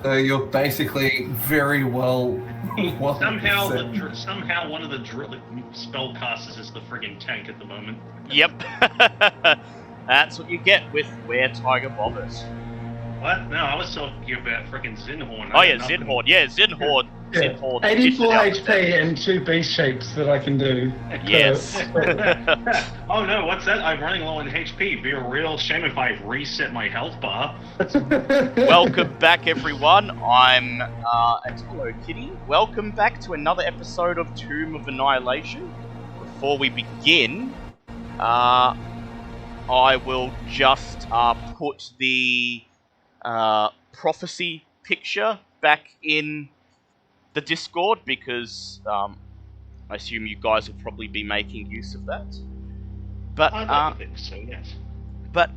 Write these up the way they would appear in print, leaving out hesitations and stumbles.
So you're basically very well. Somehow one of the spellcasters is the friggin' tank at the moment. Yep. That's what you get with Where Tiger Bob is. What? No, I was talking about frickin' Zinhorn. Oh yeah, Zinhorn. Yeah, Zinhorn. Yeah. Zinhorn. 84 HP and 2 beast shapes that I can do. Yes. Oh no, what's that? I'm running low on HP. Be a real shame if I reset my health bar. Welcome back, everyone. I'm Hello Kitty. Welcome back to another episode of Tomb of Annihilation. Before we begin, I will just put the prophecy picture back in the Discord because I assume you guys will probably be making use of that. But I think so, yes. But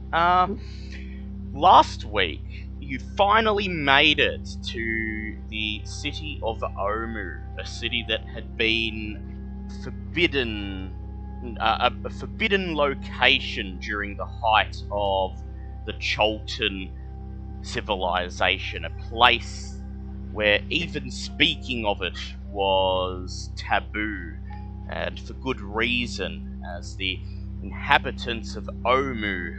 last week you finally made it to the city of Omu, a city that had been forbidden, a forbidden location during the height of the Cholton civilization, a place where even speaking of it was taboo, and for good reason, as the inhabitants of Omu,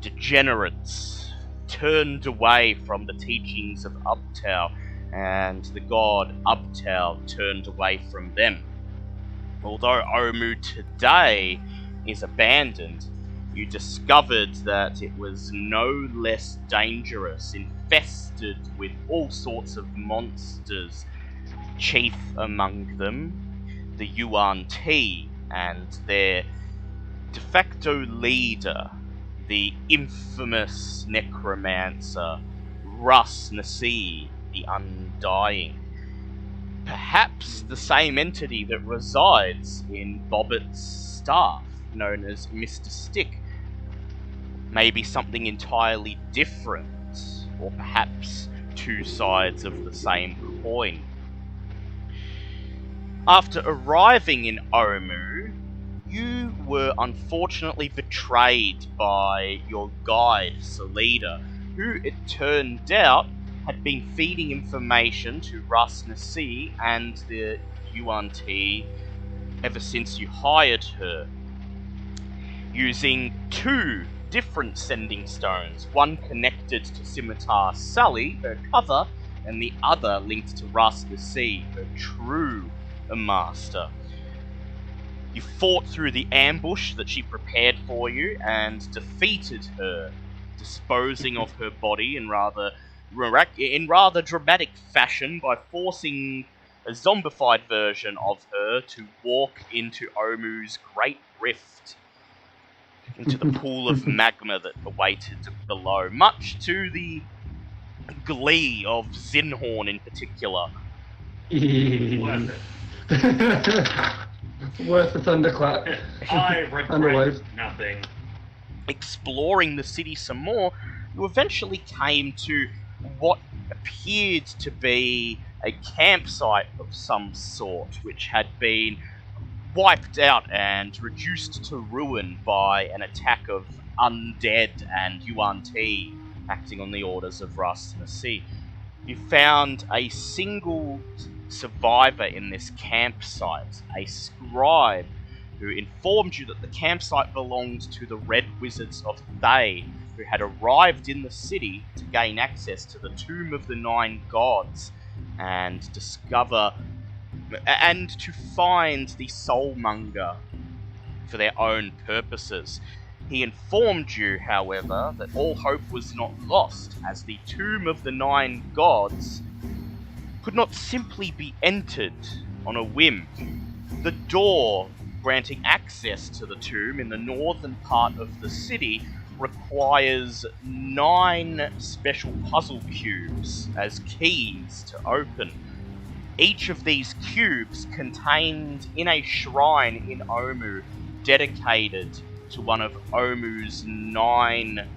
degenerates, turned away from the teachings of Ubtao, and the god Ubtao turned away from them. Although Omu today is abandoned, you discovered that it was no less dangerous, infested with all sorts of monsters, chief among them the Yuan Ti, and their de facto leader, the infamous necromancer Russ Nasi, the Undying. Perhaps the same entity that resides in Bobbitt's staff, known as Mr. Stick. Maybe something entirely different, or perhaps two sides of the same coin. After arriving in Omu, you were unfortunately betrayed by your guide, Salida, who it turned out had been feeding information to Russ Nasi and the Yuan Ti ever since you hired her, using two different sending stones, one connected to Scimitar Sally, her cover, and the other linked to Russ Nasi, her true master. You fought through the ambush that she prepared for you and defeated her, disposing of her body in rather dramatic fashion by forcing a zombified version of her to walk into Omu's Great Rift, into the pool of magma that awaited below, much to the glee of Zinhorn in particular. Worth it. Worth the thunderclap. I regret nothing. Exploring the city some more, you eventually came to what appeared to be a campsite of some sort, which had been wiped out and reduced to ruin by an attack of undead and Yuan Ti acting on the orders of Russ Nasi. You found a single survivor in this campsite, a scribe who informed you that the campsite belonged to the Red Wizards of Thay, who had arrived in the city to gain access to the Tomb of the Nine Gods and discover and to find the Soulmonger for their own purposes. He informed you, however, that all hope was not lost, as the Tomb of the Nine Gods could not simply be entered on a whim. The door granting access to the tomb in the northern part of the city requires 9 special puzzle cubes as keys to open. Each of these cubes contained in a shrine in Omu dedicated to one of Omu's 9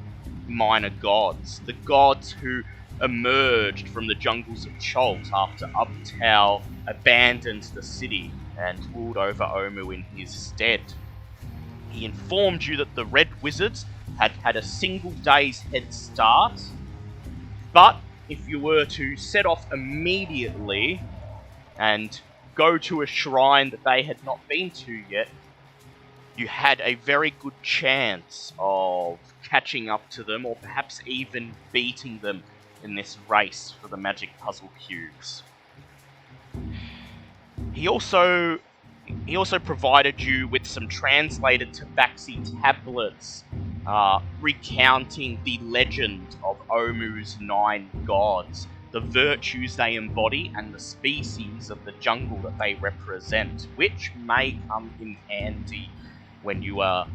minor gods, the gods who emerged from the jungles of Cholt after Uptao abandoned the city and ruled over Omu in his stead. He informed you that the Red Wizards had had a single day's head start, but if you were to set off immediately and go to a shrine that they had not been to yet, you had a very good chance of catching up to them, or perhaps even beating them in this race for the magic puzzle cubes. He also provided you with some translated tabaxi tablets recounting the legend of Omu's 9 gods, the virtues they embody, and the species of the jungle that they represent, which may come in handy when you are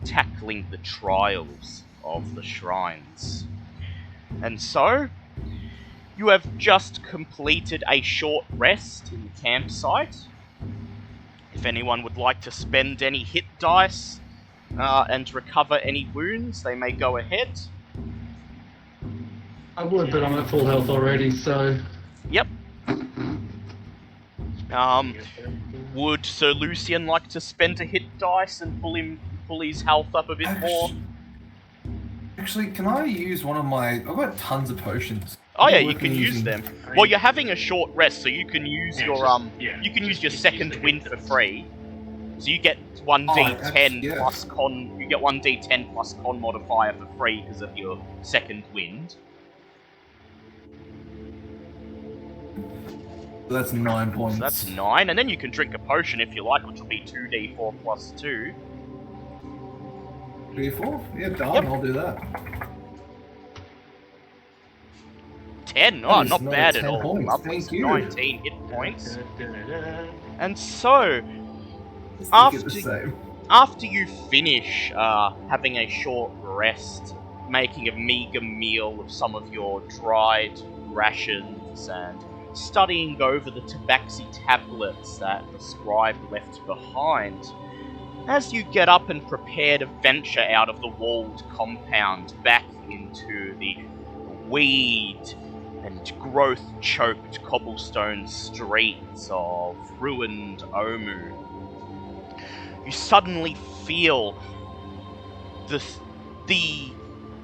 tackling the trials of the shrines. And so, you have just completed a short rest in the campsite. If anyone would like to spend any hit dice and recover any wounds, they may go ahead. I would, but I'm at full health already, so... Yep. Would Sir Lucian like to spend a hit dice and pull his health up a bit more? Actually, can I use one of my... I've got tons of potions. Oh yeah, you can use them. Well, you're having a short rest, so you can use you can use your second wind for free. So you get 1d10 plus con. You get 1d10 plus con modifier for free because of your second wind. That's 9 points. So that's 9, and then you can drink a potion if you like, which will be 2d4 plus 2. 3-4? Yeah, done. Yep. I'll do that. 10? Oh, not another bad at 10 all. points. Upwards Thank you. 19 hit points. And so, after you finish having a short rest, making a meager meal of some of your dried rations, and studying over the tabaxi tablets that the scribe left behind, as you get up and prepare to venture out of the walled compound back into the weed and growth-choked cobblestone streets of ruined Omu, you suddenly feel the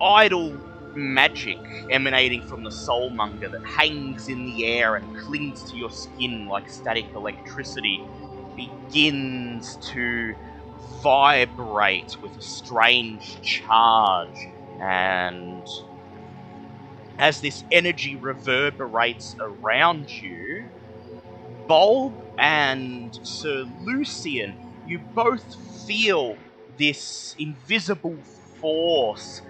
idle magic emanating from the soulmonger that hangs in the air and clings to your skin like static electricity begins to vibrate with a strange charge, and as this energy reverberates around you, Bulb and Sir Lucian, you both feel this invisible force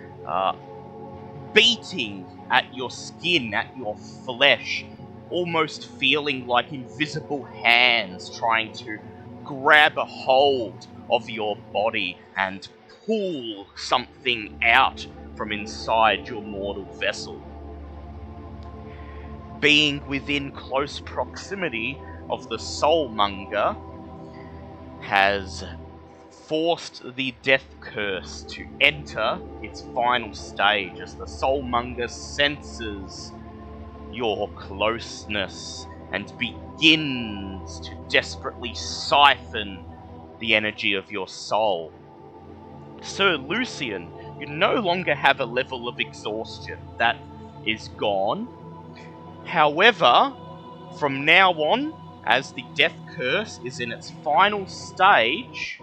beating at your skin, at your flesh, almost feeling like invisible hands trying to grab a hold of your body and pull something out from inside your mortal vessel. Being within close proximity of the Soulmonger has forced the death curse to enter its final stage as the Soulmonger senses your closeness and begins to desperately siphon the energy of your soul. Sir Lucian, you no longer have a level of exhaustion. That is gone. However, from now on, as the death curse is in its final stage,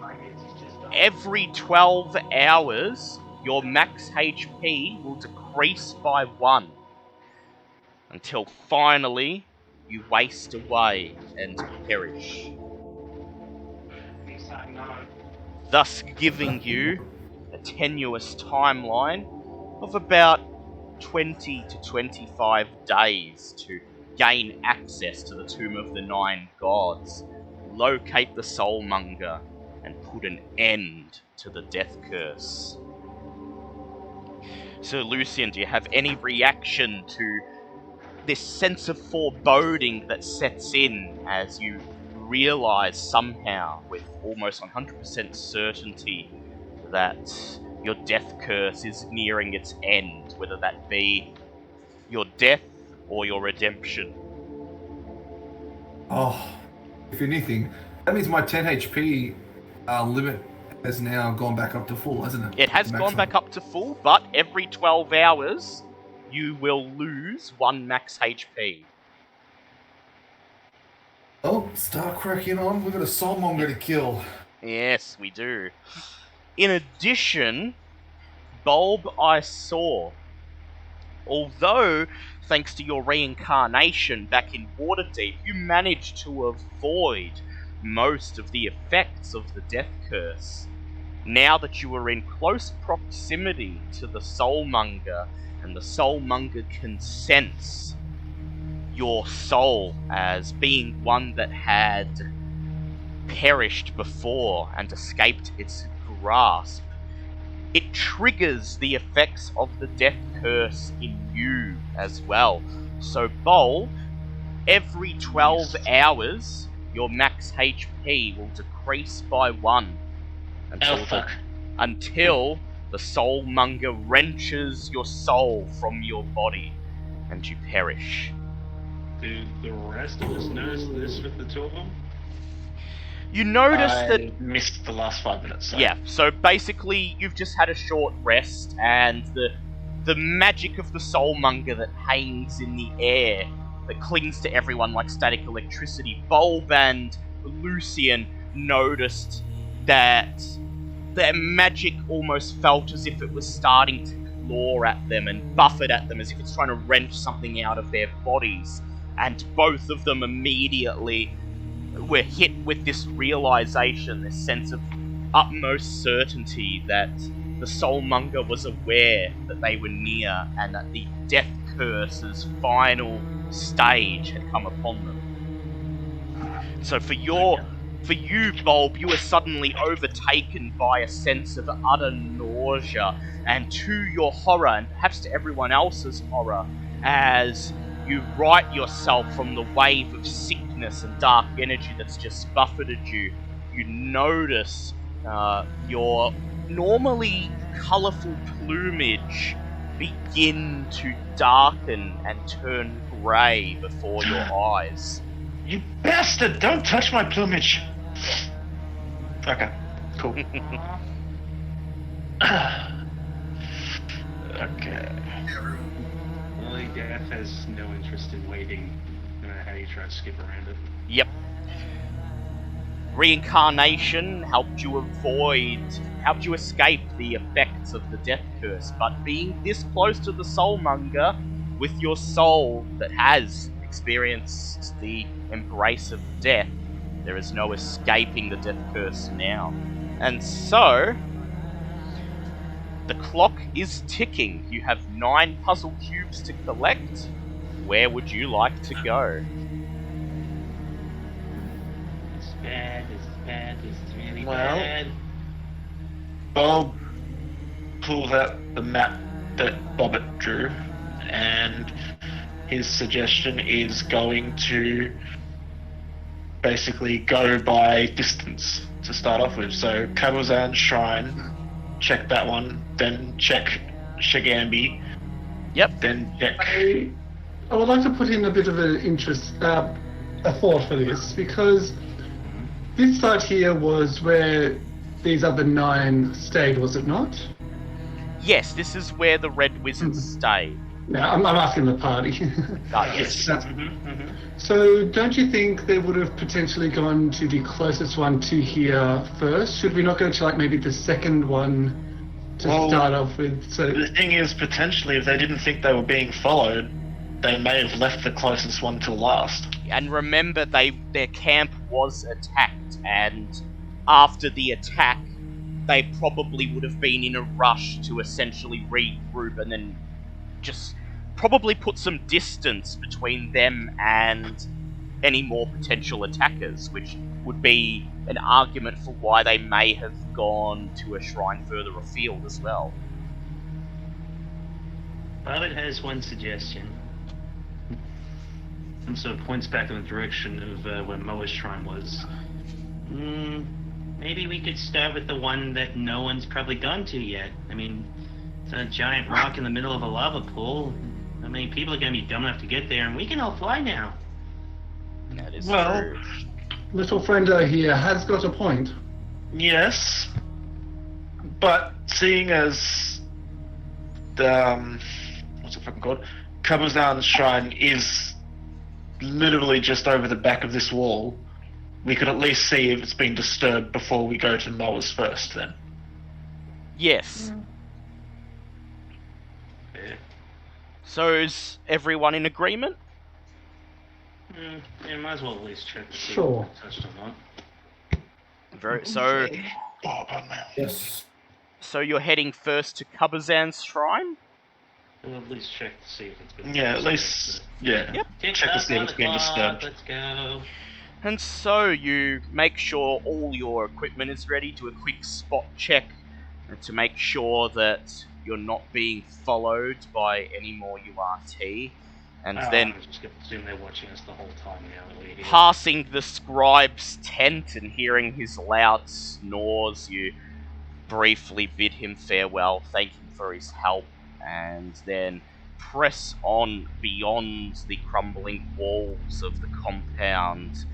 every 12 hours, your max HP will decrease by 1. Until finally, you waste away and perish. Thus giving you a tenuous timeline of about 20 to 25 days to gain access to the Tomb of the Nine Gods, locate the Soulmonger, and put an end to the death curse. So, Lucian, do you have any reaction to this sense of foreboding that sets in as you realize somehow, with almost 100% certainty, that your death curse is nearing its end, whether that be your death or your redemption? Oh, if anything, that means my 10 HP limit has now gone back up to full, hasn't it? It has gone back up to full, but every 12 hours you will lose 1 max HP. Oh, start cracking on. We've got a Soulmonger to kill. Yes, we do. In addition, Bulb, I saw, although, thanks to your reincarnation back in Waterdeep, you managed to avoid most of the effects of the death curse. Now that you are in close proximity to the Soulmonger, and the Soulmonger can sense your soul as being one that had perished before and escaped its grasp, it triggers the effects of the death curse in you as well. So, Bulb, every 12 hours, your max HP will decrease by 1 until the Soulmonger wrenches your soul from your body and you perish. Do the rest of us notice this with the two of them? You notice I that... missed the last 5 minutes. So. Yeah, so basically you've just had a short rest, and the magic of the Soulmonger that hangs in the air, that clings to everyone like static electricity. Bulb and Lucian noticed that their magic almost felt as if it was starting to claw at them and buffet at them, as if it's trying to wrench something out of their bodies. And both of them immediately were hit with this realization, this sense of utmost certainty that the Soulmonger was aware that they were near and that the death curse's final stage had come upon them. So for you, Bulb, you were suddenly overtaken by a sense of utter nausea, and to your horror, and perhaps to everyone else's horror, as you right yourself from the wave of sickness and dark energy that's just buffeted you, you notice your normally colourful plumage begin to darken and turn grey before your eyes. You bastard! Don't touch my plumage! Okay, cool. Okay. Only Death has no interest in waiting, no matter how you try to skip around it. Yep. Reincarnation helped you escape the effects of the death curse, but being this close to the Soulmonger, with your soul that has experienced the embrace of death, there is no escaping the death curse now. And so, the clock is ticking. You have 9 puzzle cubes to collect. Where would you like to go? It's bad, it's really Well, bad. Bob pulls out the map that Bobbit drew, and his suggestion is going to basically go by distance to start off with. So Kabuzan Shrine, check that one, then check Shagambi, Yep. then check... I would like to put in a bit of an interest, a thought for this, because this site here was where these other 9 stayed, was it not? Yes, this is where the Red Wizards stay. No, I'm asking the party. Yes. So, don't you think they would have potentially gone to the closest one to here first? Should we not go to like maybe the second one to start off with? So The thing is, potentially, if they didn't think they were being followed, they may have left the closest one till last. And remember, their camp was attacked, and after the attack, they probably would have been in a rush to essentially regroup and then just probably put some distance between them and any more potential attackers, which would be an argument for why they may have gone to a shrine further afield as well. Violet has one suggestion. And so it points back in the direction of where Moa's shrine was. Maybe we could start with the one that no one's probably gone to yet. I mean, it's a giant rock in the middle of a lava pool. How many people are going to be dumb enough to get there? And we can all fly now. That is Well, true. Little friendo here has got a point. yes, but seeing as the what's it fucking called? Kabazan's shrine is literally just over the back of this wall. We could at least see if it's been disturbed before we go to Moa's first. Then. Yes. Yeah. So is everyone in agreement? Yeah, might as well at least check to see Sure. if it's touched or not. So Oh, pardon me. Yes. so you're heading first to Kabazan's shrine? We'll at least check to see if it's been Yeah, at touched. least yeah. Yep. Tick Check to tock see if on it's the been clock, disturbed. Let's go. And so you make sure all your equipment is ready, do a quick spot check to make sure that you're not being followed by any more URT, and then I'm just gonna assume they're watching us the whole time now that we're here. passing the scribe's tent and hearing his loud snores, you briefly bid him farewell, thank him for his help, and then press on beyond the crumbling walls of the compound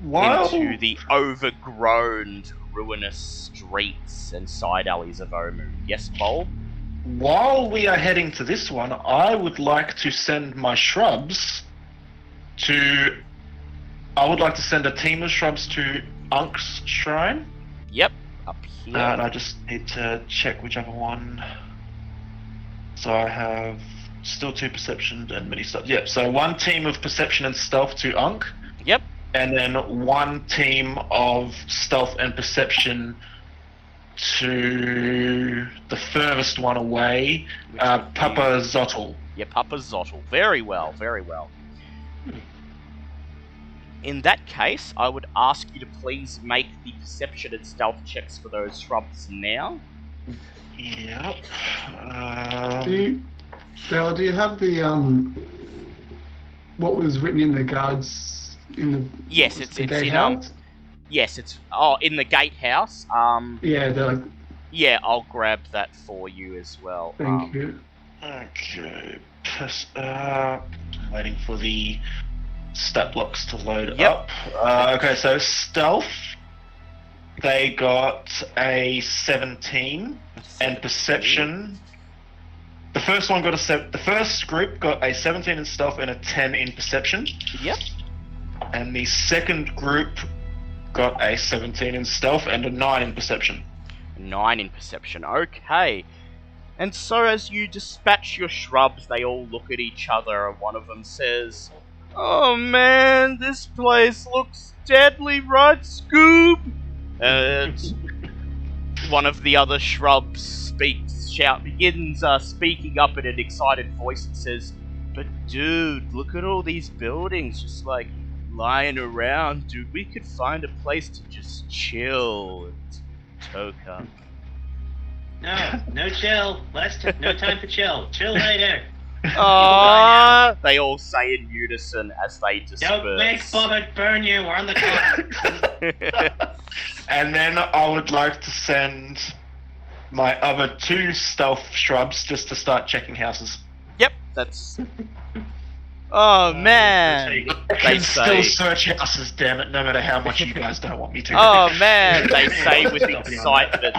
into the overgrown, ruinous streets and side alleys of Omu. Yes, Bulb? While we are heading to this one, I would like to send my shrubs to. I would like to send a team of shrubs to Unk's shrine. Yep, up here. And I just need to check whichever one. So I have still 2 perception and mini stuff. Yep, so 1 team of perception and stealth to Unk, Yep, and then 1 team of stealth and perception to the furthest one away, Which would be- Papa Zottel. yeah, Papa Zottel. Very well, very well. In that case, I would ask you to please make the perception and stealth checks for those shrubs now. Yep. Do you, Bella, do you have the what was written in the guards in the Yes, it's the in gatehouse? yes, it's in the gatehouse. Yeah, they're like, Yeah, I'll grab that for you as well. thank you. Okay. Waiting for the stat blocks to load Yep. up. Okay, so stealth. They got a 17, and perception. The first one got the first group got a 17 in stealth and a 10 in perception, Yep. and the second group got a 17 in stealth and a 9 in perception. 9 in perception. Okay. And so as you dispatch your shrubs, they all look at each other, and one of them says, "Oh man, this place looks deadly, right, Scoob?" And one of the other shrubs begins speaking up in an excited voice and says, "But dude, look at all these buildings just like lying around, dude. We could find a place to just chill and toke up." No chill. No time for chill. Chill later. Aww, they all say in unison as they disperse. Don't make Bobbit burn you. We're on the clock. And then I would like to send my other 2 stealth shrubs just to start checking houses. Yep, that's... Oh man, I they can say. still search houses, damn it, no matter how much you guys don't want me to. Oh man, they say with excitement.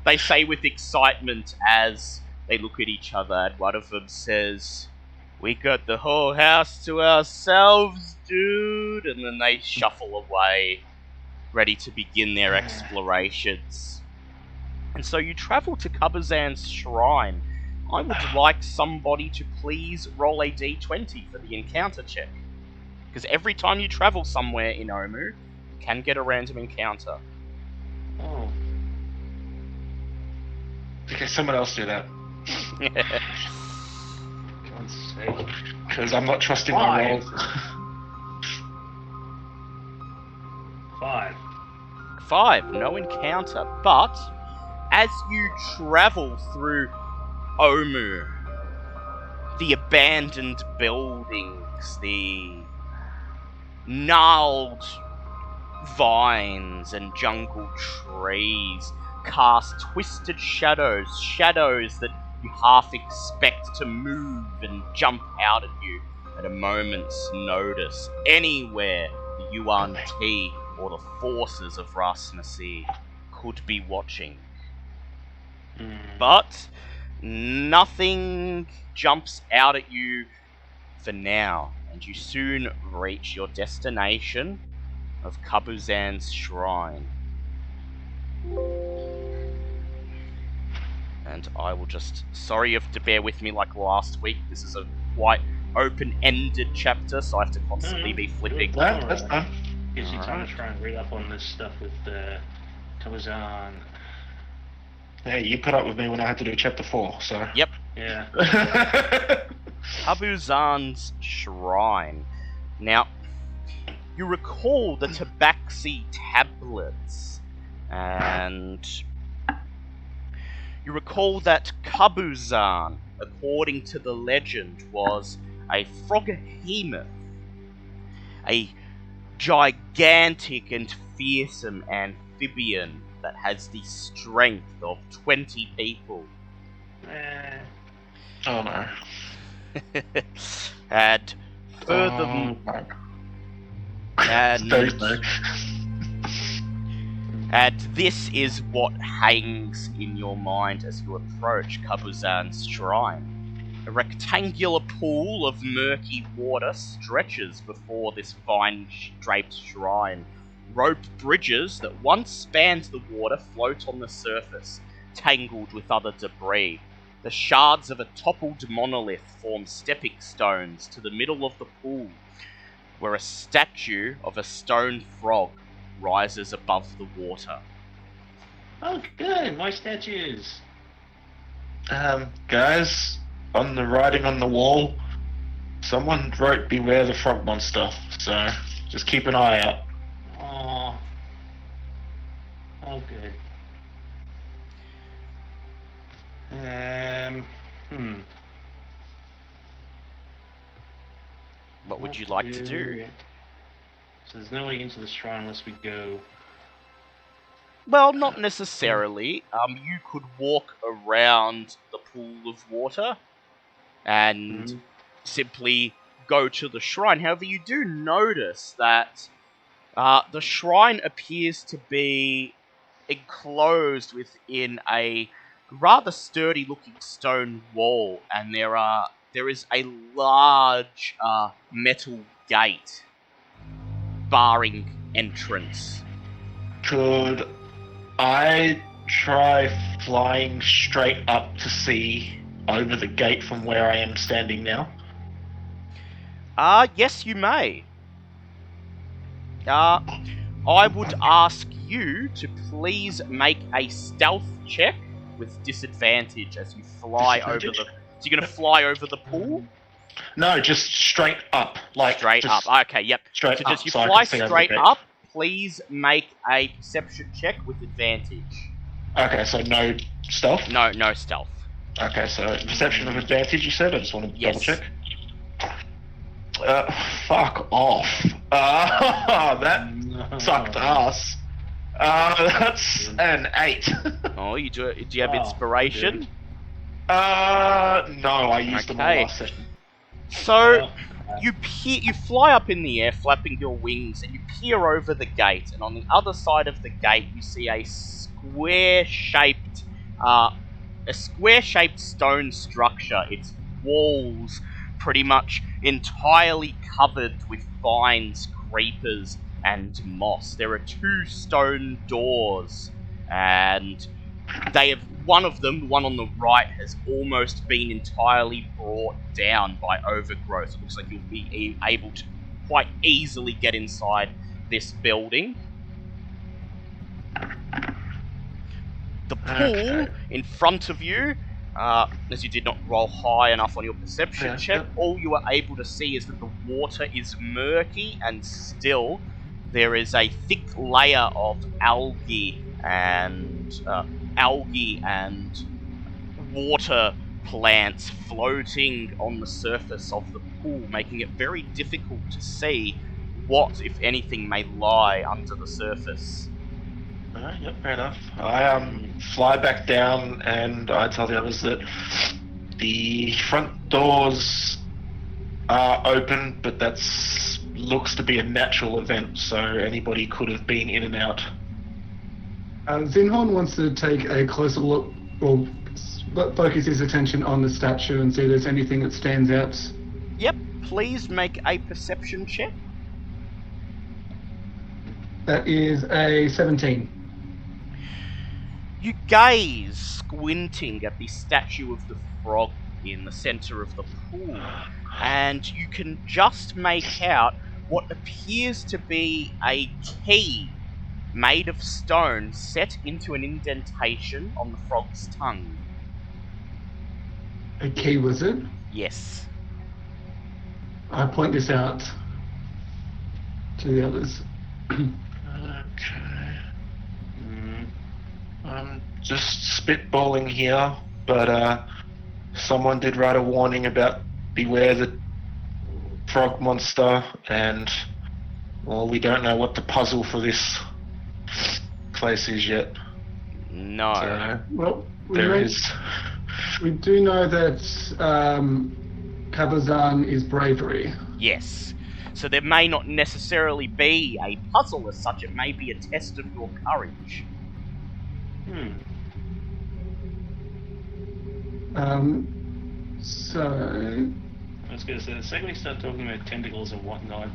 They say with excitement as they look at each other, and one of them says, "We got the whole house to ourselves, dude," and then they shuffle away, ready to begin their explorations. And so you travel to Kabazan's shrine. I would like somebody to please roll a d20 for the encounter check. Because every time you travel somewhere in Omu, you can get a random encounter. Oh. Okay, someone else do that. God's sake. Because I'm not trusting my rolls. 5. 5, no encounter. But as you travel through Omu, the abandoned buildings, the gnarled vines and jungle trees cast twisted shadows, shadows that you half expect to move and jump out at you at a moment's notice. Anywhere the Yuan Ti or the forces of Rasnasi could be watching. But nothing jumps out at you for now, and you soon reach your destination of Kabuzan's shrine. And I will just... Sorry you have to bear with me like last week. This is a quite open-ended chapter, so I have to constantly be flipping. That's fine. Gives you time to try and read up on this stuff with Kabuzan. Yeah, you put up with me when I had to do chapter 4, so. Yep. Yeah. Kabuzan's shrine. Now, you recall the Tabaxi tablets, and you recall that Kabuzan, according to the legend, was a froghemoth, a gigantic and fearsome amphibian that has the strength of 20 people. Oh no. And furthermore, and this is what hangs in your mind as you approach Kabuzan's shrine. A rectangular pool of murky water stretches before this vine-draped shrine. Roped bridges that once spanned the water float on the surface, tangled with other debris. The shards of a toppled monolith form stepping stones to the middle of the pool, where a statue of a stone frog rises above the water. Oh, good. My statues. Guys, on the writing on the wall, someone wrote "Beware the frog monster," so just keep an eye out. Oh. Oh, good. What would you like to do? So there's no way into the shrine unless we go. Well, not necessarily. You could walk around the pool of water and simply go to the shrine. However, you do notice that the shrine appears to be enclosed within a rather sturdy-looking stone wall, and there is a large metal gate barring entrance. Could I try flying straight up to see over the gate from where I am standing now? Yes, you may. I would ask you to please make a stealth check with disadvantage as you fly over the... So you're going to fly over the pool? No, just straight up. Like Straight up. Okay, yep. Straight So up. just you so I fly can see over straight the gate. up. Please make a perception check with advantage. Okay, so no stealth? No stealth. Okay, so perception of advantage, you said? I just want to Yes. double check. Fuck off. That sucked ass. That's an 8. Oh, do you have inspiration? No, I used them all Okay. last session. So, you fly up in the air, flapping your wings, and you peer over the gate. And on the other side of the gate, you see a square-shaped stone structure. Its walls pretty much entirely covered with vines, creepers, and moss. There are 2 stone doors, and they have one of them, the one on the right, has almost been entirely brought down by overgrowth. It looks like you'll be able to quite easily get inside this building. The pool in front of you as you did not roll high enough on your perception Yeah, check, yep. all you are able to see is that the water is murky and still there is a thick layer of algae and water plants floating on the surface of the pool, making it very difficult to see what, if anything, may lie under the surface. Alright, yep, fair enough. I fly back down and I tell the others that the front doors are open, but that's looks to be a natural event, so anybody could have been in and out. Zinhorn wants to take a closer look, or focus his attention on the statue and see if there's anything that stands out. Yep, please make a perception check. That is a 17. You gaze, squinting at the statue of the frog in the centre of the pool, and you can just make out what appears to be a key made of stone set into an indentation on the frog's tongue. A key wizard. Yes. I point this out to the others. Okay. I'm just spitballing here, but someone did write a warning about beware the frog monster, and well, we don't know what the puzzle for this place is yet. No. So Well, there is. we do know that Kabazan is bravery. Yes. So there may not necessarily be a puzzle as such, it may be a test of your courage. So I was going to say, the second we start talking about tentacles and whatnot,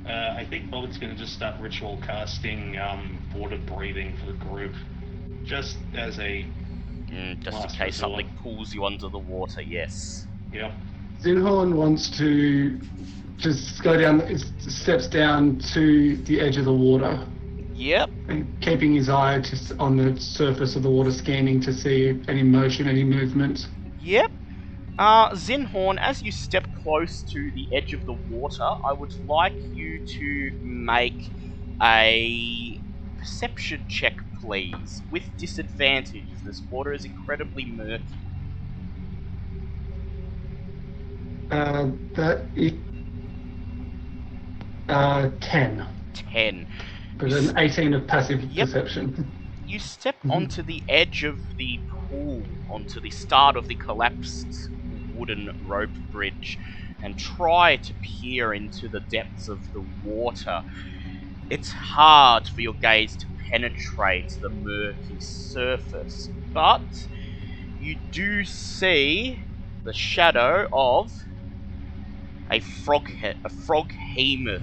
I think Bobbitt's going to just start ritual casting water breathing for the group, just as a... Just in last case resort. something pulls you under the water, yes. Yep. Zinhorn wants to just go down, steps down to the edge of the water, Yep. and keeping his eye just on the surface of the water, scanning to see any motion, any movement. Yep. Zinhorn, as you step close to the edge of the water, I would like you to make a perception check, please, with disadvantage. This water is incredibly murky. That is 10. 10. But an 18 of passive Yep. perception. You step onto the edge of the pool, onto the start of the collapsed wooden rope bridge, and try to peer into the depths of the water. It's hard for your gaze to penetrate the murky surface, but you do see the shadow of a froghemoth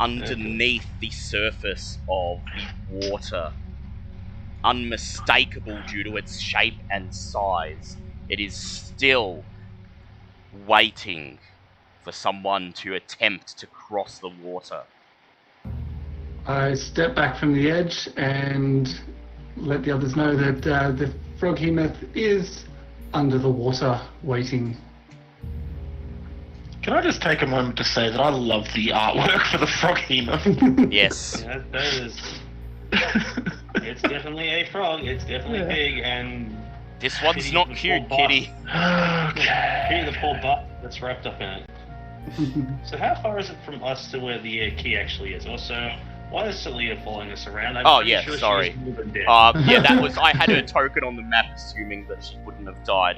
underneath the surface of the water. Unmistakable due to its shape and size, it is still waiting for someone to attempt to cross the water. I step back from the edge and let the others know that the froghemoth is under the water, waiting. Can I just take a moment to say that I love the artwork for the froghemoth? Yes. Yeah, that is... It's definitely a frog, it's definitely big, and... This one's Pity not the cute, poor kitty. Okay. Pity the poor butt that's wrapped up in it. So how far is it from us to where the key actually is? Also, why is Celia following us around? I'm Oh, pretty yeah, sure sorry. She was more than dead. Yeah, that was. I had her token on the map, assuming that she wouldn't have died.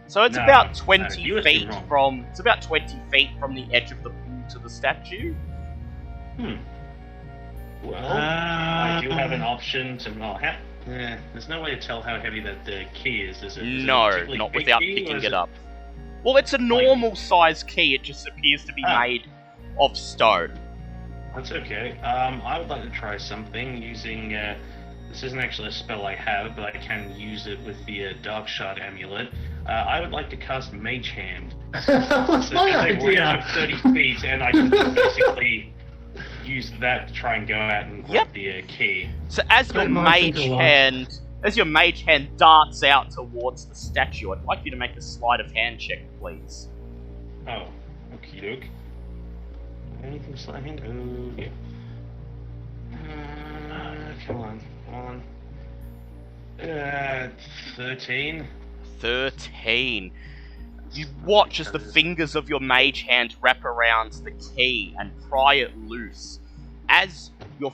So it's No, about no, 20 you were too feet wrong. from. It's about 20 feet from the edge of the pool to the statue. Well, I do have an option to... Well, there's no way to tell how heavy that the key is. Is it a No, particularly not big without key, or picking is it up. Well, it's a normal size key. It just appears to be made of stone. That's okay. I would like to try something using... this isn't actually a spell I have, but I can use it with the Dark Shard amulet. I would like to cast Mage Hand. That was So my there's a range idea. of 30 feet, and I can basically use that to try and go out and grab the key. So as your That might mage think a lot. hand as your mage hand darts out towards the statue, I'd like you to make a sleight of hand check, please. Oh, okie doke. Anything sleight of hand? Oh, yeah. Come on. 13. 13. You watch as the fingers of your mage hand wrap around the key and pry it loose. As your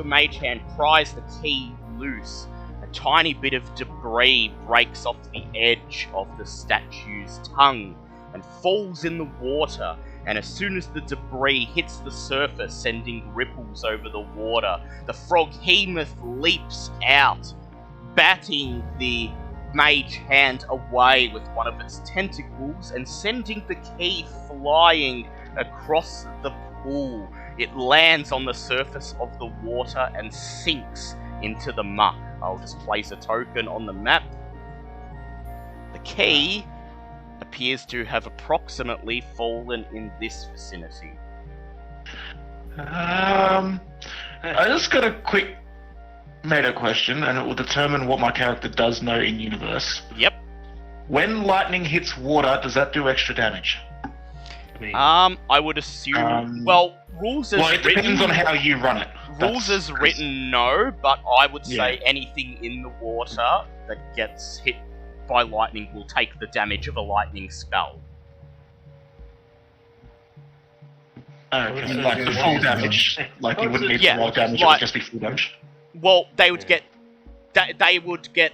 mage hand pries the key loose, a tiny bit of debris breaks off the edge of the statue's tongue and falls in the water. And as soon as the debris hits the surface, sending ripples over the water, the froghemoth leaps out, batting the mage hand away with one of its tentacles and sending the key flying across the pool. It lands on the surface of the water and sinks into the muck. I'll just place a token on the map. The key appears to have approximately fallen in this vicinity. I just got a quick meta question, and it will determine what my character does know in universe. Yep. When lightning hits water, does that do extra damage? I mean, I would assume. Rules as Well, it written. depends on how you run it. Rules as written, no, but I would say Yeah. anything in the water that gets hit by lightning will take the damage of a lightning spell. Okay, like the full damage. Like you wouldn't need Yeah, to roll damage, it like- would just be full damage. Well, they would get. They would get.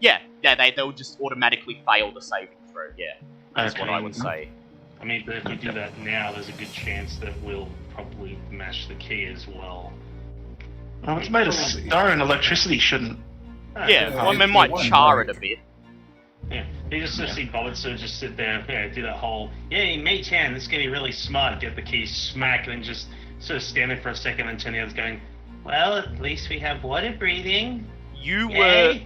Yeah, they would just automatically fail the saving throw. Yeah, that's what I would say. I mean, but if we do that now, there's a good chance that we'll probably mash the key as well. Oh, it's made of stone. Electricity shouldn't. Yeah, Yeah, well, I mean, it might won't char work. it a bit. Yeah, you just sort of see Bobbit sort of just sit there, do that whole, yay, mage hand, this is going to be really smart, get the key smack, and then just sort of stand there for a second and turn the others going, well, at least we have water breathing. You Yay. were.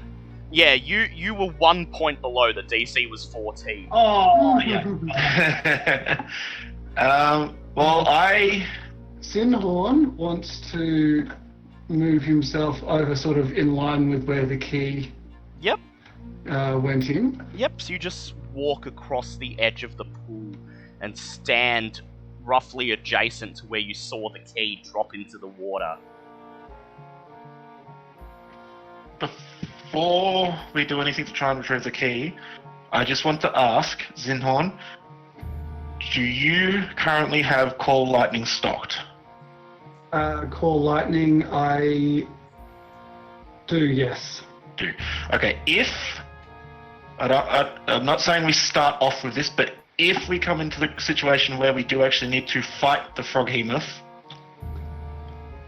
Yeah, you were 1 point below. The DC was 14. Oh, yeah. Well, Sinhorn wants to move himself over sort of in line with where the key Yep. went in. Yep, so you just walk across the edge of the pool and stand roughly adjacent to where you saw the key drop into the water. before we do anything to try and retrieve the key, I just want to ask, Zinhorn, do you currently have Call Lightning stocked? Call Lightning, I do, yes. Do. Okay, if... I'm not saying we start off with this, but if we come into the situation where we do actually need to fight the Froghemoth,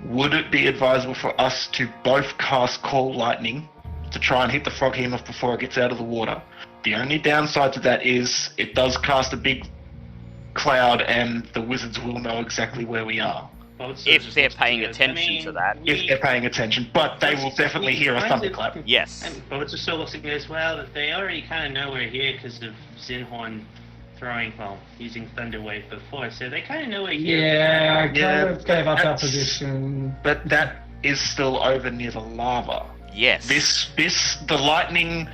would it be advisable for us to both cast Call Lightning to try and hit the Froghemoth before it gets out of the water? The only downside to that is it does cast a big cloud and the wizards will know exactly where we are. Well, it's If just they're looks paying good. attention to that. If they're paying attention, but they will definitely hear a thunderclap. Yes. But it just still looks like as well that they already kind of know we're here because of Zinhorn using Thunder Wave before, so they kind of know we're here. Yeah, I kind Yeah, of gave up our that's- position. But that is still over near the lava. Yes. The lightning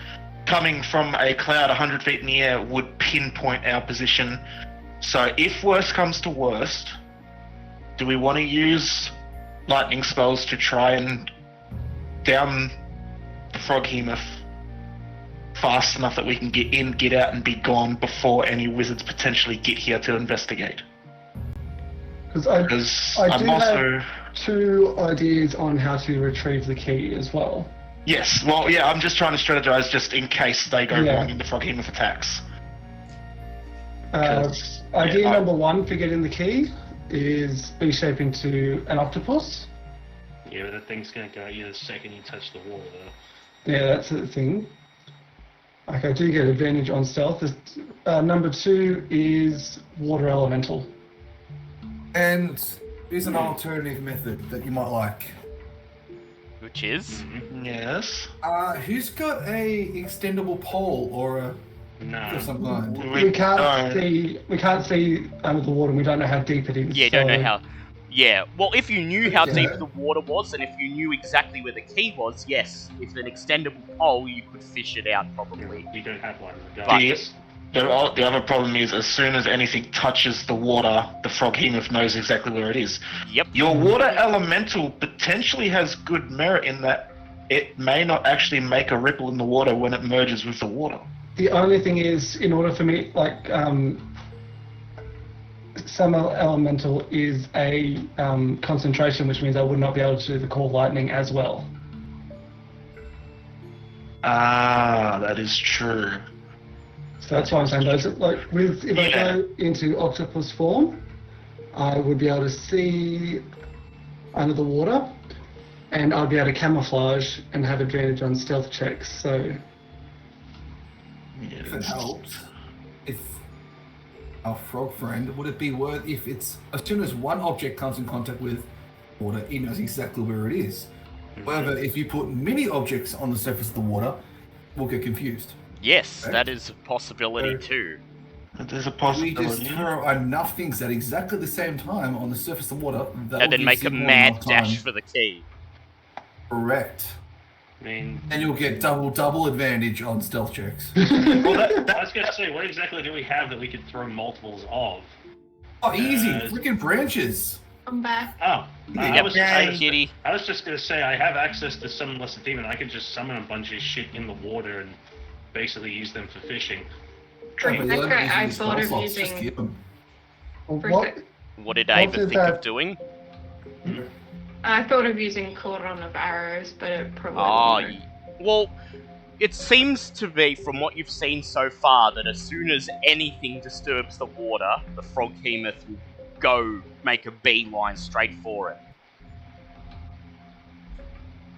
coming from a cloud 100 feet in the air would pinpoint our position. So if worst comes to worst, do we want to use lightning spells to try and down the Froghemoth fast enough that we can get in, get out, and be gone before any wizards potentially get here to investigate? Because Because I I'm do also... have 2 ideas on how to retrieve the key as well. Yes, well, yeah, I'm just trying to strategize just in case they go Yeah. wrong and the Froghemoth attacks. Uh, 'Cause, idea yeah, number 1 for getting the key is be shaped into an octopus. Yeah, but that thing's gonna go at you the second you touch the wall, though. Yeah, that's the thing. Like, I do get advantage on stealth. Number 2 is water elemental. And here's an alternative method that you might like. Which is? Yes. Who's got a extendable pole or a No. of some kind? We can't don't. see. We can't see under the water. And we don't know how deep it is. Yeah, you don't know so- how. Yeah, well, if you knew how deep Yeah. the water was, and if you knew exactly where the key was, yes. If an extendable pole, you could fish it out, probably. We don't have one. But- The other problem is, as soon as anything touches the water, the froghemoth knows exactly where it is. Yep. Your water elemental potentially has good merit in that it may not actually make a ripple in the water when it merges with the water. The only thing is, in order for me, like, Summer Elemental is a concentration, which means I would not be able to do the Call Lightning as well. Ah, that is true. So that's why I'm saying those. Like, if I go into octopus form, I would be able to see under the water, and I'd be able to camouflage and have advantage on stealth checks. So If it helps, if our frog friend, would it be worth if it's as soon as one object comes in contact with water, he knows exactly where it is. However, if you put many objects on the surface of the water, we'll get confused. Yes, Right. that is a possibility So- too. There's a We just possibility. throw enough things at exactly the same time on the surface of the water, that And then make a mad dash for the key. Correct. I mean, And you'll get double advantage on stealth checks. well, I was gonna say, what exactly do we have that we could throw multiples of? Oh, easy! Freaking branches! I'm back. Oh, I Yep, was kitty. I was just gonna say I have access to Summonless Demon. I can just summon a bunch of shit in the water and basically use them for fishing. But That's learn right, using I the thought of spell slots, just using- keep 'em. what? What did What Ava is think of that? doing? I thought of using cauldron of arrows, but it probably Ah, wouldn't. well, it seems to be, from what you've seen so far, that as soon as anything disturbs the water, the froghemoth will go make a beeline straight for it.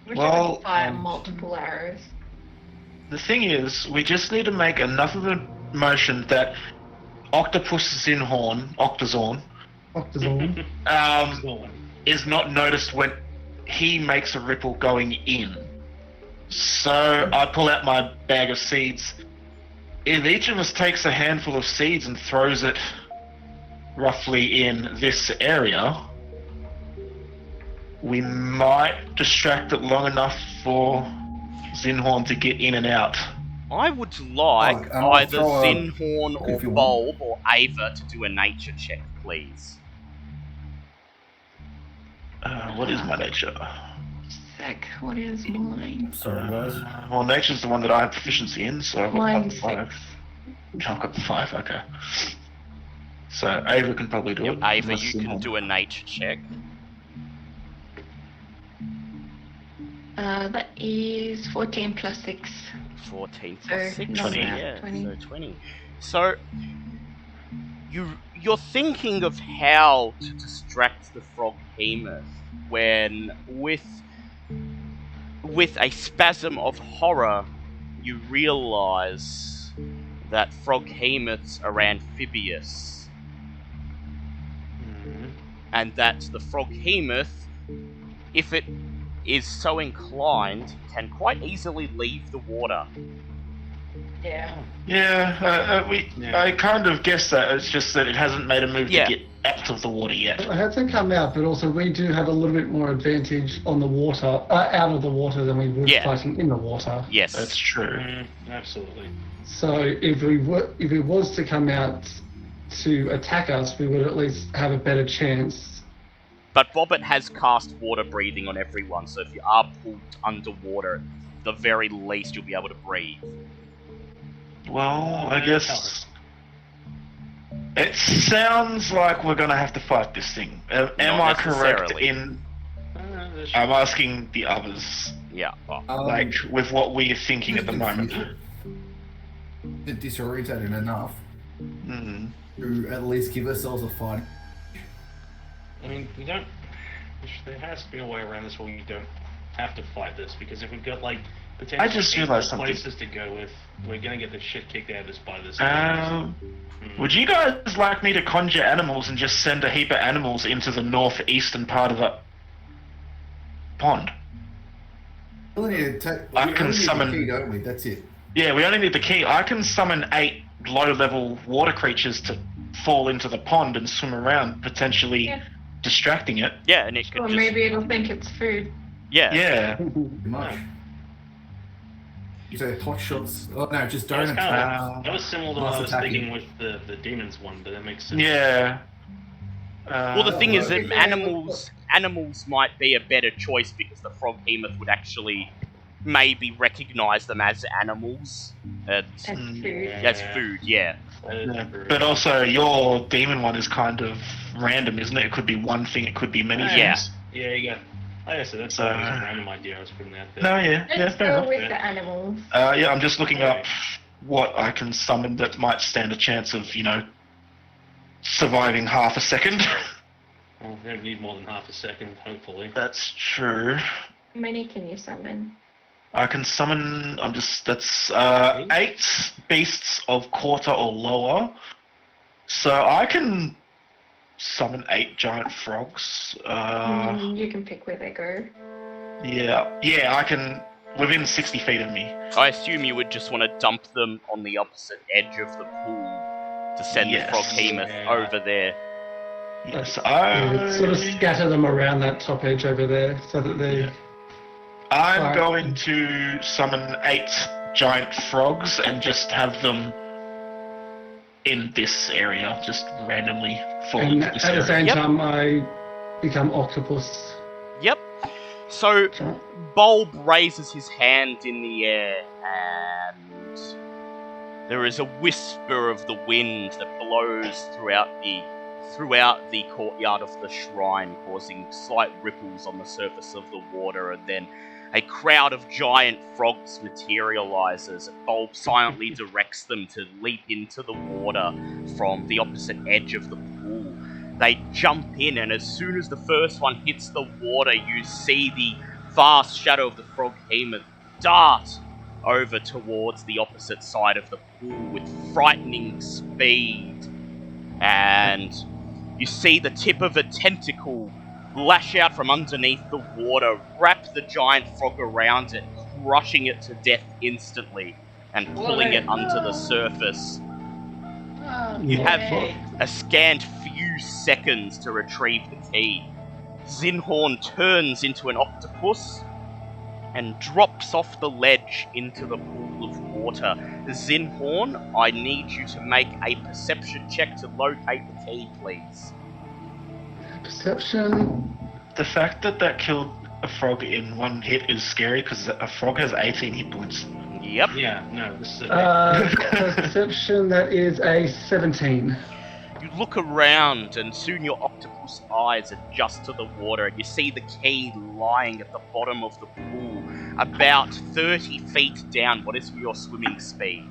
We Well, should fire multiple arrows. The thing is, we just need to make enough of a motion that Octopus Zinhorn, Octazorn, Octazorn. is not noticed when he makes a ripple going in. So I pull out my bag of seeds. If each of us takes a handful of seeds and throws it roughly in this area, we might distract it long enough for Zinhorn to get in and out. I would like I'll either throw a- Zinhorn or if you want. Bulb or Ava to do a nature check, please. What is my nature? Sec, what is mine? Sorry, guys. Well, nature's the one that I have proficiency in, so I've got Mine's 5. I've got the 5, okay. So Ava can probably do it. Ava, unless you can Zinhorn- do a nature check. That is 14 plus 6. 14 So, plus 6, not bad, yeah, 20. so 20. So, you're thinking of how to distract the froghemoth when, with a spasm of horror, you realise that froghemoths are amphibious, and that the froghemoth, if it is so inclined, can quite easily leave the water. Yeah. Yeah, I kind of guessed that. It's just that it hasn't made a move Yeah. to get out of the water yet. I had to come out, but also we do have a little bit more advantage on the water, out of the water than we would Yeah. fighting in the water. Yes. That's true. Absolutely. So if it was to come out to attack us, we would at least have a better chance. But Bobbit has cast water breathing on everyone, so if you are pulled underwater, at the very least you'll be able to breathe. Well, I guess it sounds like we're gonna have to fight this thing. Am Not I correct necessarily. in? I'm asking the others, Yeah. Oh. like with what we are thinking at the moment. They're disorientated enough Mhm. to at least give ourselves a fight. I mean, we don't. There has to be a way around this where we don't have to fight this, because if we've got like potentially I just eight realized something. places to go with, we're gonna get the shit kicked out of us by this. Would you guys like me to conjure animals and just send a heap of animals into the northeastern part of the pond? We only need to take. I we can only need the summon- key, don't we? That's it. Yeah, we only need the key. I can summon 8 low-level water creatures to fall into the pond and swim around, potentially Yeah. distracting it. Yeah, and it could Or just... maybe it'll think it's food. Yeah. Yeah. Pretty much. You say hot shots. Oh no, just That was, donut. that was similar to what I was attacking. thinking with the demons one, but that makes sense. Yeah. Well, the thing is that Okay. animals might be a better choice because the frog behemoth would actually maybe recognize them as animals. As food. As food, yeah. But also, your demon one is kind of random, isn't it? It could be one thing, it could be many Yeah. things. Yeah, you got. Like I said, that's a random idea I was putting out there. No, yeah, Let's fair go enough. with the animals. Yeah, I'm just looking up what I can summon that might stand a chance of, surviving half a second. Well, we don't need more than half a second, hopefully. That's true. How many can you summon? I can summon. That's 8 beasts of quarter or lower. So I can summon 8 giant frogs. You can pick where they go. Yeah, I can within 60 feet of me. I assume you would just want to dump them on the opposite edge of the pool to send Yes. the frog behemoth Yeah. over there. Yes, Sort of scatter them around that top edge over there so that they. I'm Alright. going to summon 8 giant frogs and just have them in this area, just randomly fall And into at this the area. same Yep. time, I become octopus. Yep. So, Right. Bulb raises his hand in the air, and there is a whisper of the wind that blows throughout the courtyard of the shrine, causing slight ripples on the surface of the water, and then a crowd of giant frogs materializes. Bulb silently directs them to leap into the water from the opposite edge of the pool. They jump in, and as soon as the first one hits the water, you see the vast shadow of the frog behemoth dart over towards the opposite side of the pool with frightening speed. And you see the tip of a tentacle lash out from underneath the water, wrap the giant frog around it, crushing it to death instantly, and pulling it onto the surface. You have a scant few seconds to retrieve the key. Zinhorn turns into an octopus and drops off the ledge into the pool of water. Zinhorn, I need you to make a perception check to locate the key, please. Perception. The fact that killed a frog in one hit is scary because a frog has 18 hit points. Yep. Yeah, no, this is Perception, that is a 17. You look around, and soon your octopus eyes adjust to the water, and you see the key lying at the bottom of the pool, about 30 feet down. What is your swimming speed?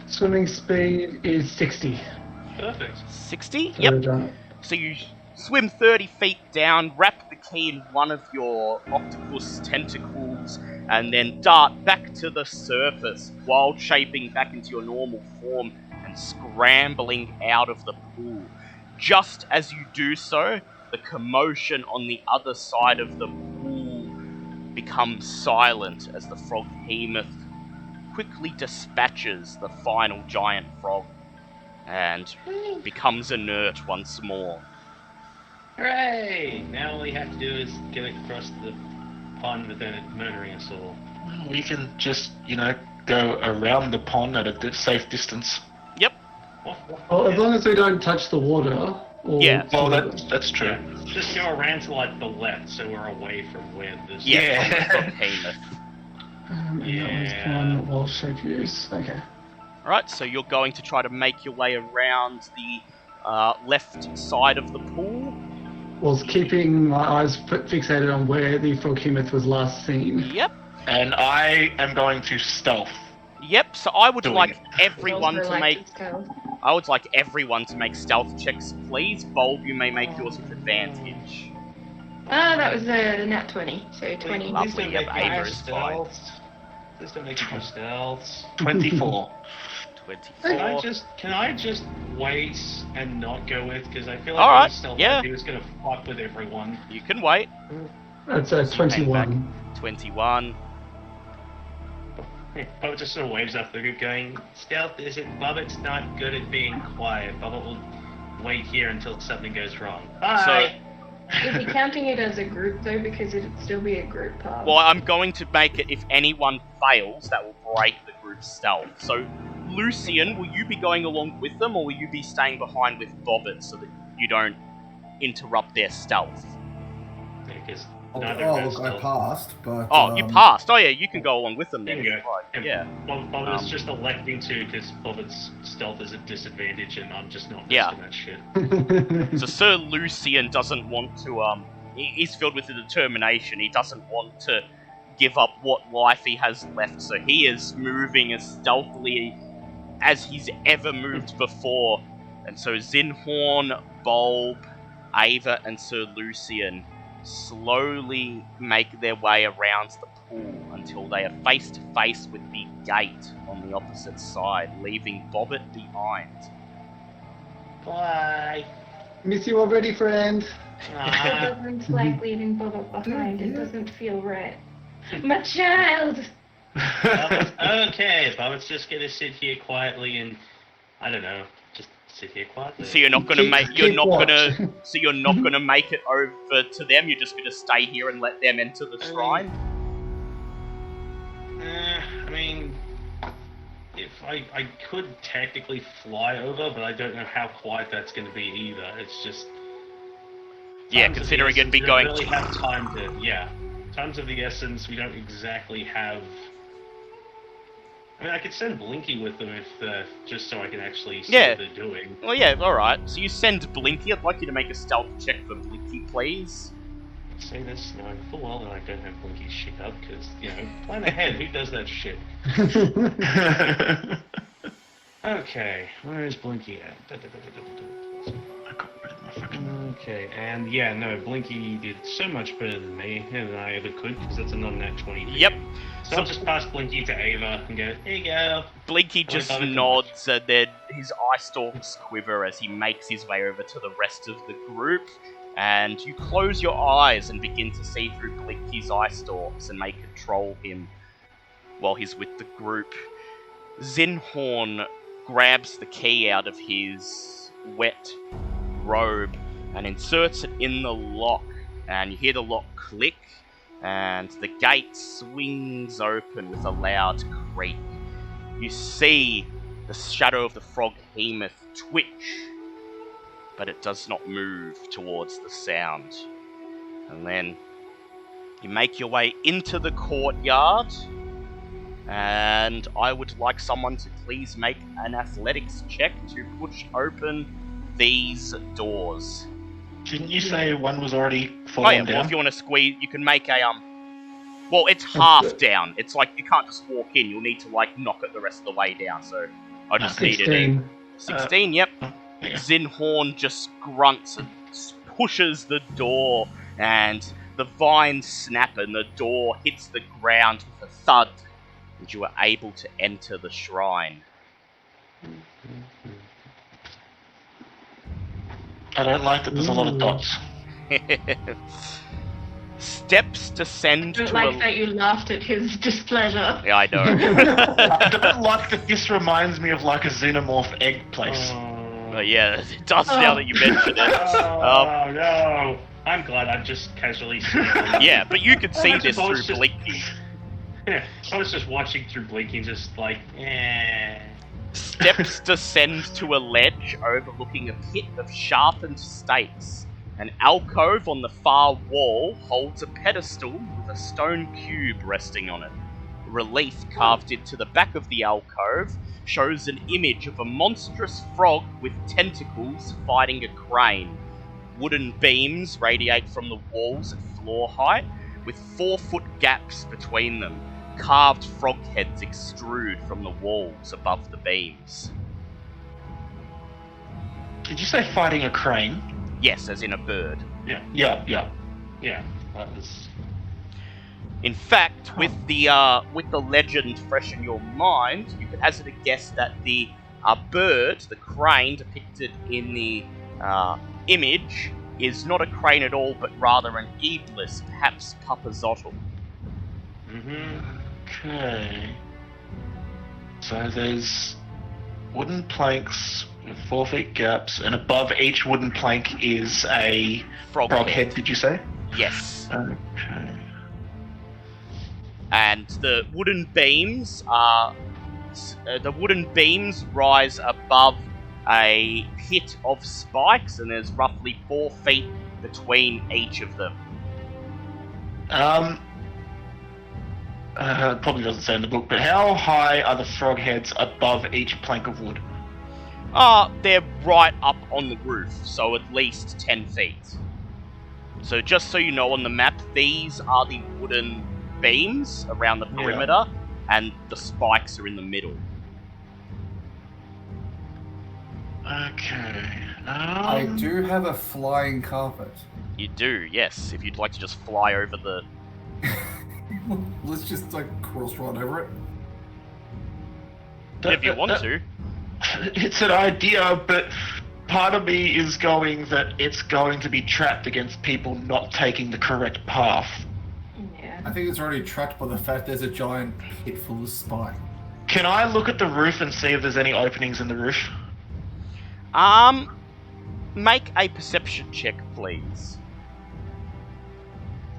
Swimming speed is 60. perfect. 60? So Yep. done. So you swim 30 feet down, wrap the key in one of your octopus tentacles, and then dart back to the surface, wild shaping back into your normal form and scrambling out of the pool. Just as you do so, the commotion on the other side of the pool becomes silent as the frog behemoth quickly dispatches the final giant frog and becomes inert once more. Hooray! Now all we have to do is get across the pond without it murdering us all. We can just, go around the pond at a safe distance. Yep. Well, as long as we don't touch the water. Or Yeah. Well, that's true. Yeah, just go around to like the left, so we're away from where this. Yeah, from the Yeah. frog behemoth. And that Yeah. was one wild shape use. Okay. Alright, so you're going to try to make your way around the left side of the pool. Was keeping my eyes fixated on where the frog behemoth was last seen. Yep. And I am going to stealth. Yep, so I would Doing like it. everyone Also to like make stealth. I would like everyone to make stealth checks, please. Bulb, you may make yours with advantage. That was a nat 20, so 20. Lovely, Please don't yep, make me Ava do is fine. stealth. Please don't make me do stealth. 24. 24. Can I just wait and not go with? Because I feel like Alright, the stealth yeah. idea is gonna fuck with everyone. You can wait. That's a 21. 21. Bobbit just sort of waves up the group going, stealth isn't, Bobbit's not good at being quiet. Bobbit will wait here until something goes wrong. Bye! Is he counting it as a group though? Because it'd still be a group pass. Well, I'm going to make it if anyone fails, that will break the group stealth. So, Lucian, will you be going along with them, or will you be staying behind with Bobbit so that you don't interrupt their stealth? Because Oh, neither of us look, I stealth. passed, but... Oh, you passed. Oh, yeah, you can go along with them There then. you go. Right, yeah. Bobbit's just electing to because Bobbit's stealth is a disadvantage, and I'm just not Yeah. risking that shit. So Sir Lucian doesn't want to, he's filled with the determination. He doesn't want to give up what life he has left, so he is moving as stealthily as he's ever moved before. And so Zinhorn, Bulb, Ava, and Sir Lucian slowly make their way around the pool until they are face to face with the gate on the opposite side, leaving Bobbit behind. Bye. Miss you already, friend. It doesn't like leaving Boba behind. It doesn't feel right. My child! Okay, Bobbit's just gonna sit here quietly and, I don't know, just sit here quietly. So you're not gonna make Keep you're not gonna make it over to them. You're just gonna stay here and let them enter the shrine. I mean, if I could technically fly over, but I don't know how quiet that's going to be either. It's just Yeah, times of the considering it'd be essence, going. We don't really have time to times of the essence. We don't exactly have. I mean, I could send Blinky with them if just so I can actually see Yeah. what they're doing. Well, yeah, all right. So you send Blinky. I'd like you to make a stealth check for Blinky, please. Say this knowing full well that I don't have Blinky's shit up because plan ahead. Who does that shit? Okay, where is Blinky at? I got rid of my fucking... Okay, and yeah, no, Blinky did so much better than me than I ever could because that's a non-nat 20. Yep. So I'll just pass Blinky to Ava and go, here you go. Blinky just Blinky. nods, and then his eye stalks quiver as he makes his way over to the rest of the group. And you close your eyes and begin to see through Blinky's eye stalks and may control him while he's with the group. Zinhorn grabs the key out of his wet robe and inserts it in the lock. And you hear the lock click, and the gate swings open with a loud creak. You see the shadow of the frog Hemoth twitch, but it does not move towards the sound. And then you make your way into the courtyard, and I would like someone to please make an athletics check to push open these doors. Didn't you say one was already Oh fallen yeah, well down? if you want to squeeze, you can make a well, it's half down. It's like you can't just walk in. You'll need to like knock it the rest of the way down. So I just needed a 16. Yep. Yeah. Zinhorn just grunts and pushes the door, and the vines snap and the door hits the ground with a thud, and you are able to enter the shrine. I don't like that there's a lot of dots. Steps descend I to don't like a... that you laughed at his displeasure. Yeah, I know. I don't like that this reminds me of like a xenomorph egg place. But yeah, it does now that you mention it. Oh no! I'm glad I just casually. Yeah, but you could see I this was through just- Blinky. Yeah, I was just watching through Blinky, just like, eh. Steps descend to a ledge overlooking a pit of sharpened stakes. An alcove on the far wall holds a pedestal with a stone cube resting on it. Relief carved into the back of the alcove shows an image of a monstrous frog with tentacles fighting a crane. Wooden beams radiate from the walls at floor height, with 4-foot gaps between them. Carved frog heads extrude from the walls above the beams. Did you say fighting a crane? Yes, as in a bird. Yeah. Yeah, that was. In fact, with the legend fresh in your mind, you could hazard a guess that the bird, the crane depicted in the image, is not a crane at all, but rather an iblis, perhaps Papazotl. Mm-hmm. Okay. So there's wooden planks with 4 feet gaps, and above each wooden plank is a Frog frog head. head, did you say? Yes. Okay. And the wooden beams rise above a pit of spikes, and there's roughly 4 feet between each of them. Probably doesn't say in the book, but how high are the frog heads above each plank of wood? They're right up on the roof, so at least 10 feet. So just so you know, on the map, these are the wooden beams around the perimeter, and the spikes are in the middle. Okay. I do have a flying carpet. You do, yes, if you'd like to just fly over the... Let's just like cross right over it. if you want to. It's an idea, but part of me is going that it's going to be trapped against people not taking the correct path. Yeah. I think it's already trapped by the fact there's a giant pit full of spike. Can I look at the roof and see if there's any openings in the roof? Make a perception check, please.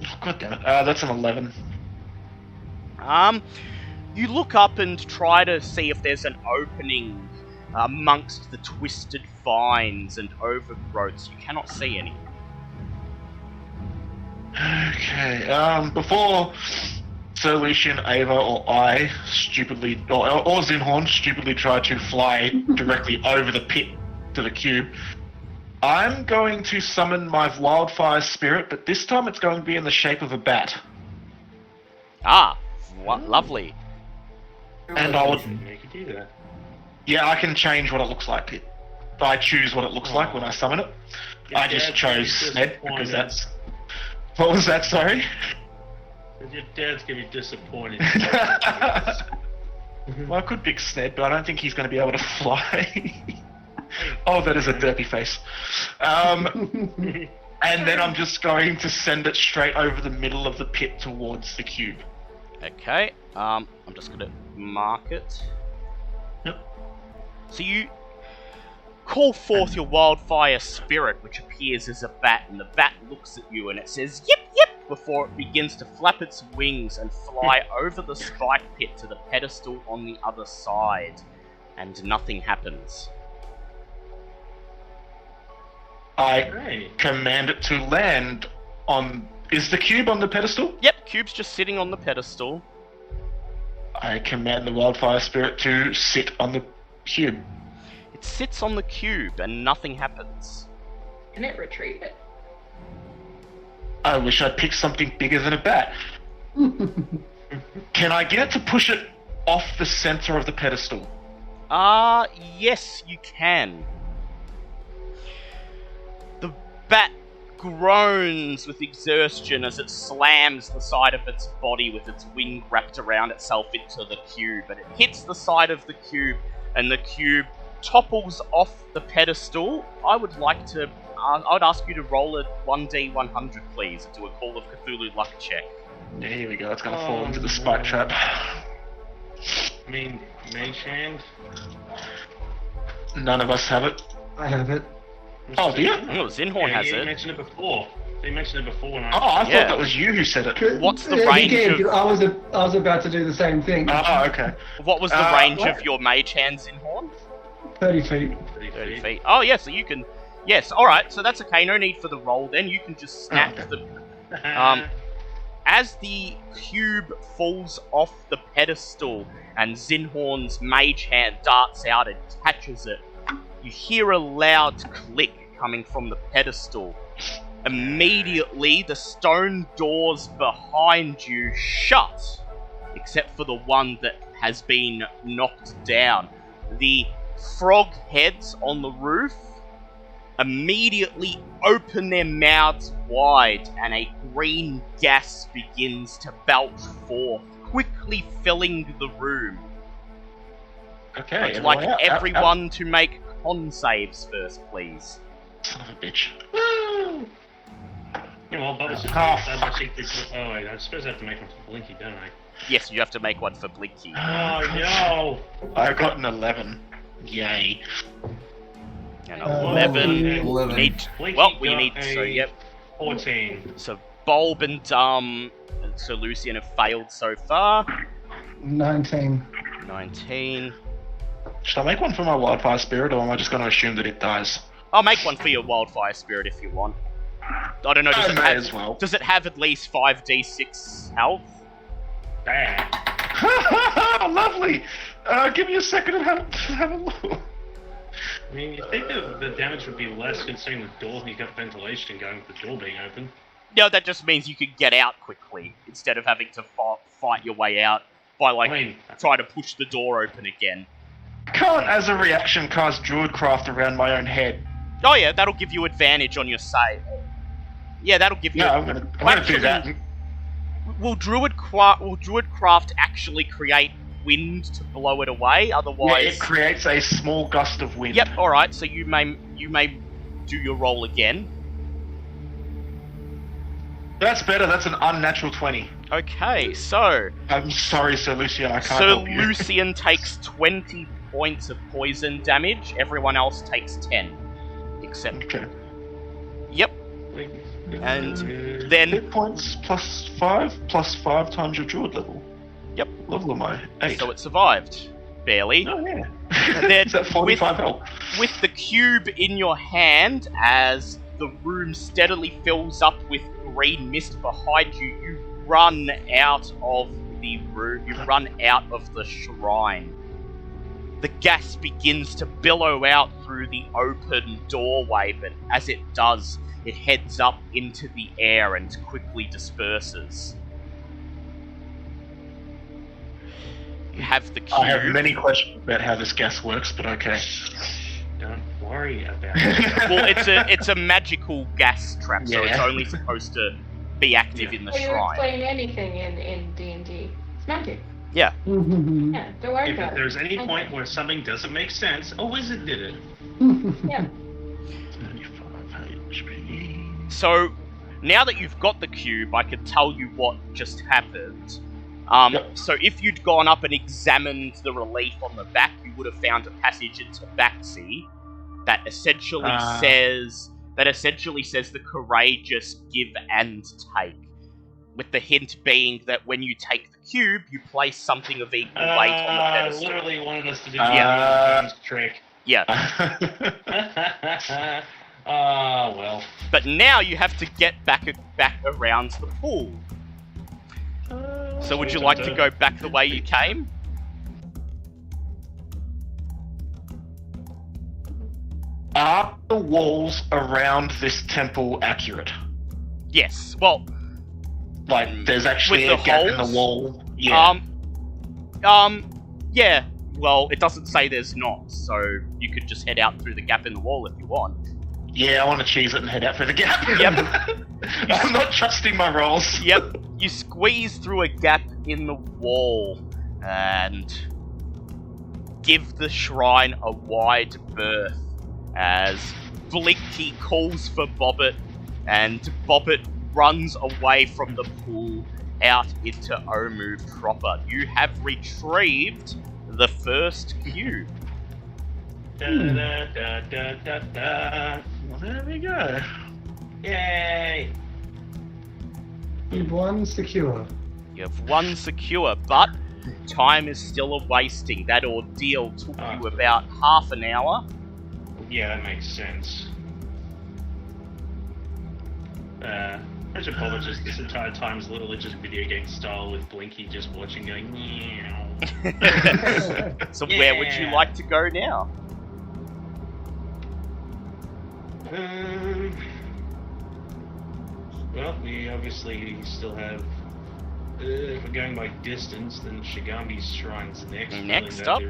Oh, God damn it. That's an 11. You look up and try to see if there's an opening amongst the twisted vines and overgrowths. You cannot see any. Okay, before Sir Lucian, Ava, or I stupidly, or Zinhorn stupidly try to fly directly over the pit to the cube, I'm going to summon my wildfire spirit, but this time it's going to be in the shape of a bat. What lovely. And I would, Yeah, you could do that. yeah, I can change what it looks like. I choose what it looks like when I summon it. Your I just dad's chose gonna be Sned because disappointed. that's... What was that, sorry? Your dad's gonna be disappointed. Well, I could pick Sned, but I don't think he's going to be able to fly. Oh, that is a derpy face. And then I'm just going to send it straight over the middle of the pit towards the cube. Okay, I'm just gonna mark it. Yep. So you call forth your wildfire spirit, which appears as a bat, and the bat looks at you and it says, "Yip, yip," before it begins to flap its wings and fly over the spike pit to the pedestal on the other side, and nothing happens. I Hey. command it to land on... Is the cube on the pedestal? Yep, cube's just sitting on the pedestal. I command the wildfire spirit to sit on the cube. It sits on the cube and nothing happens. Can it retrieve it? I wish I'd picked something bigger than a bat. Can I get it to push it off the center of the pedestal? Yes, you can. The bat groans with exhaustion as it slams the side of its body with its wing wrapped around itself into the cube, and it hits the side of the cube, and the cube topples off the pedestal. I would ask you to roll a 1d100, please, and do a Call of Cthulhu luck check. Yeah, here we go. It's gonna fall into the spike trap. I mean, Mage Hand. None of us have it. I have it. Oh, do you? Oh, Zinhorn has You it. mentioned it before. You mentioned it before. And Oh, I Yeah. thought that was you who said it. What's the Yeah, range he did. of- I was about to do the same thing. Oh, okay. What was the range what? of your mage hand, Zinhorn? 30 feet. 30 feet. Oh, yeah, so you can... Yes, alright, so that's okay, no need for the roll then. You can just snap Okay. the... As the cube falls off the pedestal and Zinhorn's mage hand darts out and catches it, you hear a loud click coming from the pedestal. Immediately, the stone doors behind you shut, except for the one that has been knocked down. The frog heads on the roof immediately open their mouths wide, and a green gas begins to belch forth, quickly filling the room. Okay. I'd everyone like out, out, everyone to make con saves first, please. out. Son of a bitch. Yeah, well, Bubba's just oh wait, I suppose I have to make one for Blinky, don't I? Yes, you have to make one for Blinky. Oh no! I got an 11. Yay. And Uh, 11. 11. Need, Blinky well, we got need, so a yep. 14. So Bulb and Sir Lucian have failed so far. 19. 19. Should I make one for my wildfire spirit, or am I just going to assume that it dies? I'll make one for your wildfire spirit if you want. I don't know, I may as well. does it have at least 5d6 health? Bang. Lovely! Give me a second and have a look. I mean, you think the damage would be less considering the door, you got ventilation going with the door being open. No, that just means you could get out quickly, instead of having to fight your way out by, like, I mean, trying to push the door open again. Can't, as a reaction, cast Druidcraft around my own head. Oh yeah, that'll give you advantage on your save. Yeah, that'll give you... Yeah, I'm gonna do that. Will Druidcraft actually create wind to blow it away? Otherwise... Yeah, it creates a small gust of wind. Yep, alright, so you may do your roll again. That's better, that's an unnatural 20. Okay, so... I'm sorry, Sir Lucian, I can't Sir help you. Lucian takes 20 points of poison damage, everyone else takes 10. Except... Okay. Yep, and then... Hit points plus 5 times your druid level. Yep. Level am I? 8. So it survived. Barely. Oh, yeah. then Is that 45 health? With the cube in your hand, as the room steadily fills up with green mist behind you, you run out of the room, you run out of the shrine. The gas begins to billow out through the open doorway, but as it does, it heads up into the air and quickly disperses. You have the cube. I have many questions about how this gas works, but okay. don't worry about it. Well, it's a magical gas trap, so it's Yeah. only supposed to be active in the Well, you shrine. explain anything in D&D. It's magic. Yeah. Yeah, don't worry If about there's it. any Okay. point where something doesn't make sense, a wizard did it. Yeah. 35 HP. So now that you've got the cube, I can tell you what just happened. Yep. So if you'd gone up and examined the relief on the back, you would have found a passage into Backsea that essentially says the courageous give and take, with the hint being that when you take the cube, you place something of equal weight on the pedestal. Literally wanted us to do Yeah. the trick. Yeah, Ah, well. but now you have to get back around the pool. So would you like to go back the way you came? Are the walls around this temple accurate? Yes. Well, Like, there's actually With a the gap in holes? the wall? Yeah. Yeah. Well, it doesn't say there's not, so you could just head out through the gap in the wall if you want. Yeah, I want to cheese it and head out through the gap. Yep. I'm not trusting my rolls. Yep. You squeeze through a gap in the wall and give the shrine a wide berth as Blinky calls for Bobbit, and Bobbit runs away from the pool out into Omu proper. You have retrieved the first cube. Da, da, da, da, da, da. Well, there we go. Yay! Cube 1 secure. You have one secure, but time is still a wasting. That ordeal took you about half an hour. Yeah, that makes sense. Imagine Bobbit just this entire time is literally just video game style with Blinky just watching going meow. So where would you Yeah. like to go now? Well, we obviously still have. If we're going by distance, then Shigambi's Shrine's next. Next Though up.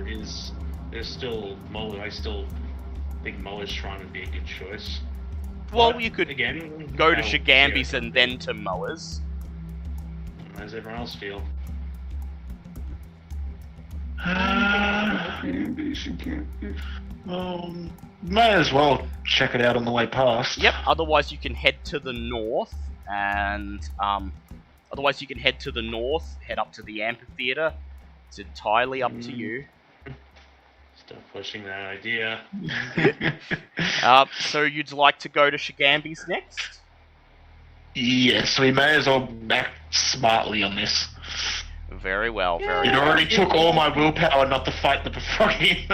There's still Mola. I still think Mola's Shrine would be a good choice. Well, But you could again go to I'll- Shigambi's yeah, and then to Moa's. How does everyone else feel? May as well check it out on the way past. Yep. Otherwise, you can head to the north, and head up to the amphitheater. It's entirely up to you. Stop pushing that idea. So you'd like to go to Shagambi's next? Yes, we may as well act smartly on this. Very well, very It well. already took all my willpower not to fight the froggy,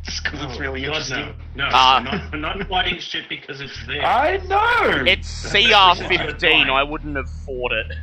just because it's really God, interesting. no, we're not fighting shit because it's there. I know! It's CR15, I wouldn't have fought it.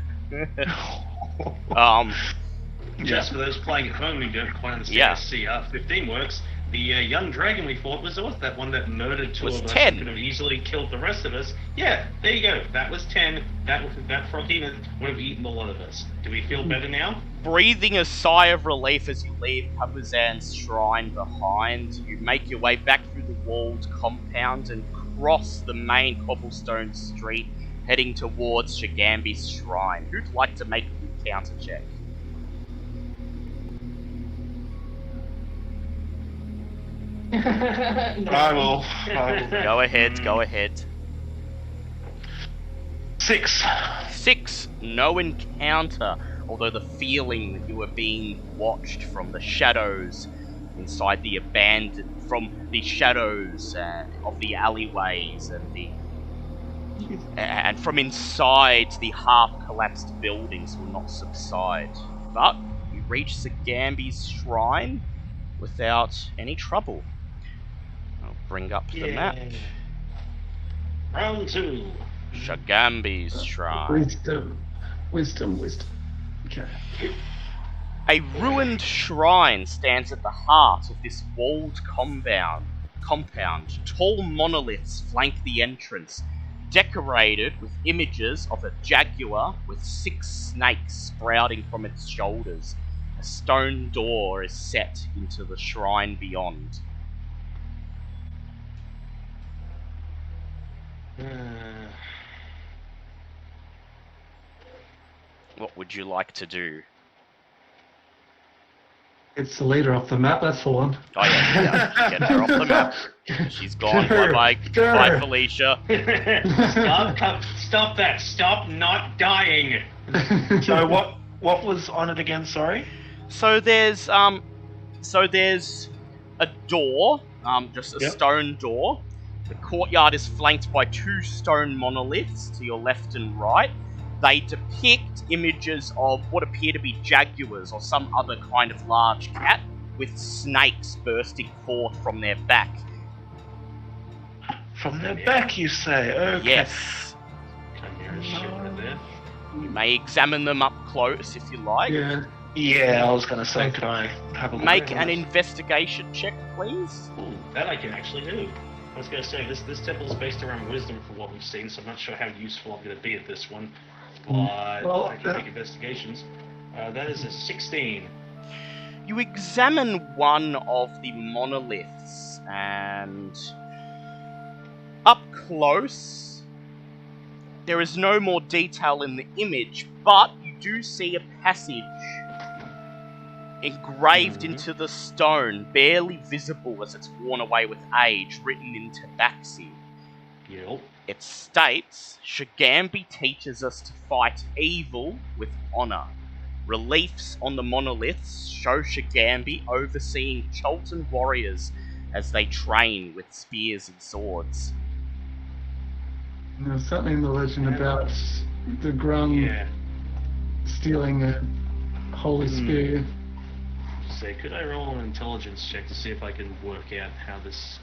Just for those playing at home who don't quite understand Yeah. how CR15 works, the young dragon we fought was that one that murdered two Was of us 10. and could have easily killed the rest of us. Yeah, there you go. That was 10. That froggy would have eaten a lot of us. Do we feel better now? Breathing a sigh of relief as you leave Kapuzan's shrine behind, you make your way back through the walled compound and cross the main cobblestone street, heading towards Shagambi's shrine. Who'd like to make an encounter check? I will. Go ahead. 6. 6. No encounter, although the feeling that you are being watched from the shadows inside the from the shadows of the alleyways and from inside the half-collapsed buildings will not subside. But you reach Shagambi's shrine without any trouble. I'll bring up the map. Round 2. Shagambi's shrine. Wisdom. Okay. A ruined shrine stands at the heart of this walled compound. Tall monoliths flank the entrance, decorated with images of a jaguar with 6 snakes sprouting from its shoulders. A stone door is set into the shrine beyond. What would you like to do? It's the leader off the map, that's for one. Oh yeah, get her off the map. She's gone. Bye, Felicia. Stop that. Stop not dying. So what was on it again, sorry? So there's a door, just a stone door. The courtyard is flanked by 2 stone monoliths to your left and right. They depict images of what appear to be jaguars or some other kind of large cat with snakes bursting forth from their back. From their back, you say? Okay. Yes. Come here, shit right there. You may examine them up close if you like. Yeah, I was gonna say, could I have a look? Make an investigation check, please. Ooh, that I can actually do. I was going to say, this temple is based around wisdom from what we've seen, so I'm not sure how useful I'm going to be at this one. But I can make investigations. That is a 16. You examine one of the monoliths, and up close, there is no more detail in the image, but you do see a passage engraved into the stone, barely visible as it's worn away with age, written in Tabaxi. Yep. It states, Shagambi teaches us to fight evil with honor. Reliefs on the monoliths show Shagambi overseeing Cholton warriors as they train with spears and swords. There's something in the legend about the Grung stealing a holy spear. So could I roll an intelligence check to see if I can work out how this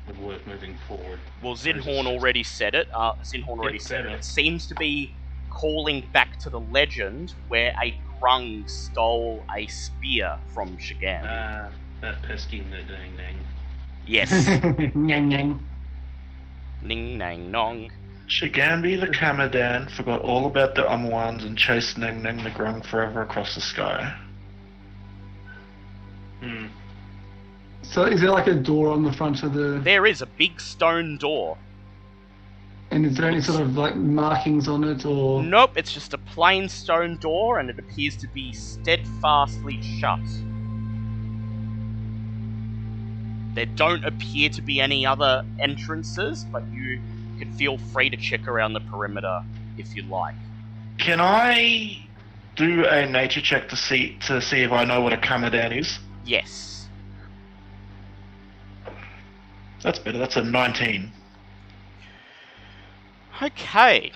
would work moving forward? Well, Zinhorn already said it. It seems to be calling back to the legend where a Grung stole a spear from Shagambi. That pesky dang dang. Yes. Nyang nyang. Ning nang nong. Shagambi the Kamadan forgot all about the Omuans and chased Neng Neng the Grung forever across the sky. So is there like a door on the front of the... There is a big stone door. And is there any sort of like markings on it or... Nope, it's just a plain stone door and it appears to be steadfastly shut. There don't appear to be any other entrances, but you can feel free to check around the perimeter if you like. Can I do a nature check to see if I know what a Kamadan is? Yes. That's better. That's a 19. Okay.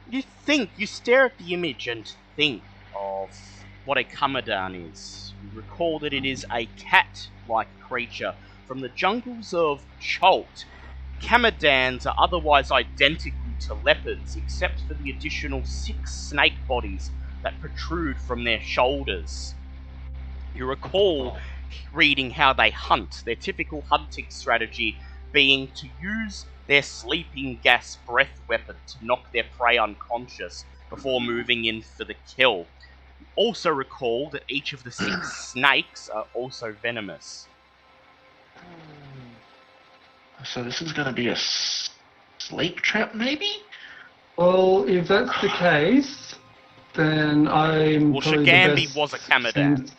You stare at the image and think of what a Kamadan is. You recall that it is a cat-like creature from the jungles of Cholt. Kamadans are otherwise identical to leopards, except for the additional 6 snake bodies that protrude from their shoulders. You recall reading how they hunt, their typical hunting strategy being to use their sleeping gas breath weapon to knock their prey unconscious before moving in for the kill. Also recall that each of the 6 snakes are also venomous. So this is going to be a sleep trap, maybe? Well, if that's the case, then I'm Well, probably the Shagambi best was a Kamadan.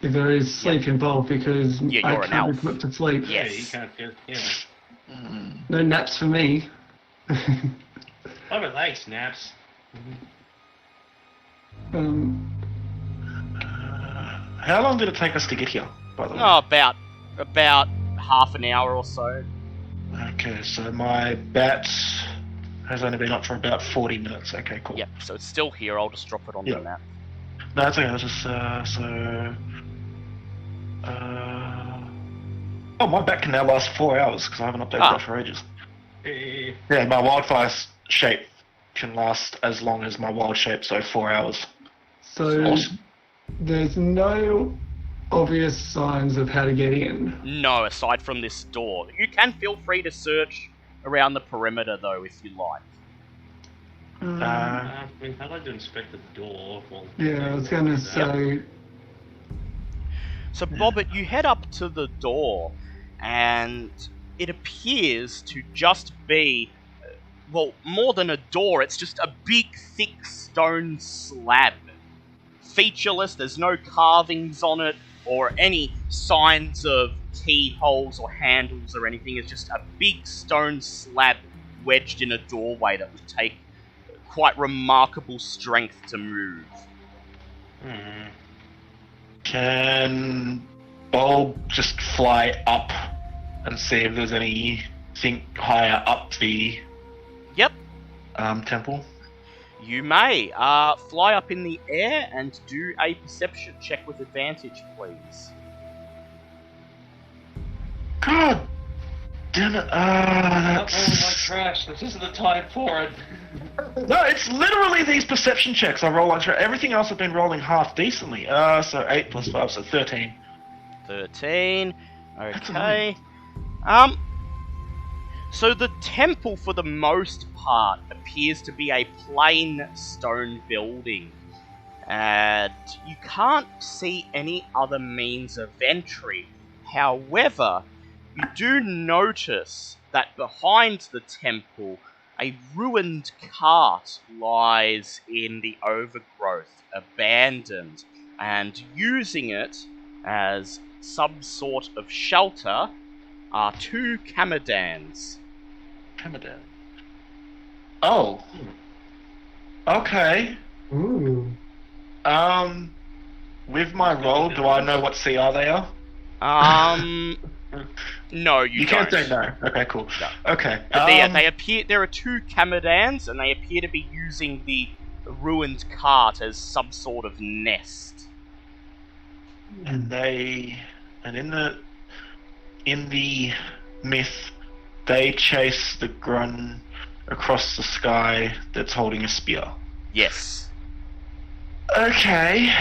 if there is sleep involved, because Yeah, you're I an can't elf. be put to sleep. Yeah. Yeah, you can't get. Yeah. No naps for me. Oh, but like snaps. How long did it take us to get here, by the way? Oh, about half an hour or so. Okay, so my bat has only been up for about 40 minutes. Okay, cool. Yep, so it's still here. I'll just drop it on Yeah. the map. No, it's okay. It's just, oh, my bat can now last 4 hours because I haven't updated that for ages. Yeah, my wildfire shape can last as long as my wild shape, so 4 hours. So Awesome. there's no obvious signs of how to get in. No, aside from this door. You can feel free to search around the perimeter, though, if you like. I mean, I'd like to inspect the door. Yeah, I was going to say. So, Bobbit, you head up to the door, and it appears to just be, well, more than a door, it's just a big, thick stone slab. Featureless, there's no carvings on it, or any signs of keyholes or handles or anything. It's just a big stone slab wedged in a doorway that would take quite remarkable strength to move. Can Bulb just fly up and see if there's anything higher up the Yep, temple? you may. Fly up in the air and do a perception check with advantage, please. God damn it! Oh my That's... trash! This isn't the time for it. No, it's literally these perception checks I roll on. Everything else I've been rolling half decently. So 8 plus 5, so 13. 13. That's Okay. So the temple, for the most part, appears to be a plain stone building. And you can't see any other means of entry. However, you do notice that behind the temple, a ruined cart lies in the overgrowth, abandoned, and using it as some sort of shelter are 2 Kamadans. Kamadan. Oh. Okay. Ooh. With my roll, do I know what CR they are? No, you can't don't. say no. Okay, cool. No. Okay. But they appear. There are 2 Kamadans, and they appear to be using the ruined cart as some sort of nest. And in the myth, they chase the Grun across the sky that's holding a spear. Yes. Okay.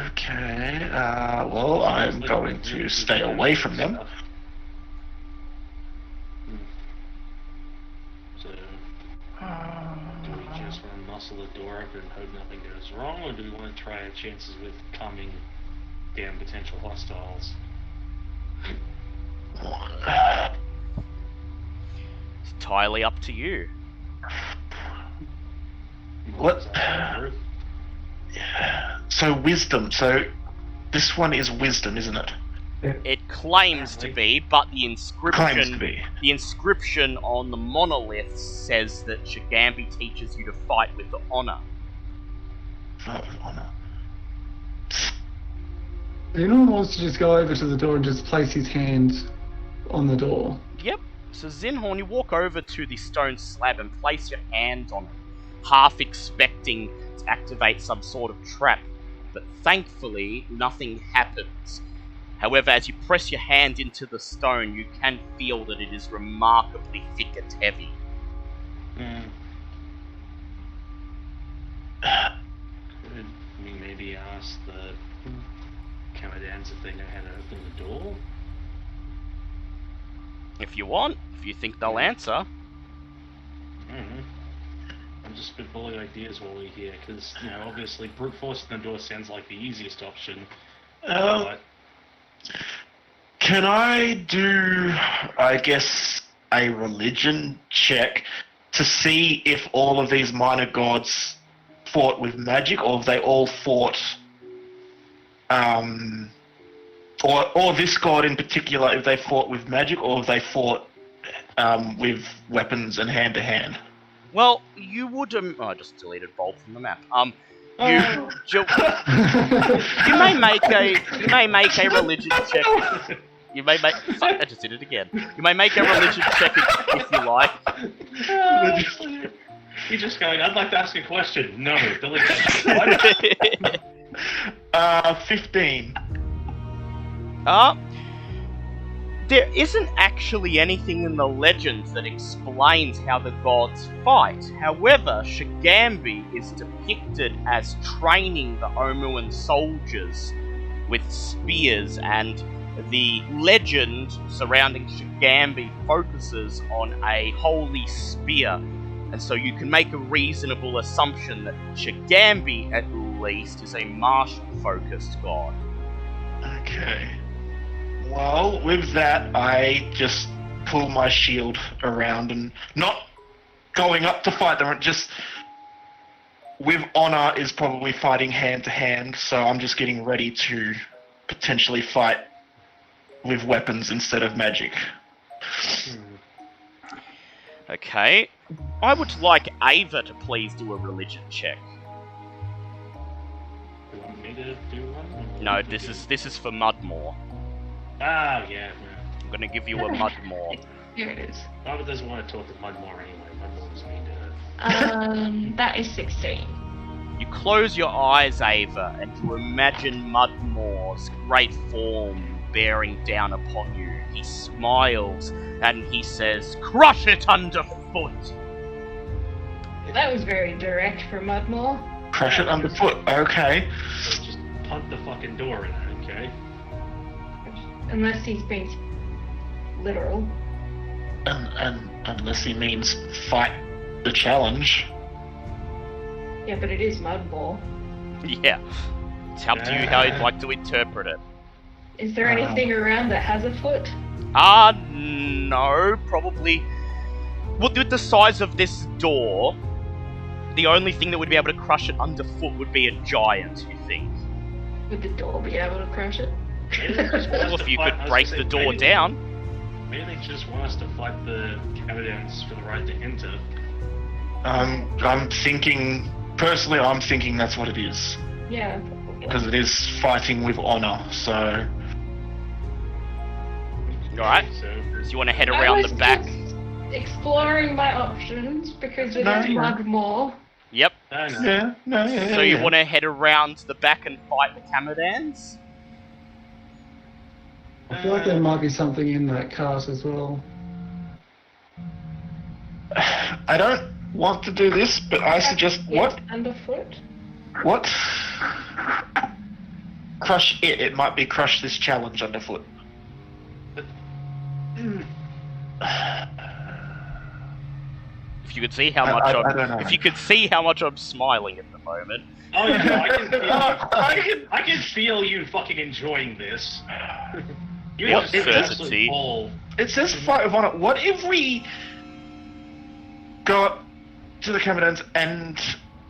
Okay. Well, I'm going to stay away from them. So, do we just want to muscle the door up and hope nothing goes wrong, or do we want to try our chances with calming down potential hostiles? It's entirely up to you. What? So wisdom. So this one is wisdom, isn't it? It claims to be, but the Claims to be. inscription on the monolith says that Shagambi teaches you to fight with honor. vote of honor. Anyone wants to just go over to the door and just place his hand on the door? Yep. So Zinhorn, you walk over to the stone slab and place your hand on it, half expecting to activate some sort of trap, but thankfully nothing happens. However, as you press your hand into the stone, you can feel that it is remarkably thick and heavy. Could we maybe ask the Camadans if they know how to open the door? If you want, if you think they'll answer. I'm just spitballing ideas while we're here, because, you know, obviously brute forcing the door sounds like the easiest option. But Can I do, I guess, a religion check to see if all of these minor gods fought with magic, or if they all fought, or this god in particular, if they fought with magic, or if they fought with weapons and hand to hand? Well, you would. I just deleted Bolt from the map. You may make a religion check. You may make. I just did it again. You may make a religion check if you like. You're just going, I'd like to ask a question. No, delete that. What? 15. There isn't actually anything in the legends that explains how the gods fight. However, Shagambi is depicted as training the Omuan soldiers with spears, and the legend surrounding Shagambi focuses on a holy spear. And so you can make a reasonable assumption that Shagambi, at least, is a martial-focused god. Okay. Well, with that, I just pull my shield around and not going up to fight them, just with honor is probably fighting hand to hand, so I'm just getting ready to potentially fight with weapons instead of magic. Okay. I would like Ava to please do a religion check. You want me to do one? No, this is for Mudmore. Ah, yeah. I'm gonna give you a Mudmore. Here it is. Robert doesn't want to talk to Mudmore anyway. Mudmore's mean to her. That is 16. You close your eyes, Ava, and you imagine Mudmore's great form bearing down upon you. He smiles and he says, "Crush it underfoot!" That was very direct for Mudmore. Crush it underfoot, okay. So just punt the fucking door in it, okay? Unless he's being literal. And unless he means fight the challenge. Yeah, but it is Mudmore. Yeah. It's up to you how you'd like to interpret it. Is there anything around that has a foot? No, probably. Well, with the size of this door, the only thing that would be able to crush it underfoot would be a giant, you think? Would the door be able to crush it? Well, if you could break the door down. Maybe they just want us to fight the Camadans for the right to enter. I'm thinking that's what it is. Yeah. Because it is fighting with honor, so... Alright, so you want to head around the back? Exploring my options because it is Mudmore. Yep. Yeah, so you want to head around the back and fight the Camadans? I feel like there might be something in that cart as well. I don't want to do this, but I suggest what? Underfoot? What? Crush it. It might be crush this challenge underfoot. If you could see how much if you could see how much I'm smiling at the moment. Oh yeah, I can feel you fucking enjoying this. You What just an certainty? absolute ball. It says fight with honor. What if we go up to the Camadans and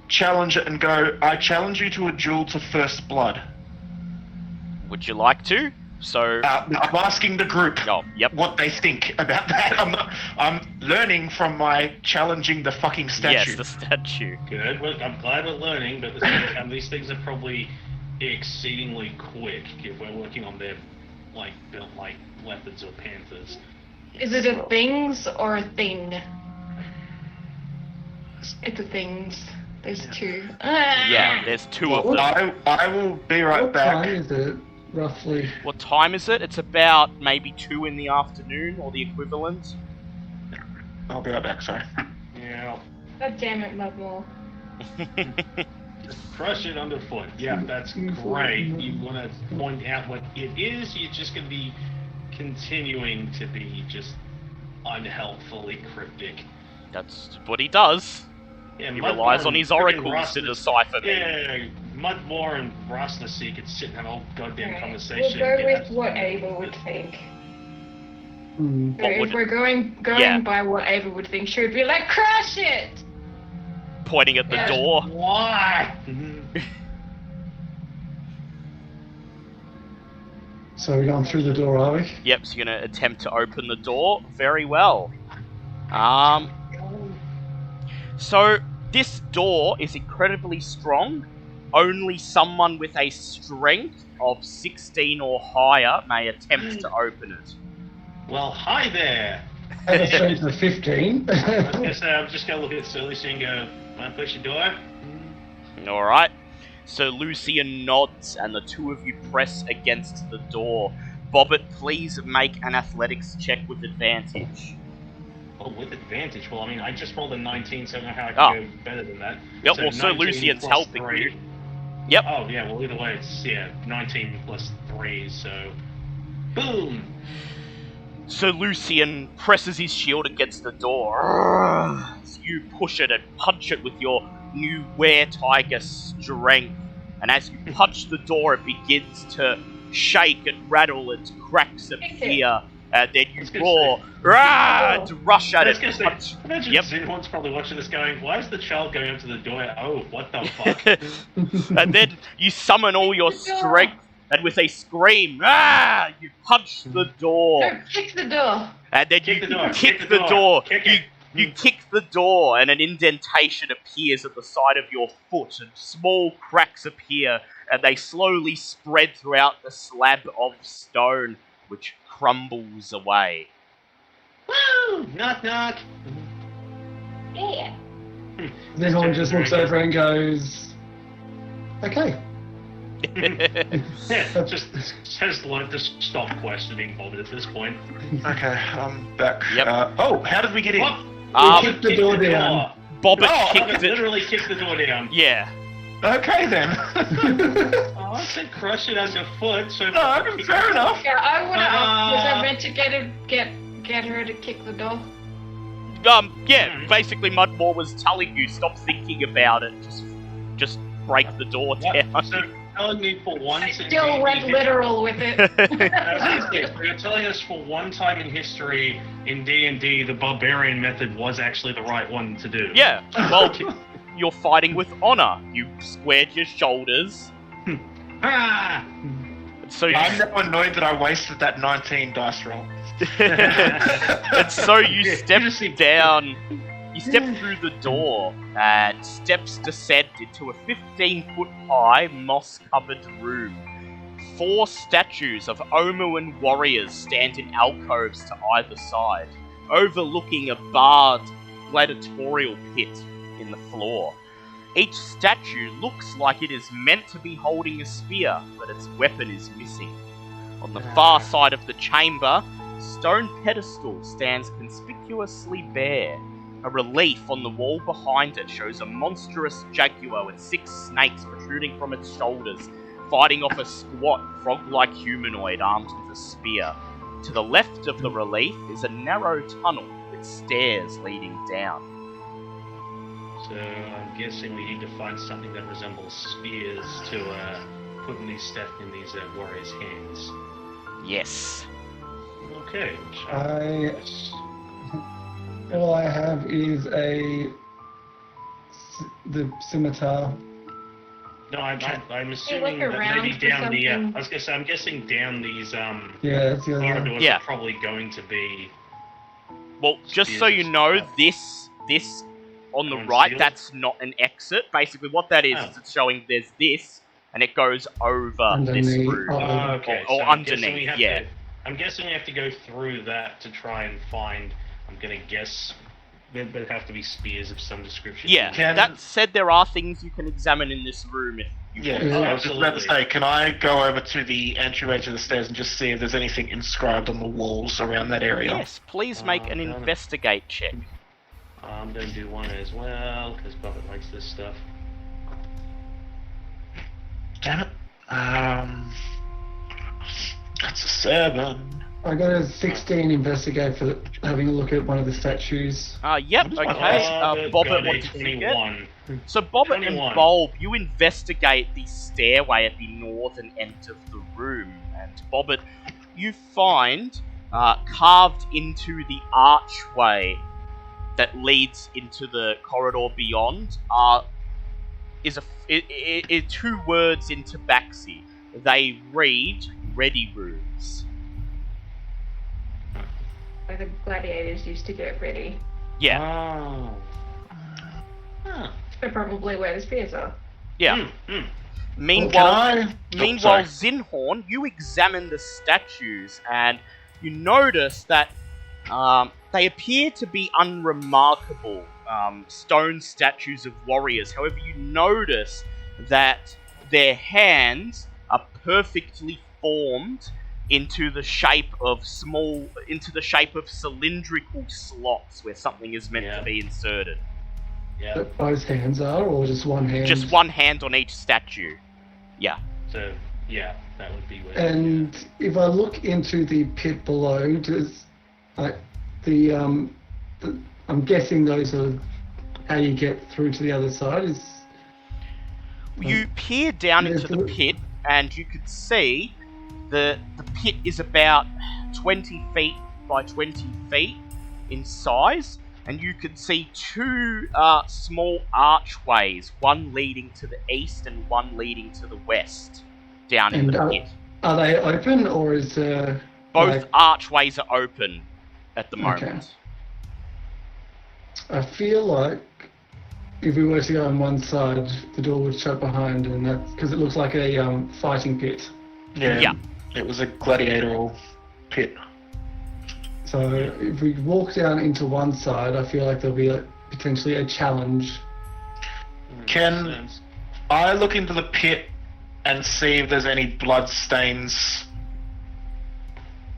challenge it and go, I challenge you to a duel to first blood? Would you like to? So, I'm asking the group oh, yep. what they think about that. I'm learning from my challenging the fucking statue. Yes, the statue. Good. Well, I'm glad we're learning, but at the same time, these things are probably exceedingly quick if we're working on their built like leopards or panthers. Is it a things or a thing? It's a things. There's two. Yeah, there's two of them. I will be right What back. time is it, roughly? What time is it? It's about maybe 2 in the afternoon, or the equivalent. I'll be right back, sorry. Yeah. God damn it, Mudmore. Just crush it underfoot. Yeah, that's great. You want to point out what it is, you're just going to be continuing to be just unhelpfully cryptic. That's what he does. Yeah, He Mudmore relies on and his frickin' oracles to Rasmus- decipher me. Yeah, Mudmore and Rasmussen could sit and have a whole goddamn Alright, conversation. we'll go and get with what that- Ava would think. Hmm. So What if would- we're going Yeah. by what Ava would think, she would be like, crush it! Pointing at the Yeah. door. Why? So we're going through the door, are we? Yep, so you're gonna attempt to open the door. Very well. So this door is incredibly strong. Only someone with a strength of 16 or higher may attempt to open it. Well, hi there. I have a strength of 15. I was gonna say, I'm just gonna look at Lucy and go, "Wanna push your door?" Alright. So Lucian nods and the two of you press against the door. Bobbit, please make an athletics check with advantage. Oh, with advantage. Well, I mean, I just rolled a 19, so I don't know how I Ah. can go better than that. Yep, well, so 19 Lucian's plus helping 3. you. Yep. Oh, yeah, well, either way, it's, 19 plus 3, so... Boom! So Lucian presses his shield against the door. So you push it and punch it with your new were-tiger strength. And as you punch the door, it begins to shake and rattle and cracks appear. And then you I was gonna roar, say- "Rah!" to rush I at was it. gonna say, punch- imagine Yep. Xenon's probably watching this going, why is the child going up to the door? Oh, what the fuck? And then you summon all your strength, and with a scream, "Ah!" you punch the door. No, kick the door. And then Kick you the door, kick kick the the door. door, kick it. You kick the door, and an indentation appears at the side of your foot, and small cracks appear, and they slowly spread throughout the slab of stone, which crumbles away. Woo! Knock, knock! Yeah. Then one just looks over and goes, okay. Yeah, just has learned to stop questioning Bobbit at this point. Okay, I'm back. Yep. Oh, how did we get in? What? Kick the door down. Bobbit Oh, kicked it. Literally kicked the door down. Yeah. Okay then. Oh, I said crush it underfoot, so... No, fair enough. Yeah, I want to ask, was I Uh, meant to get her to kick the door? Yeah, basically Mudmore was telling you, stop thinking about it, just break the door What? down. So, telling me for once... I in still went D&D literal with it. You're telling us for one time in history, in D&D, the barbarian method was actually the right one to do. Yeah, well, you're fighting with honor. You squared your shoulders, Ah! so I'm now annoyed that I wasted that 19 dice roll. and so you Yeah, step you just see- down. You step through the door, and steps descend into a 15-foot high, moss-covered room. 4 statues of Omuan warriors stand in alcoves to either side, overlooking a barred gladiatorial pit in the floor. Each statue looks like it is meant to be holding a spear, but its weapon is missing. On the far side of the chamber, a stone pedestal stands conspicuously bare. A relief on the wall behind it shows a monstrous jaguar with 6 snakes protruding from its shoulders, fighting off a squat, frog-like humanoid armed with a spear. To the left of the relief is a narrow tunnel with stairs leading down. So, I'm guessing we need to find something that resembles spears to put in these warriors' hands. Yes. Okay. All I have is the scimitar No, I'm assuming look that around maybe for down the. something. I was gonna say, I'm guessing down these Yeah, that's the other. corridors Yeah. are probably going to be. Well, just so Spears you of know, stuff. this on the Concealed? right, that's not an exit. Basically, what that is Oh. it's showing there's this, and it goes over this Underneath. room. Oh, Okay, Or so I'm guessing underneath, we have yeah. to. I'm guessing we have to go through that to try and find. I'm gonna guess. There'd have to be spears of some description. Yeah, Can- that said, there are things you can examine in this room if you Yeah, want. Yeah. I was just about to Absolutely. say, can I go over to the entryway to the stairs and just see if there's anything inscribed on the walls around that area? Yes, please make an done it. investigate check. I'm gonna do one as well because Buffett likes this stuff. Damn it. That's a 7. I got a 16 investigate for having a look at one of the statues. Yep, What is my okay. Bobbit Bobbit, got what a did you get? 21. So Bobbit and 21. Bulb, you investigate the stairway at the northern end of the room, and Bobbit, you find carved into the archway that leads into the corridor beyond is two words in Tabaxi. They read "ready rooms." Where the gladiators used to get ready. Yeah, Oh. Huh. They're probably where the spears are. yeah. Hmm. Meanwhile, sorry. Zinhorn, you examine the statues and you notice that they appear to be unremarkable stone statues of warriors. However, you notice that their hands are perfectly formed into the shape of cylindrical slots where something is meant Yeah. to be inserted. Yeah. That both hands are, or just one hand? Just one hand on each statue. Yeah. So yeah, that would be weird. And if I look into the pit below, does like I'm guessing those are how you get through to the other side. Is You peer down Yeah, into the good. pit, and you can see the pit is about 20 feet by 20 feet in size, and you can see two small archways, one leading to the east and one leading to the west, down in And, the pit. are they open, or is Both like- archways are open at the Okay. moment. I feel like if we were to go on one side, the door would shut behind, and that's because it looks like a fighting pit. Yeah. Yeah. It was a gladiatorial pit. So if we walk down into one side, I feel like there'll be potentially a challenge. Can Makes sense. I look into the pit and see if there's any blood stains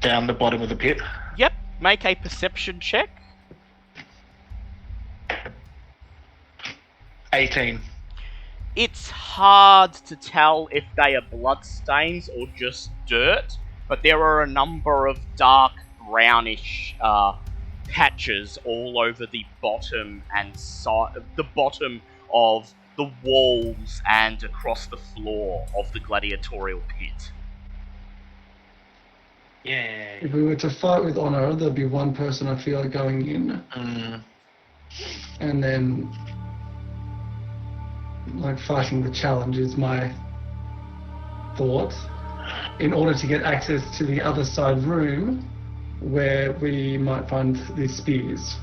down the bottom of the pit? Yep, make a perception check. 18. It's hard to tell if they are bloodstains or just dirt, but there are a number of dark brownish patches all over the bottom and the bottom of the walls and across the floor of the gladiatorial pit. Yay. If we were to fight with honor, there'd be one person I feel like going in, and then like fighting the challenge is my thought. In order to get access to the other side room, where we might find the spears.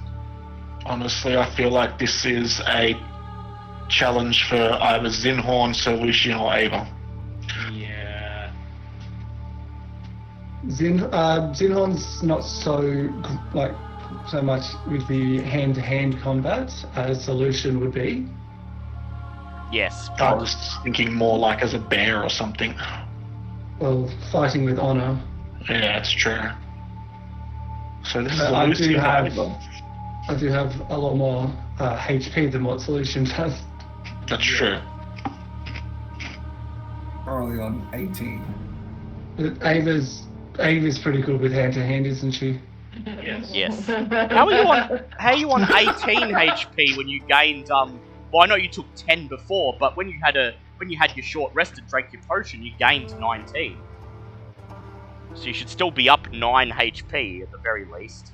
Honestly, I feel like this is a challenge for either Zinhorn, Sir Lucian, or Ava. Yeah. Zinhorn's not so much with the hand-to-hand combat as Solution would be. Yes. I was thinking more like as a bear or something. Well, fighting with honor. Yeah, that's true. So this is But a I Lucian. do have a lot more HP than what Solution does. That's true. Currently on 18. But Ava's pretty good with hand-to-hand, isn't she? Yes. Yes. How are you on 18 HP when you gained well, I know you took 10 before, but when you had your short rest and drank your potion, you gained 19. So you should still be up 9 HP at the very least.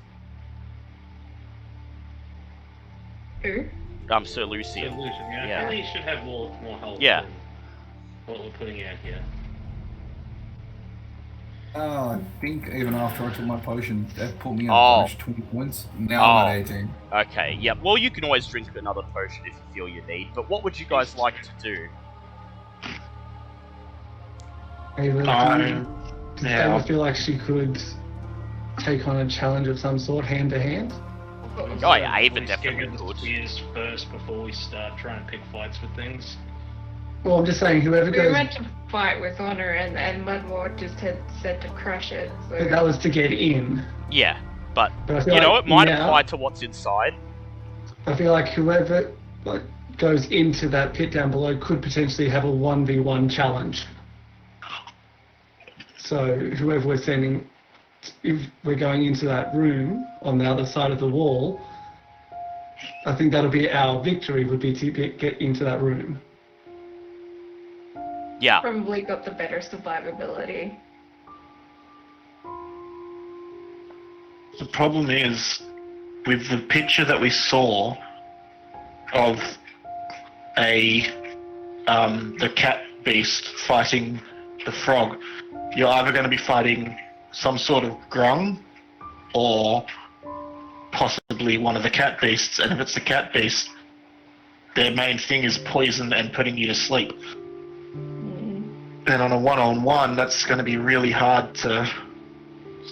Who? Sir Lucian. Solution, yeah. Yeah. I think he should have more health. Yeah. what we're putting out here. Oh, I think even after I took my potion, that put me Oh. on an 20 points. Now I'm at 18. Okay, yeah. Well, you can always drink another potion if you feel you need, but what would you guys like to do? Ava, Yeah. Ava feel like she could take on a challenge of some sort, hand to hand? Oh yeah, Ava We definitely schedule the could. spears first before we start trying to pick fights with things. Well, I'm just saying, whoever We were goes. meant to fight with honor, and Mudward just had said to crush it. So. But that was to get in. Yeah, but But I feel you know, like it might now- apply to what's inside. I feel like whoever goes into that pit down below could potentially have a 1v1 challenge. So whoever we're sending, if we're going into that room on the other side of the wall, I think that'll be our victory, would be to get into that room. Yeah, Probably got the better survivability. The problem is, with the picture that we saw of the cat beast fighting the frog, you're either going to be fighting some sort of grung or possibly one of the cat beasts, and if it's the cat beast, their main thing is poison and putting you to sleep. And on a one-on-one, that's going to be really hard to,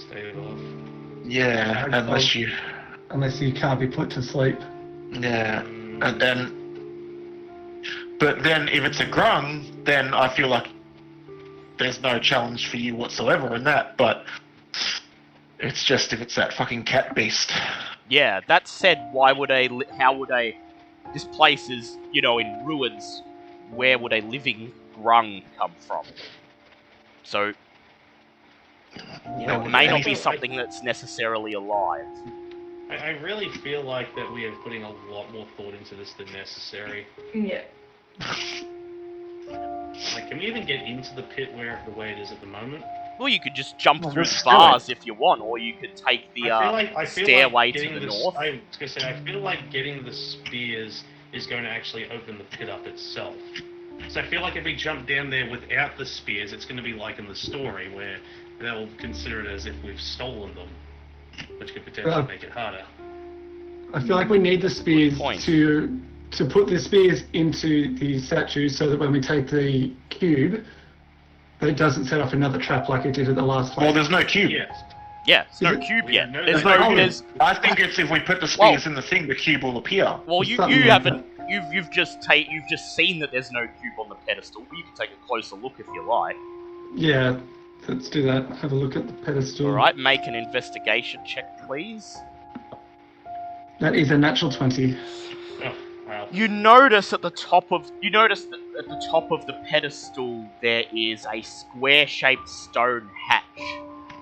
Stay it off. yeah, unless you, Unless you can't be put to sleep. yeah, and then, but then if it's a grung, then I feel like there's no challenge for you whatsoever in that, but it's just if it's that fucking cat beast. yeah. That said, this place is, you know, in ruins. Where would a living grung come from? So, you know, it may not be something that's necessarily alive. I really feel like that we are putting a lot more thought into this than necessary. Yeah. Like, can we even get into the pit the way it is at the moment? Well, you could just jump Well, through let's the do bars if you want, or you could take the I feel stairway like to getting the this- north. I was gonna say, I feel like getting the spears is going to actually open the pit up itself. So I feel like if we jump down there without the spears, it's going to be like in the story where they'll consider it as if we've stolen them, which could potentially make it harder. I feel like we need the spears Point. to put the spears into the statues so that when we take the cube, that it doesn't set off another trap like it did at the last Well, fight. there's no cube. Yes. Yeah, there's no Is it- cube We yet. have no- There's there's no. no There's I think it's if we put the spears in the thing, the cube will appear. well, you Something like haven't. You've just seen that there's no cube on the pedestal. You can take a closer look if you like. Yeah, let's do that. Have a look at the pedestal. All right, make an investigation check, please. That is a natural 20. Oh, wow. You notice that at the top of the pedestal there is a square-shaped stone hatch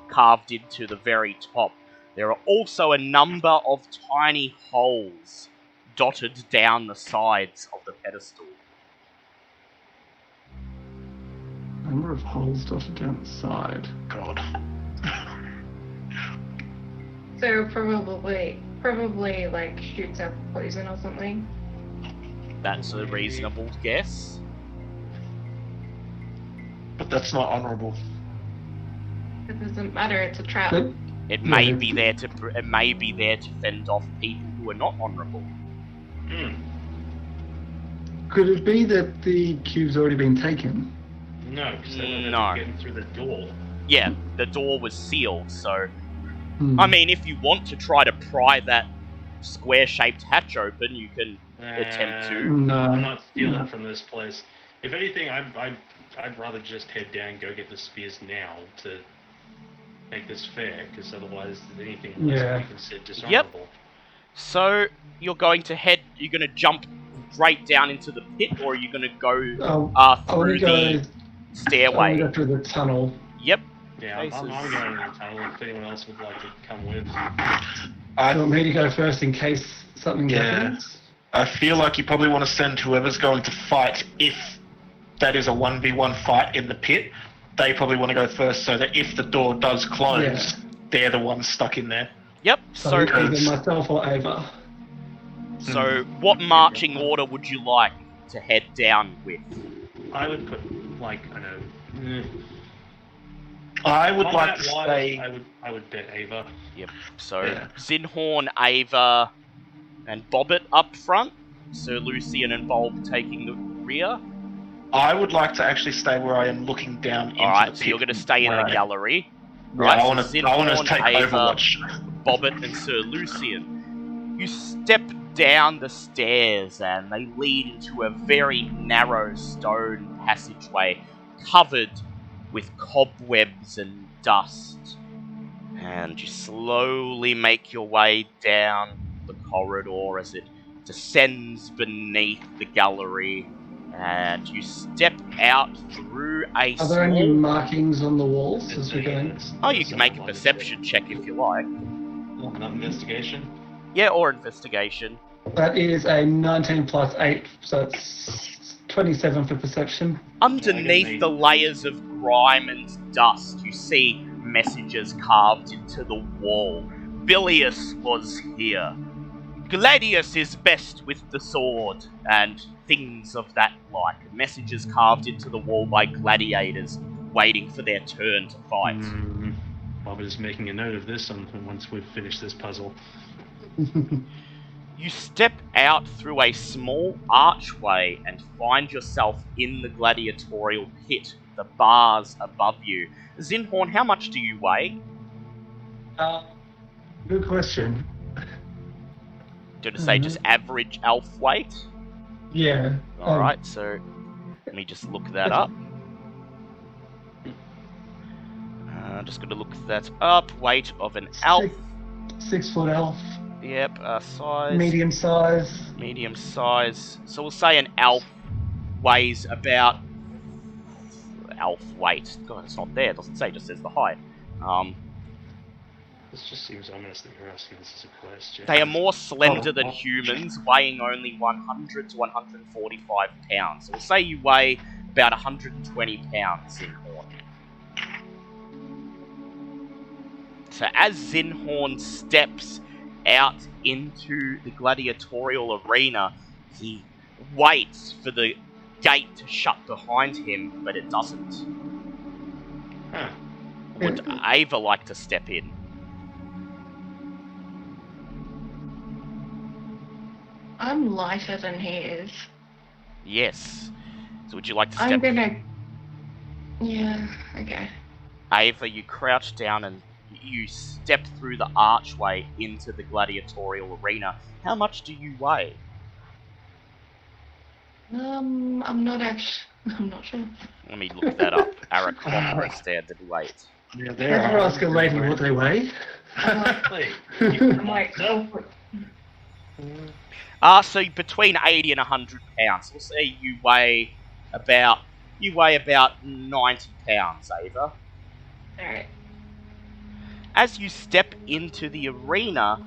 carved into the very top. There are also a number of tiny holes dotted down the sides of the pedestal. Number of holes dotted down the side. God. So probably like shoots out poison or something. That's a reasonable guess. But that's not honourable. It doesn't matter. It's a trap. But It may Yeah. be there to fend off people who are not honourable. could it be that the cube's already been taken? No, because they were No. getting through the door. Yeah, the door was sealed, so Hmm. I mean, if you want to try to pry that square-shaped hatch open, you can attempt to. No. I'm not stealing no. from this place. If anything, I'd rather just head down and go get the spears now to make this fair, because otherwise anything less Yeah. will be considered dishonorable. So you're going to jump straight down into the pit, or are you going to go Oh, I want through to go. the I want to stairway? go through the tunnel. Yep. Yeah, I'm Faces. going to the tunnel if anyone else would like to come with. Do you want me to go first in case something Yeah. happens? I feel like you probably want to send whoever's going to fight, if that is a 1v1 fight in the pit, they probably want to go first so that if the door does close, they're the ones stuck in there. Yep. So So either myself or Ava. what marching order would you like to head down with? I would put like, I don't know. I would like to Combat-wise, say. I would bet Ava. Yep. So Yeah. Zinhorn, Ava, and Bobbit up front. Sir Lucian and Bulb taking the rear. I would like to actually stay where I am, looking down into Alright, the so pit. you're going to stay in the Right. gallery. Yeah, Right, I so want to Zinhorn, take Ava, Overwatch. Bobbit, and Sir Lucian. You step down the stairs and they lead into a very narrow stone passageway covered with cobwebs and dust. And you slowly make your way down the corridor as it descends beneath the gallery, and you step out through a Are there any small... markings on the walls as we're going? Oh, you can make a perception check if you like. Another investigation. Yeah, or investigation. That is a 19 plus 8, so it's 27 for perception. Underneath the layers of grime and dust, you see messages carved into the wall. Bilius was here. Gladius is best with the sword, and things of that like. Messages carved into the wall by gladiators waiting for their turn to fight. Bob is making a note of this once we've finished this puzzle. You step out through a small archway and find yourself in the gladiatorial pit, the bars above you. Zinhorn, how much do you weigh? Good question. Did it say just average elf weight? Yeah. Alright, so let me just look that up. Just gonna look that up. Weight of an elf. 6 foot elf. Yep, size. Medium size. Medium size. So we'll say an elf weighs about... Elf weight. God, it's not there. It doesn't say, it just says the height. This just seems ominous that you're asking this as a question. They are more slender than humans, weighing only 100 to 145 pounds. So we'll say you weigh about 120 pounds, Zinhorn. So as Zinhorn steps out into the gladiatorial arena, he waits for the gate to shut behind him, but it doesn't. Huh. Would Ava like to step in? I'm lighter than he is. Yes. So would you like to I'm step gonna. Yeah, okay. Ava, you crouch down and you step through the archway into the gladiatorial arena. How much do you weigh? I'm not sure. Let me look that up. Arachondra standard weight. Yeah, Can there I are. ask a lady what they weigh? Exactly. I'm like, oh, So between 80 and 100 pounds. We'll say you weigh about 90 pounds, Ava. alright. As you step into the arena,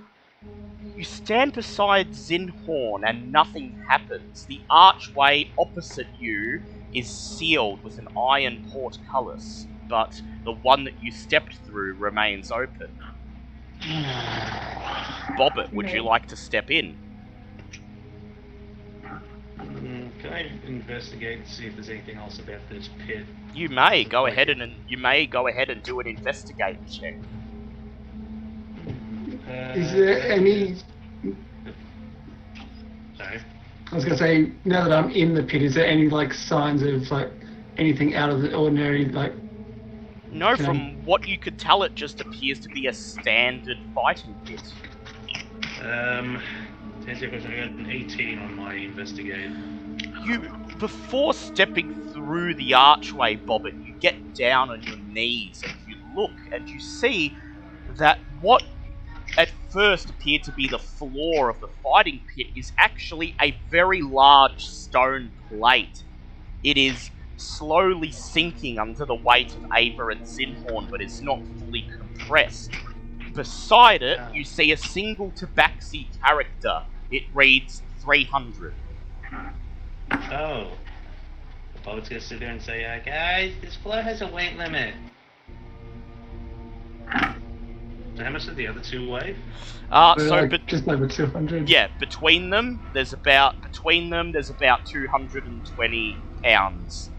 you stand beside Zinhorn and nothing happens. The archway opposite you is sealed with an iron portcullis, but the one that you stepped through remains open. Bobbit, would you like to step in? Can I investigate and see if there's anything else about this pit? You may go ahead and do an investigate check. Is there any... Sorry. I was going to say, now that I'm in the pit, is there any, like, signs of, like, anything out of the ordinary, like... No, Can from what you could tell, it just appears to be a standard fighting pit. To answer your question, I got an 18 on my investigate. Before stepping through the archway, Bobbit, you get down on your knees and you look and you see that what at first appeared to be the floor of the fighting pit is actually a very large stone plate. It is slowly sinking under the weight of Ava and Zinhorn, but is not fully compressed. Beside it, you see a single tabaxi character. It reads 300. Oh. The boat's gonna sit there and say, guys, this floor has a weight limit. So how much did the other two weigh? just over 200. Yeah, between them, there's about 220 pounds.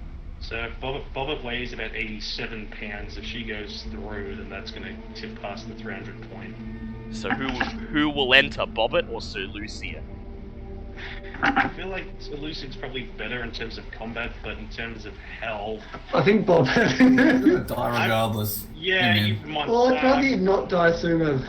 So So if Bobbit weighs about 87 pounds. If she goes through, then that's going to tip past the 300 point. So who will enter, Bobbit or Sir Lucian? I feel like Lucian's probably better in terms of combat, but in terms of health... I think Bob. You're gonna die regardless. Yeah, Amen. you might... Well, I'd rather you not die sooner.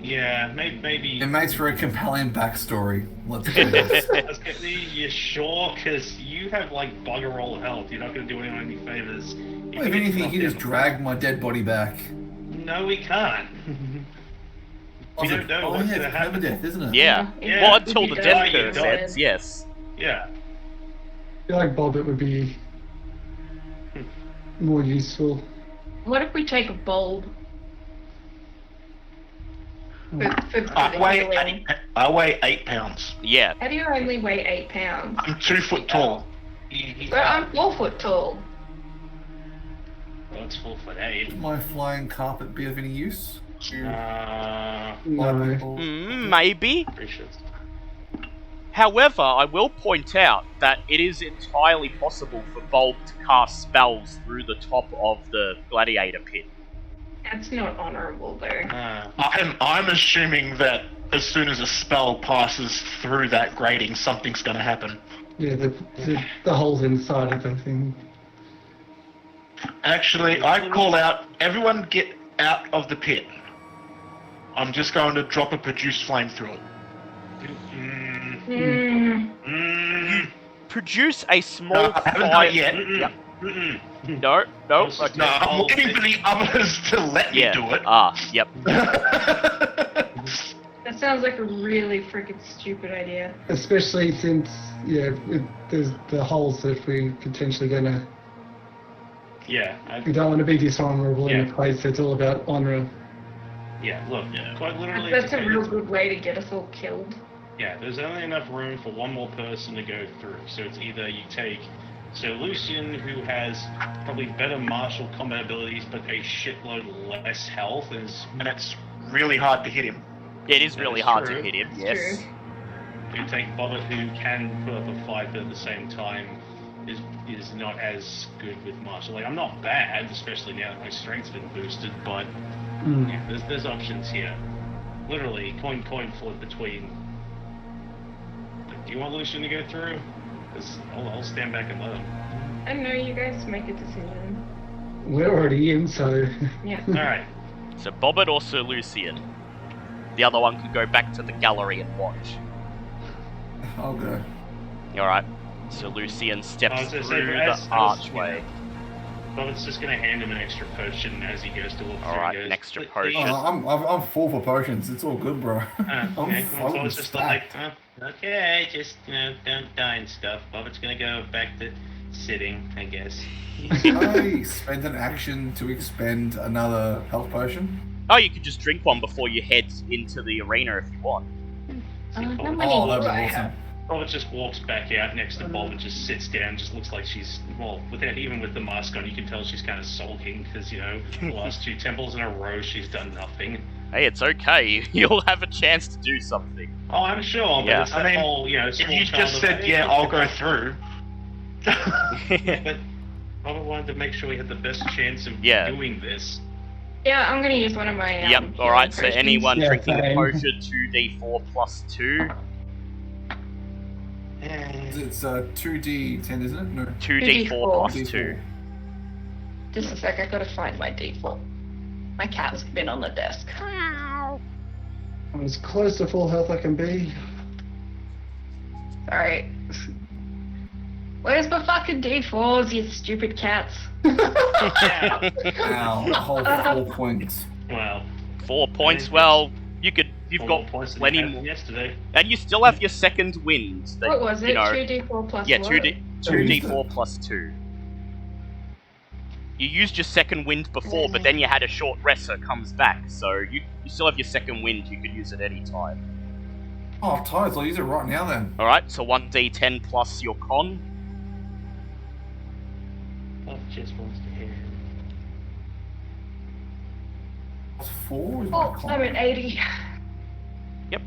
Yeah, maybe... It makes for a compelling backstory. Let's do this. You sure? Because you have like bugger all health. You're not going to do anyone any favors. If anything, he just dragged my dead body back. No, we can't. We don't know what's yeah, going to it's happen. permadeath, isn't it? Yeah. Yeah. Well, until If the you death die, you curve die. ends, yes. Yeah. I feel like Bob, it would be more useful. What if we take a bulb? I weigh 8 pounds. Yeah. How do you only weigh 8 pounds? I'm 2 foot tall. But I'm 4 foot tall. Well, it's 4'8". Would my flying carpet be of any use? No. Maybe. Pretty sure it's... However, I will point out that it is entirely possible for Bulb to cast spells through the top of the gladiator pit. That's not honourable, though. I'm assuming that as soon as a spell passes through that grating, something's going to happen. Yeah, the holes inside of the thing. Actually, I call out, everyone get out of the pit. I'm just going to drop a produce flame through it. Produce a small I haven't done fire. it yet. Yep. No. Okay. No, I'm waiting for the others to let me Yeah. do it. Yep. That sounds like a really freaking stupid idea. Especially since, there's the holes that we're potentially gonna... Yeah. We don't want to be dishonourable in Yeah. a place that's all about honour. Yeah, look, quite literally... That's a real good way to get us all killed. Yeah, there's only enough room for one more person to go through. So it's either you take Sir Lucian, who has probably better martial combat abilities, but a shitload less health, and it's really hard to hit him. It is That really is hard true. to hit him. It's Yes. true. you take Bobbit, who can put up a fight, but at the same time is not as good with martial. Like, I'm not bad, especially now that my strength's been boosted, but yeah, there's options here. Literally, coin flip between. Do you want Lucian to go through? Because I'll stand back and let him. I don't know, you guys make a decision. We're already in, so... Yeah. Alright. So Bobbit or Sir Lucian. The other one can go back to the gallery and watch. I'll go. Alright. So Lucian steps I was gonna say, through as- the archway. Bobbit's just gonna hand him an extra potion as he goes to walk through. Alright, He goes, an extra "Please." potion. I'm full for potions. It's all good, bro. Okay, I'm so it's just like, stacked. okay, just, don't die and stuff. Bobbit's gonna go back to sitting, I guess. Can I spend an action to expend another health potion? Oh, you could just drink one before you head into the arena if you want. How many Oh, do that'd be I awesome. have? Bobbit just walks back out next to Bob and just sits down, just looks like she's, well, even with the mask on, you can tell she's kind of sulking, because, the last 2 temples in a row, she's done nothing. Hey, it's okay. You'll have a chance to do something. Oh, I'm sure, but Yeah. it's that whole, If small you child just of, said, "Hey, yeah, I'll go through. But Bobbit wanted to make sure we had the best chance of Yeah. doing this. Yeah, I'm gonna use one of my. Yep, alright, so potions. anyone Yeah, drinking the same. potion, 2d4 plus 2. It's 2d10, isn't it? No. 2d4 plus 2. Just a sec, I gotta find my default. My cat's been on the desk. I'm as close to full health I can be. Sorry. Where's my fucking D4s, you stupid cats? Yeah. Ow, a whole 4 points. Well, 4 points, well, you've all got the points that plenty you had more. yesterday. And you still have your second wind. That, What was it? You know, 2D4 plus yeah, what? 2d4 plus 2. You used your second wind before, but then you had a short rest, so it comes back. So you still have your second wind, you could use it any time. Oh, tides, I'll use it right now then. Alright, so 1d10 plus your con. Oh, just wants to hear. Plus 4 is my Oh, con. I'm at 80.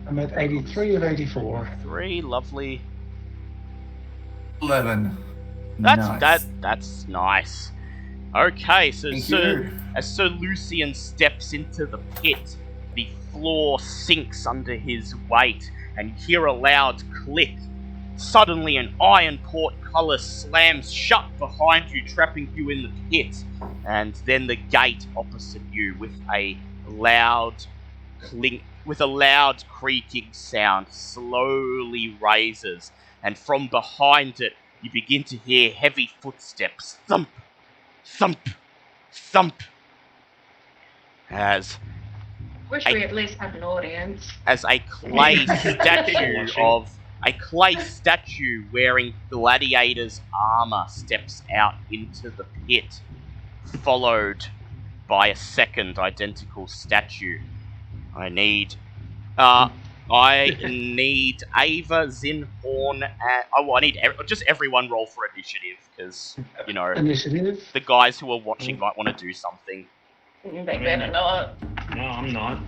I'm at 83 of 84. 3, lovely. 11. That's nice. Okay, so Thank Sir, you. as Sir Lucian steps into the pit, the floor sinks under his weight, and you hear a loud click. Suddenly, an iron portcullis slams shut behind you, trapping you in the pit, and then the gate opposite you, with a loud creaking sound, slowly raises, and from behind it, you begin to hear heavy footsteps, thump, thump, thump, as Wish we at least had an audience. a clay statue wearing gladiator's armor steps out into the pit, followed by a second identical statue. I need Ava, Zinhorn, and I need just everyone roll for initiative, because Initiative. the guys who are watching might want to do something. They better not. No, I'm not.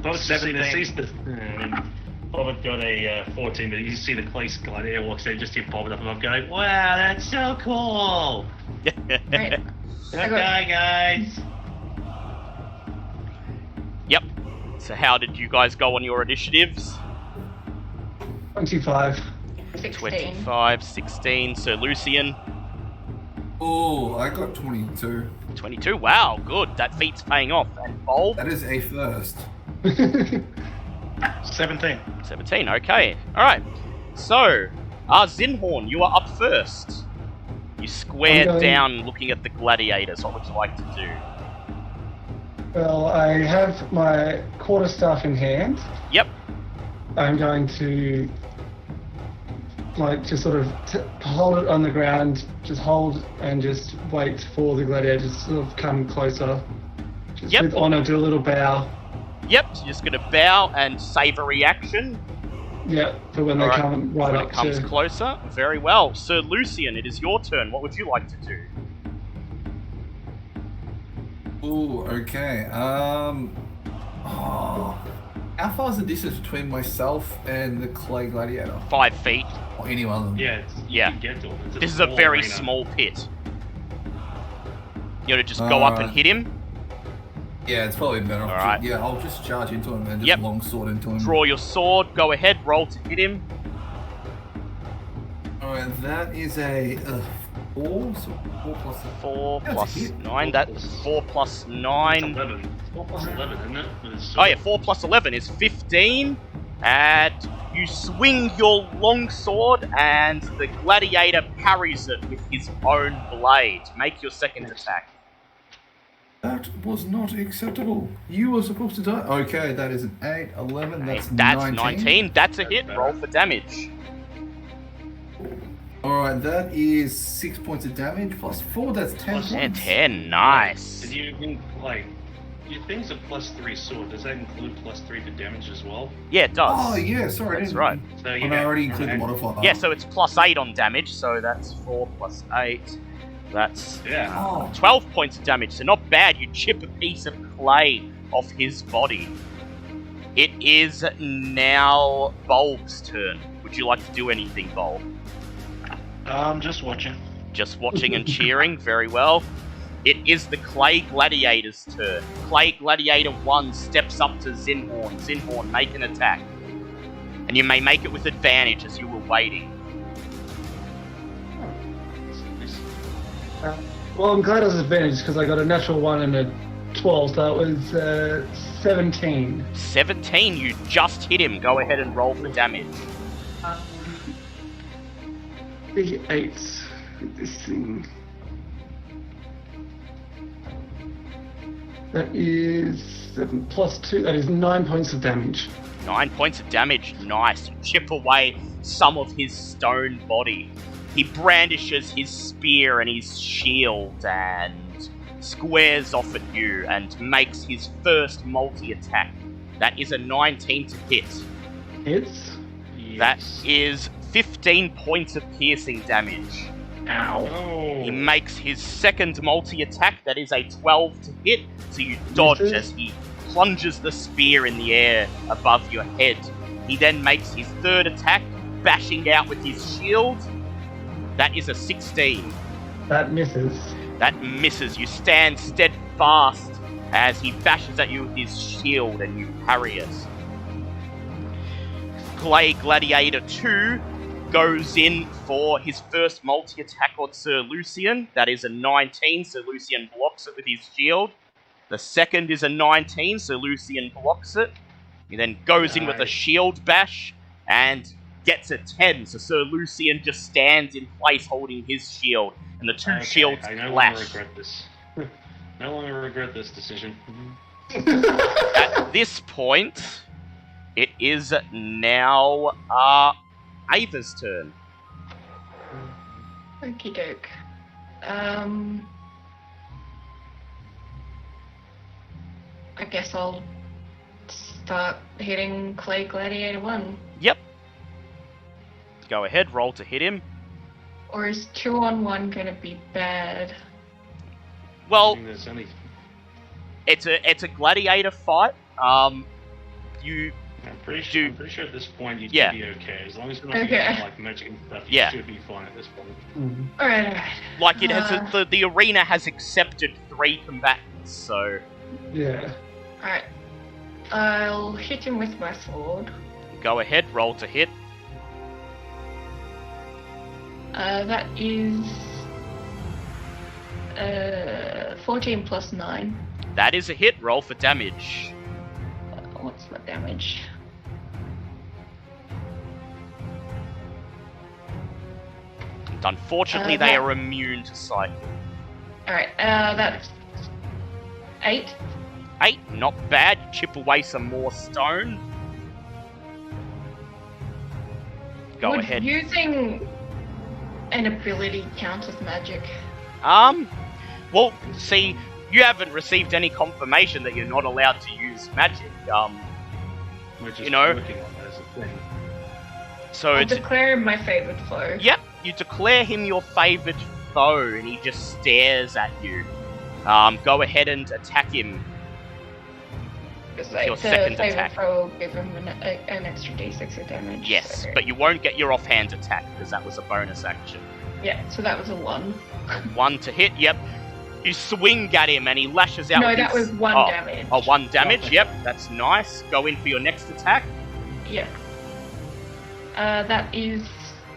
Bob 17. Bob got a 14, but you see the clay gladiator walks in, just hear Bob up above going, "Wow, that's so cool!" Right. Okay, guys. Yep. So how did you guys go on your initiatives? 25. 16. 25, 16. So Lucian, Oh, I got 22. 22. Wow, good. That feat's paying off. And Bulb, That is a first. 17. 17. Okay. All right. So, Zinhorn, you are up first. You square I'm going- down, looking at the gladiators. What would you like to do? Well, I have my quarterstaff in hand. Yep. I'm going to, just sort of hold it on the ground, just hold and just wait for the gladiators to sort of come closer. Just Yep. with honor, do a little bow. Yep. So you're just gonna bow and save a reaction. Yeah, for when they Alright, come right when up it comes to... closer. Very well. Sir Lucian, it is your turn. What would you like to do? Ooh, okay. How far is the distance between myself and the clay gladiator? 5 feet. Or any one of them? Yeah, you Yeah. can get to him. It's This is a small very arena. small pit. You want to just go up and hit him? Yeah, it's probably better. Alright. Yeah, I'll just charge into him and just Yep. long sword into him. Draw your sword. Go ahead. Roll to hit him. Alright, that is a 4, so 4 plus 4 That's a plus hit. 9. That's 4 plus It's 9. 11. 4 plus 11, isn't it? With his Oh sword. yeah, 4 plus 11 is 15. And you swing your long sword, and the gladiator parries it with his own blade. Make your second attack. That was not acceptable. You were supposed to die. Okay, that is an 8, 11, that's 19. That's a hit. Roll for damage. Alright, that is 6 points of damage plus 4, that's 10 Plus And points. 10. Nice. Did you your thing's a +3 sword? Does that include +3 to damage as well? Yeah, it does. Oh, yeah, sorry. I That's didn't- right. So Oh, you no, I already included the modifier. Yeah, so it's +8 on damage, so that's 4 plus 8. That's Yeah. Oh, 12 points of damage, so not bad. You chip a piece of clay off his body. It is now Bulb's turn. Would you like to do anything, Bulb? I'm just watching. Just watching and cheering? Very well. It is the Clay Gladiator's turn. Clay Gladiator 1 steps up to Zinhorn. Zinhorn, make an attack. And you may make it with advantage as you were waiting. Well, I'm glad I was advantaged because I got a natural 1 and a 12, so that was 17. 17, you just hit him. Go ahead and roll for damage. Big 8 with this thing. That is 7 plus 2, that is 9 points of damage. 9 points of damage. Nice. You chip away some of his stone body. He brandishes his spear and his shield and squares off at you and makes his first multi-attack. That is a 19 to hit. Hits. That is 15 points of piercing damage. Ow. He Oh. makes his second multi-attack. That is a 12 to hit. So you dodge Misses. as he plunges the spear in the air above your head. He then makes his third attack, bashing out with his shield. That is a 16. That misses. That misses. You stand steadfast as he bashes at you with his shield and you parry it. Clay Gladiator 2 goes in for his first multi-attack on Sir Lucian. That is a 19, so Lucian blocks it with his shield. The second is a 19, so Lucian blocks it. He then goes in with a shield bash and gets a 10, so Sir Lucian just stands in place holding his shield, and the two shields I no clash. longer regret this. No longer regret this decision. At this point, it is now Ava's turn. Okie doke. I guess I'll start hitting Clay Gladiator 1. Yep. Go ahead, roll to hit him. Or is 2-on-1 gonna be bad? I Well, think there's only. it's a gladiator fight. You I'm pretty sure at this point you Yeah. should be okay. As long as you're not Okay. using like magic and stuff, you Yeah. should be fine at this point. Alright. like it has the arena has accepted 3 combatants, so Yeah. Alright. I'll hit him with my sword. go ahead, roll to hit. That is 14 plus 9. That is a hit. Roll for damage. What's my damage? And unfortunately, they are immune to cycling. Alright, that's 8. 8, not bad. Chip away some more stone. Go Would ahead. using an ability count as magic? Well, see, you haven't received any confirmation that you're not allowed to use magic. We're just You know. working on that as a thing. So I'll it's declare him my favorite foe. yep. You declare him your favored foe, and he just stares at you. Go ahead and attack him. Because your the second favorite attack. foe will give him an extra d6 of damage. Yes, so- but you won't get your offhand attack because that was a bonus action. Yeah, so that was a 1. 1 to hit. Yep. You swing at him, and he lashes out. No, with that his... was 1 oh. damage. Oh, 1 damage. Yep, that's nice. Go in for your next attack. Yeah. That is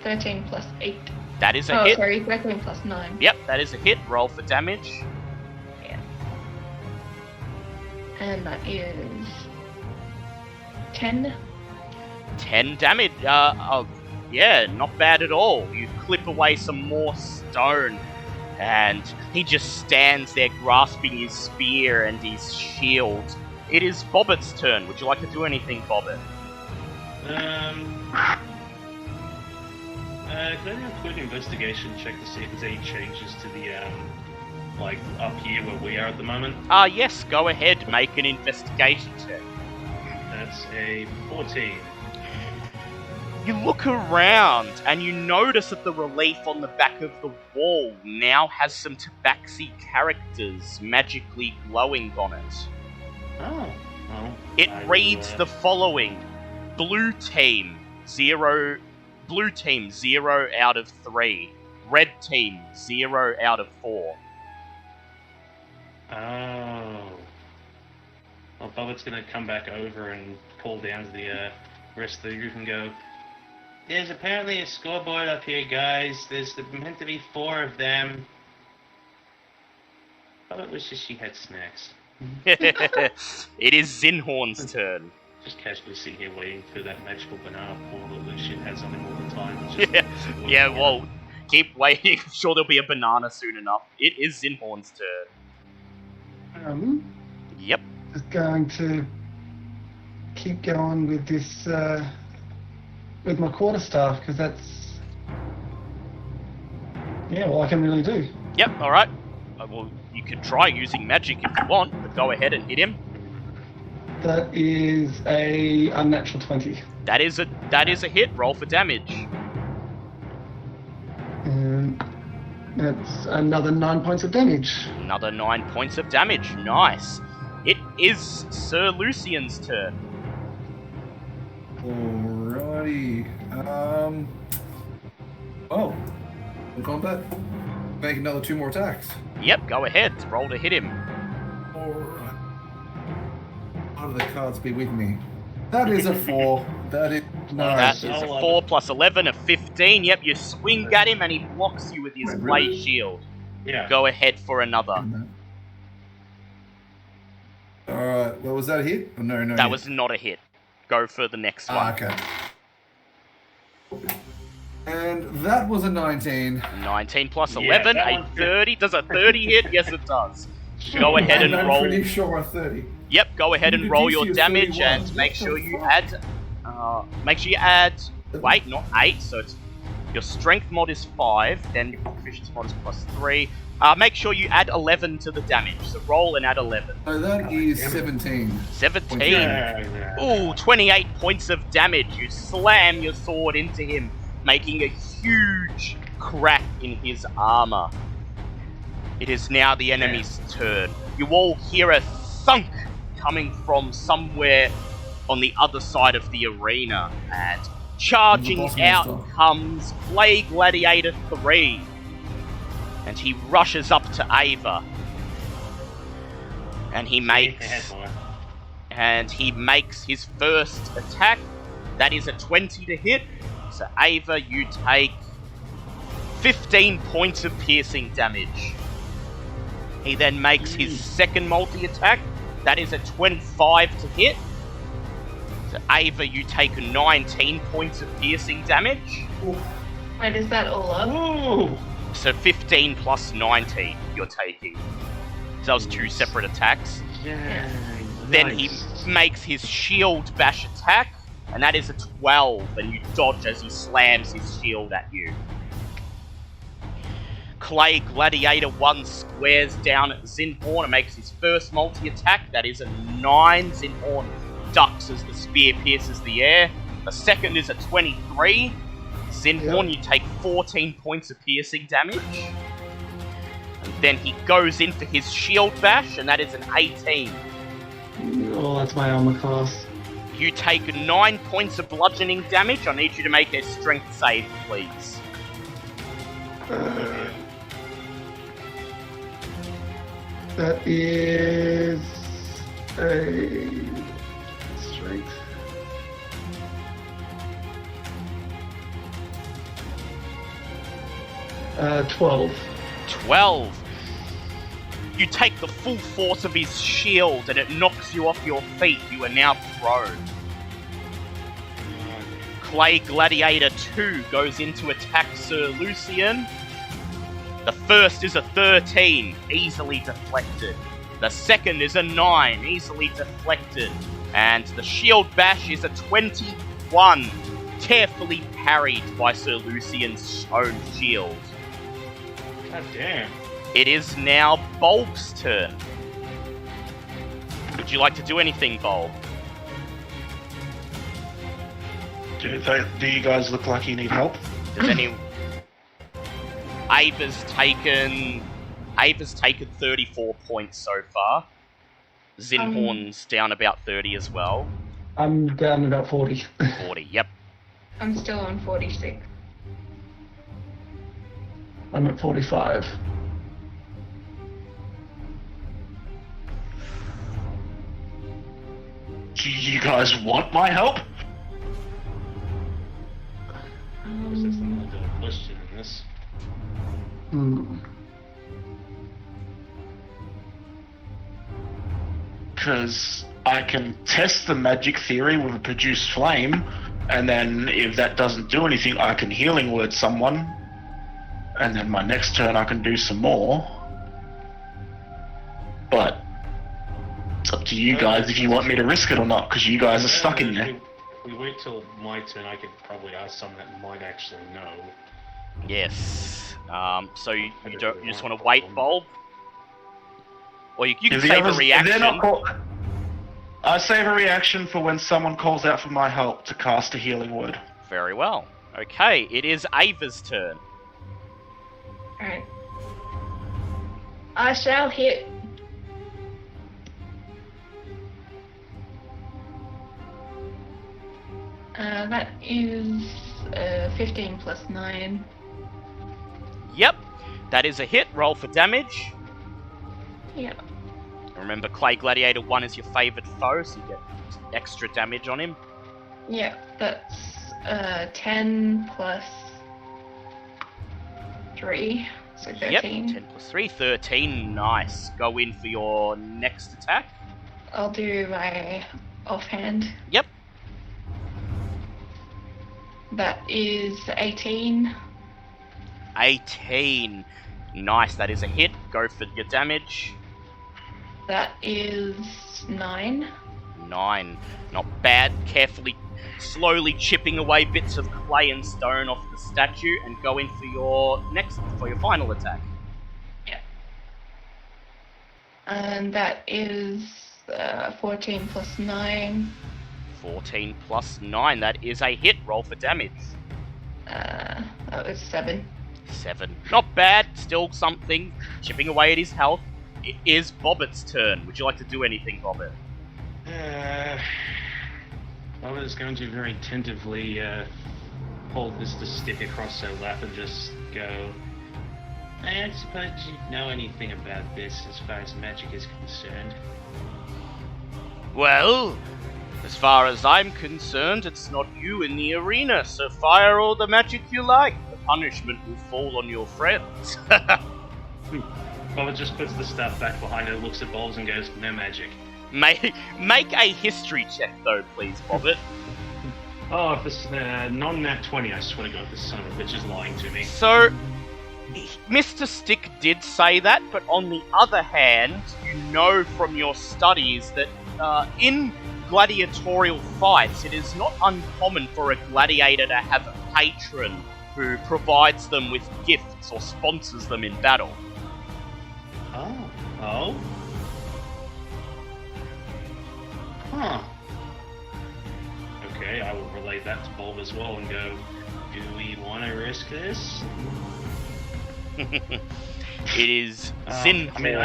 13 plus 8. That is a Oh, hit. sorry, 13 plus 9. Yep, that is a hit. Roll for damage. Yeah. And that is 10. 10 damage. Yeah, not bad at all. You clip away some more stone, and he just stands there grasping his spear and his shield. It is Bobbit's turn. Would you like to do anything, Bobbit? Can I do a quick investigation check to see if there's any changes to the, like, up here where we are at the moment? Yes, go ahead. Make an investigation check. That's a 14. You look around, and you notice that the relief on the back of the wall now has some Tabaxi characters magically glowing on it. Oh. Well, It I will, reads the following. Blue team 0 out of 3. Red team 0 out of 4. Oh. Well, Bobbit's gonna come back over and call down to the rest of the group and go, there's apparently a scoreboard up here, guys. There's meant to be 4 of them. Bobbit wishes she had snacks. It is Zinhorn's turn. Just casually sitting here waiting for that magical banana portal that Lucian has on him all the time. Just Yeah, well, keep waiting. I'm sure there'll be a banana soon enough. It is Zinhorn's turn. Yep. Just going to keep going with this, with my quarterstaff, because that's, yeah, all I can really do. Yep, alright. Well, you could try using magic if you want, but go ahead and hit him. That is a unnatural 20. That is a hit. Roll for damage. And that's another 9 points of damage. Another 9 points of damage. Nice. It is Sir Lucian's turn. Alrighty. Oh. In combat, make another 2 more attacks. Yep, go ahead. Roll to hit him. Alright. How do the cards be with me? That is a 4. That is That nice. is a 4 plus 11, a 15. Yep, you swing at him and he blocks you with his blade shield. Yeah. Go ahead for another. Alright, well, was that a hit? Oh, no, That hit. was not a hit. Go for the next one. Okay. And that was a 19. 19 plus Yeah, 11, that a one- 30. Does a 30 hit? Yes, it does. Go ahead and I'm roll. pretty sure a 30. Yep, go ahead and The roll DC your is damage 31. and make What sure the you fuck? add. Wait, not 8. So it's your strength mod is 5. Then your proficiency mod is plus 3. Make sure you add 11 to the damage. So roll and add 11. So that is 17. 17. Yeah. Ooh, 28 points of damage. You slam your sword into him, making a huge crack in his armor. It is now the enemy's turn. You all hear a thunk coming from somewhere on the other side of the arena, and charging boss out monster. comes Play Gladiator 3. And he rushes up to Ava. And he makes his first attack. That is a 20 to hit. So Ava, you take 15 points of piercing damage. He then makes his second multi-attack. That is a 25 to hit. So Ava, you take 19 points of piercing damage. Wait, is that all up? Ooh. So 15 plus 19 you're taking. So that was 2 separate attacks. Yeah. Then he makes his shield bash attack, and that is a 12, and you dodge as he slams his shield at you. Clay Gladiator 1 squares down at Zinhorn and makes his first multi-attack. That is a 9. Zinhorn ducks as the spear pierces the air. The second is a 23. Zinhorn, you take 14 points of piercing damage. And then he goes in for his shield bash, and that is an 18. Oh, that's my armor class. You take 9 points of bludgeoning damage. I need you to make a strength save, please. That is a strength. Uh, 12. 12. You take the full force of his shield and it knocks you off your feet. You are now prone. Clay Gladiator 2 goes in to attack Sir Lucian. The first is a 13, easily deflected. The second is a 9, easily deflected. And the shield bash is a 21, carefully parried by Sir Lucian's own shield. God damn. It is now Bulb's turn. Would you like to do anything, Bulb? Do you guys look like you need help? Does any... Ava's taken 34 points so far. Zinhorn's down about 30 as well. I'm down to about 40. 40, yep. I'm still on 46. I'm at 45. Do you guys want my help? There's another question in this. Because I can test the magic theory with a produced flame, and then if that doesn't do anything, I can healing word someone, and then my next turn I can do some more. But it's up to you guys if you want me to risk it or not, because you guys are stuck in there. We wait till my turn. I could probably ask someone that might actually know. Yes. So you just want to wait, Bulb? Or you can If the save a others- if reaction. they're not I save a reaction for when someone calls out for my help to cast a healing word. Very well. Okay, it is Ava's turn. Alright. I shall hit. That is 15 plus 9. Yep, that is a hit. Roll for damage. Yeah. Remember, Clay Gladiator 1 is your favourite foe, so you get extra damage on him. Yeah, that's 10 plus 3, so 13. Yep, 10 plus 3, 13. Nice. Go in for your next attack. I'll do my offhand. Yep. That is 18. 18. Nice, that is a hit. Go for your damage. That is 9. 9. Not bad. Carefully, slowly chipping away bits of clay and stone off the statue, and go in for your final attack. Yeah. And that is 14 plus 9. 14 plus 9. That is a hit. Roll for damage. That was 7. 7. Not bad. Still something. Chipping away at his health. It is Bobbitt's turn. Would you like to do anything, Bobbit? Bobbit is going to very tentatively hold Mr. Stick across her lap and just go, I don't suppose you know anything about this as far as magic is concerned. Well, as far as I'm concerned, it's not you in the arena, so fire all the magic you like. The punishment will fall on your friends. Bobbit just puts the stuff back behind her, looks at Bulbs and goes, no magic. Make a history check, though, please, Bobbit. Oh, if it's non-nat 20, I swear to God, this son of a bitch is lying to me. So, Mr. Stick did say that, but on the other hand, you know from your studies that in gladiatorial fights, it is not uncommon for a gladiator to have a patron who provides them with gifts or sponsors them in battle. Oh? Huh. Okay, I will relate that to Bulb as well and go, do we want to risk this? It is Zinhorn. I mean,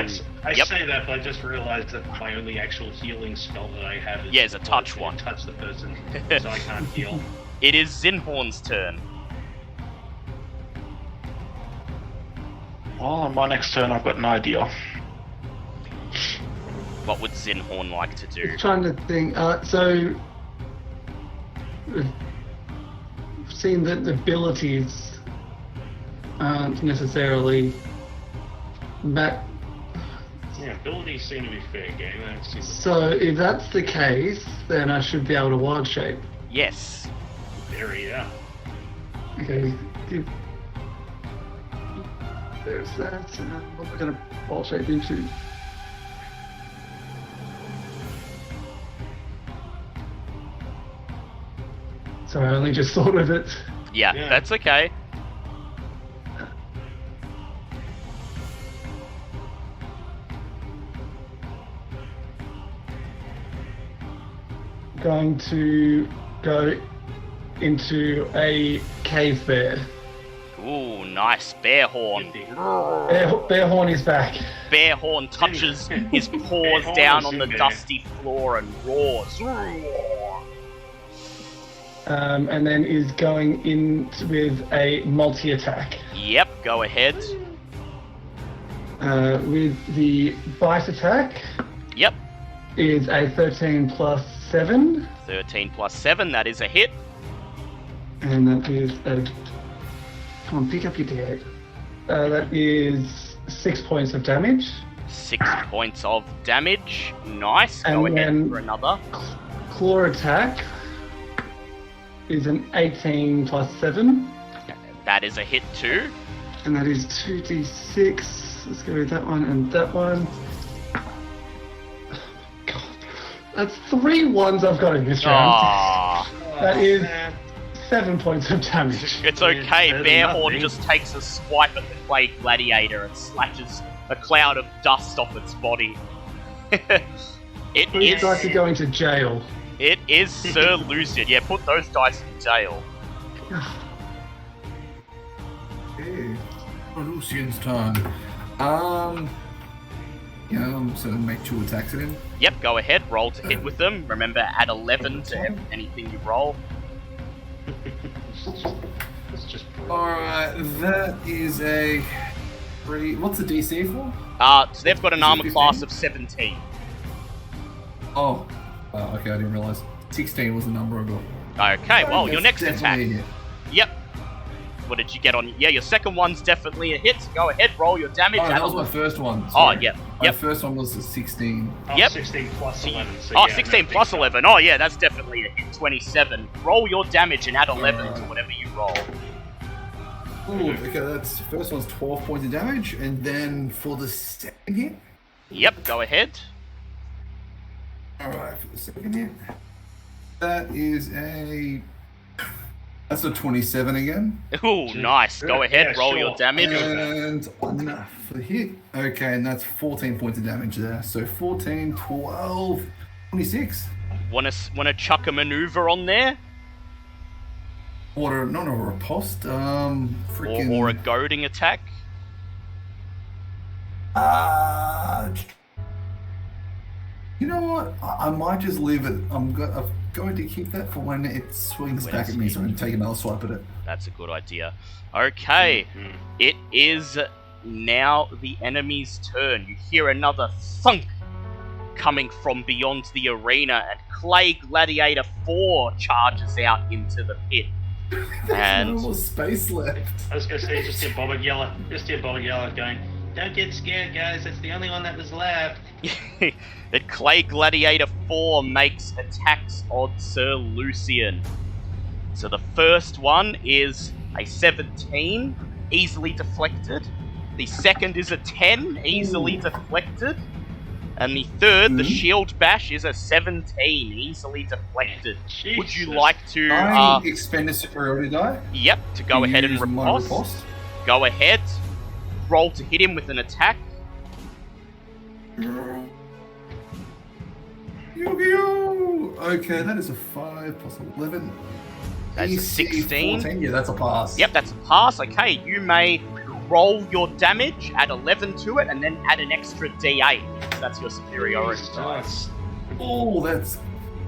I Yep. say that, but I just realized that my only actual healing spell that I have is... Yeah, it's a touch one. Touch the person, so I can't heal. It is Zinhorn's turn. Well, on my next turn, I've got an idea. What would Zinhorn like to do? Just trying to think. So, we've seen that the abilities aren't necessarily back. Yeah, abilities seem to be fair game. I don't see the... So, if that's the case, then I should be able to wild shape. Yes. There, yeah. Okay. There's that. What am I going to wild shape into? Sorry, I only just thought of it. Yeah, Yeah. that's okay. Going to go into a cave bear. Ooh, nice. Bearhorn. Bearhorn is back. Bearhorn touches his paws Bearhorn down is on the in there. dusty floor and roars. And then is going in with a multi-attack. Yep, go ahead. With the bite attack Yep, is a 13 plus 7. 13 plus 7, that is a hit. And that is a... Come on, pick up your D8. That is 6 points of damage. 6 points of damage. Nice, And go ahead then- for another. Claw attack is an 18 plus 7. That is a hit too. And that is 2d6. Let's go with that one and that one. God. That's 3 ones I've got in this round. Aww. That is Man. 7 points of damage. It's okay, better than Bearhorn nothing. just takes a swipe at the clay gladiator and slashes a cloud of dust off its body. Please like to go into jail. It is Sir Lucian. Yeah, put those dice in jail. Okay. Lucian's turn. I'm just gonna make 2 attacks at him. Yep, go ahead, roll to hit with them. Remember, add 11 to anything you roll. It's just brutal. Alright, that is a 3. What's the DC for? So they've got an Is it armor 15? class of 17. Oh. Okay, I didn't realize. 16 was the number I got. Okay, well, your That's next attack. definitely a hit. Yep. What did you get on? Yeah, your second one's definitely a hit. Go ahead, roll your damage. Oh, that was my first one. Oh, Sorry. yep. My Yep. first one was a 16. Oh, Yep. 16 plus 11. So Oh, yeah, 16 that plus big 11. Oh, yeah, that's definitely a hit. 27. Roll your damage and add 11 to whatever you roll. Ooh, okay, that's first one's 12 points of damage, and then for the second hit. Yep, go ahead. Alright, for the second hit. That is that's a 27 again. Ooh, nice. Go ahead, Yeah, roll sure. your damage. And enough for the hit. Okay, and that's 14 points of damage there. So 14, 12, 26. Wanna chuck a maneuver on there? Or not a riposte, freaking. Or a goading attack? You know what? I might just leave it. I'm going to keep that for when it swings back at me, so I can take another swipe at it. That's a good idea. Okay, it is now the enemy's turn. You hear another thunk coming from beyond the arena, and Clay Gladiator 4 charges out into the pit. There's no more space left. I was gonna say, just hear Bobbert yell, going, "Don't get scared, guys. That's the only one that was left." That Clay Gladiator 4 makes attacks on Sir Lucian. So the first one is a 17, easily deflected. The second is a 10, easily deflected. And the third, the shield bash, is a 17, easily deflected. Would you Jesus. like to... I expend a superiority die. Yep, to go ahead and use my riposte. riposte. Go ahead. Roll to hit him with an attack. Yu-Gi-Oh! Okay, that is a 5 plus 11. That's a AC 16. 14. Yeah, that's a pass. Yep, that's a pass. Okay, you may roll your damage, add 11 to it, and then add an extra d8. That's your superiority die. Nice. Oh, that's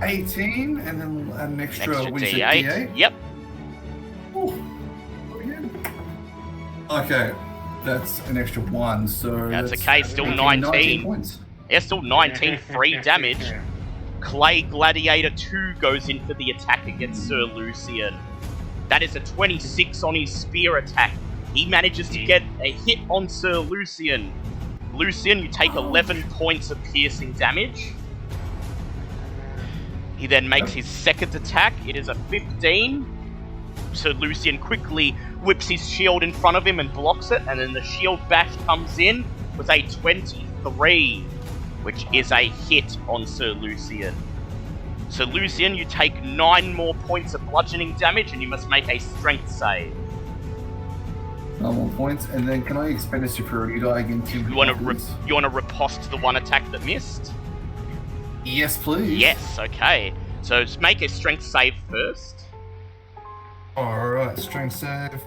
18, and then add an extra, Extra what you said, d8. Yep. Ooh. Again. Okay, that's an extra 1, so That's okay, still 19. points. Yeah, still 19 free damage. Clay Gladiator 2 goes in for the attack against Sir Lucian. That is a 26 on his spear attack. He manages to get a hit on Sir Lucian. Lucian, you take 11 points of piercing damage. He then makes his second attack. It is a 15. Sir Lucian quickly whips his shield in front of him and blocks it, and then the shield bash comes in with a 23, which is a hit on Sir Lucian. Sir Lucian, you take 9 more points of bludgeoning damage, and you must make a strength save. 9 more points, and then can I expend a superiority die again to You want to riposte the one attack that missed? Yes, please. Yes, okay. So just make a strength save first. Alright, strength save.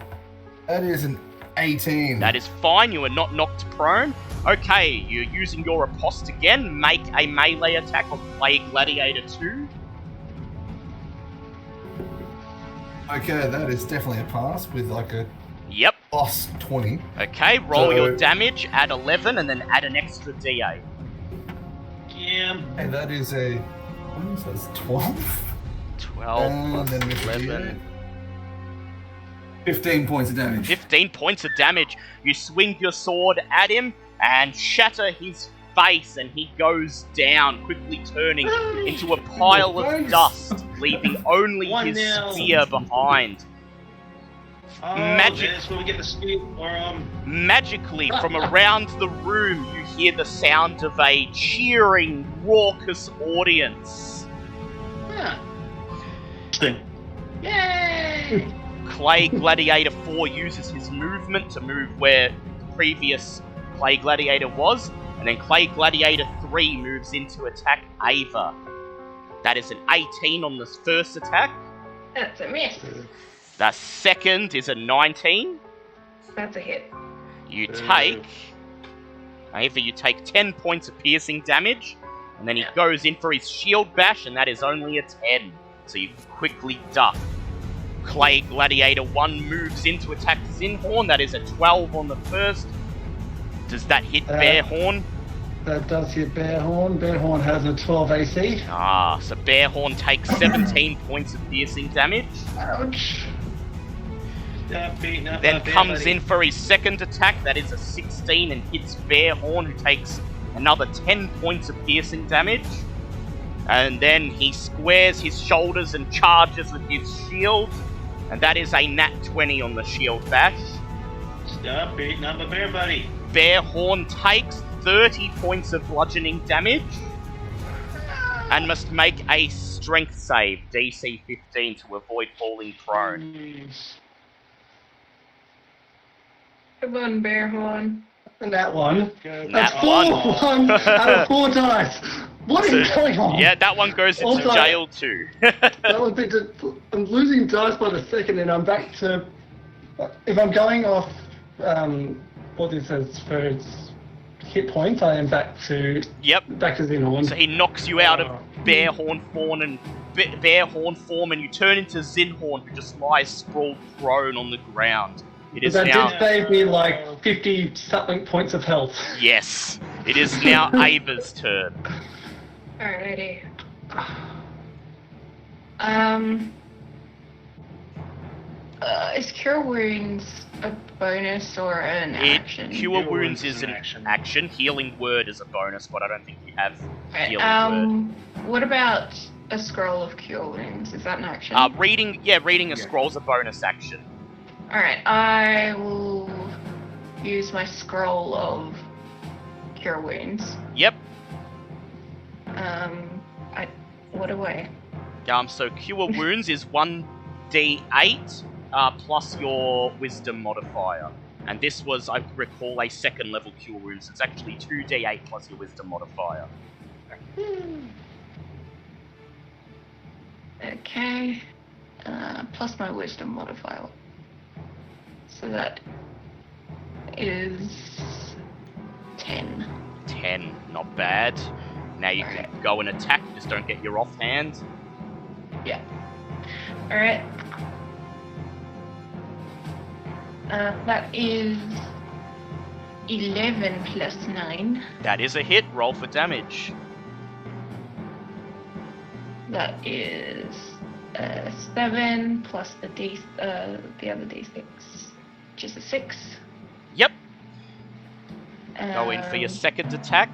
That is an 18. That is fine, you are not knocked prone. Okay, you're using your riposte again. Make a melee attack on Clay Gladiator 2. Okay, that is definitely a pass with like a Yep. plus 20. Okay, roll So- your damage, add 11, and then add an extra d8. Yeah. And that is a. What is that? That's 12? 12 plus then 11. 15 points of damage. 15 points of damage. You swing your sword at him and shatter his face, and he goes down, quickly turning into a pile of Face. dust, leaving only his 1-0. spear behind. Oh, Magic- that's where we get the speed from. Magically, from around the room, you hear the sound of a cheering, raucous audience. Yeah. Yay! Clay Gladiator 4 uses his movement to move where the previous Clay Gladiator was, and then Clay Gladiator 3 moves in to attack Ava. That is an 18 on the first attack. That's a miss. The second is a 19. That's a hit. You take... Ava, you take 10 points of piercing damage, and then he goes in for his shield bash, and that is only a 10. So you quickly duck. Clay Gladiator 1 moves in to attack Zinhorn. That is a 12 on the first. Does that hit Bearhorn? That does hit Bearhorn. Bearhorn has a 12 AC. Ah, so Bearhorn takes 17 points of piercing damage. Ouch. Then comes in for his second attack. That is a 16 and hits Bearhorn, who takes another 10 points of piercing damage. And then he squares his shoulders and charges with his shield. And that is a nat 20 on the shield bash. Stop beating up a bear buddy. Bearhorn takes 30 points of bludgeoning damage and must make a strength save, DC 15, to avoid falling prone. Come on, Bearhorn. And that one. That A 4-1 out of 4 dice. What is going on? Yeah, that one goes into Also- jail too. That would be I'm losing dice by the second, and I'm back to. If I'm going off what this says for its hit points, I am back to Yep. Zinhorn. So he knocks you out of Bearhorn form and you turn into Zinhorn, who just lies sprawled prone on the ground. It is That now did save me like 50 something points of health. yes. It is now Ava's turn. Alrighty. Is Cure Wounds a bonus or an action? Cure Wounds is an action. Healing Word is a bonus, but I don't think you have Right, Healing Word. what about a Scroll of Cure Wounds? Is that an action? Reading a scroll's a bonus action. Alright, I will use my Scroll of Cure Wounds. Yep. What do I? So Cure Wounds is 1d8 plus your Wisdom modifier. And this was, I recall, a second level Cure Wounds. It's actually 2d8 plus your Wisdom modifier. Okay. Plus my Wisdom modifier. So that is 10. 10, not bad. Now you can go and attack, just don't get your offhand. Yeah. Alright. That is 11 plus 9. That is a hit, roll for damage. That is 7 plus the other d6, which is a 6. Yep. Go in for your second attack.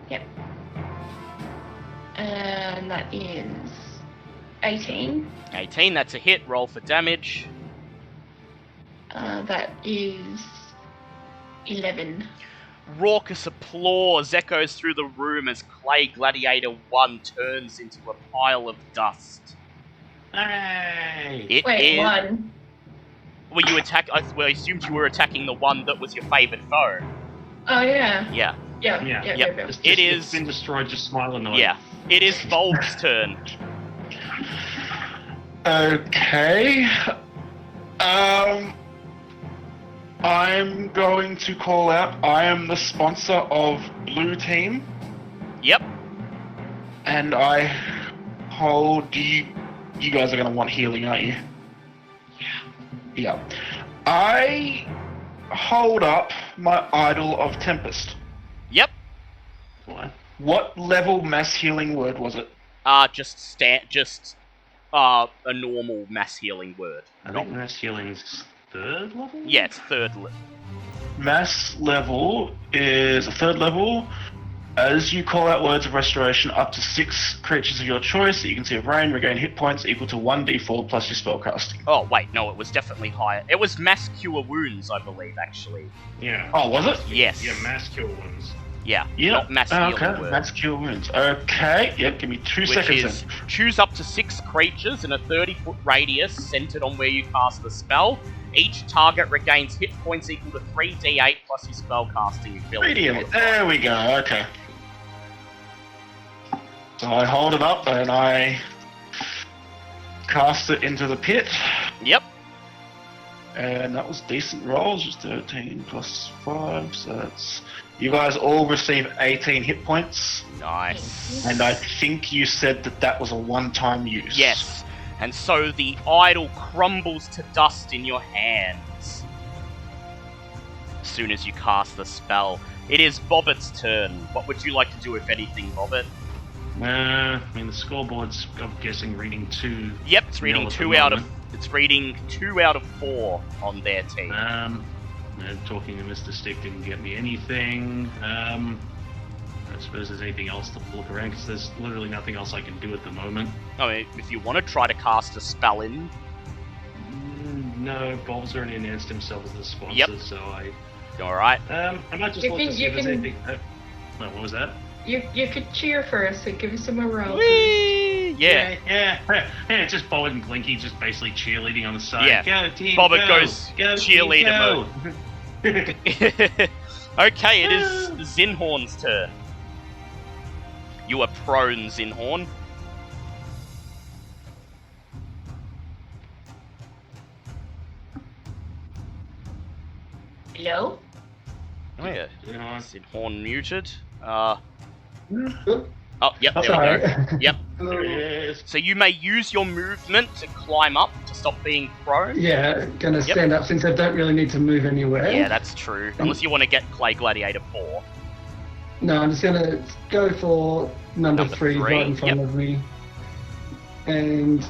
Yep. And that is 18. 18, that's a hit, roll for damage. That is 11. Raucous applause echoes through the room as Clay Gladiator 1 turns into a pile of dust. Hooray! It Wait, is... 1. Well, you attack... I assumed you were attacking the one that was your favourite foe. Oh, yeah. Yeah. Yeah. It is... It's been destroyed, just smile annoyed. Yeah. It is Volb's turn. Okay. I'm going to call out. I am the sponsor of Blue Team, Yep. and I hold you. You guys are going to want healing, aren't you? Yeah. I hold up my Idol of Tempest. Yep. What level mass healing word was it? Just a normal mass healing word. I think mass healing's 3rd level? Yeah, it's 3rd level. Mass level is a 3rd level. As you call out words of restoration, up to 6 creatures of your choice that you can see of rain regain hit points equal to 1d4 plus your spellcasting. Oh, wait, no, it was definitely higher. It was mass cure wounds, I believe, actually. Yeah. Oh, was it? Yes. Yeah, mass kill ones. Yeah, Yeah. not mass healing Okay, word. mass cure wounds. Okay, yep, give me 2 Which seconds is, then. choose up to 6 creatures in a 30-foot radius centered on where you cast the spell. Each target regains hit points equal to 3d8 plus your spellcasting ability. Radiant. There we go, okay. So I hold it up and I cast it into the pit. Yep. And that was decent rolls, just 13 plus 5, so that's... You guys all receive 18 hit points, Nice. and I think you said that that was a one-time use. Yes. and so the idol crumbles to dust in your hands. As soon as you cast the spell, it is Bobbit's turn. What would you like to do, if anything, Bobbit? I mean, the scoreboard's, I'm guessing, reading 2. Yep, it's reading nil at the 2 out of... moment. It's reading 2 out of 4 on their team. Talking to Mr. Stick didn't get me anything. I suppose there's anything else to look around, because there's literally nothing else I can do at the moment. I mean, if you want to try to cast a spell in... No, Bob's already announced himself as the sponsor, Yep. so I Alright. might just You look can- to see you if there's can- anything... no, what was that? You could cheer for us, so give us some morale. Whee! Yeah. Yeah, just Bobbit and Blinky just basically cheerleading on the side. Yeah. Go, team, Bobbit go! goes Go, cheerleader team, go! Okay, it is Zinhorn's turn. You are prone, Zinhorn. Hello? Oh yeah, Yeah. Zinhorn muted. Oh, yep, there Sorry. we go. Yep. There it is. So you may use your movement to climb up to stop being prone. Yeah, gonna Yep. stand up since I don't really need to move anywhere. Yeah, that's true. Unless you want to get Clay Gladiator 4. No, I'm just gonna go for number Number 3 3, right in front yep. of me. And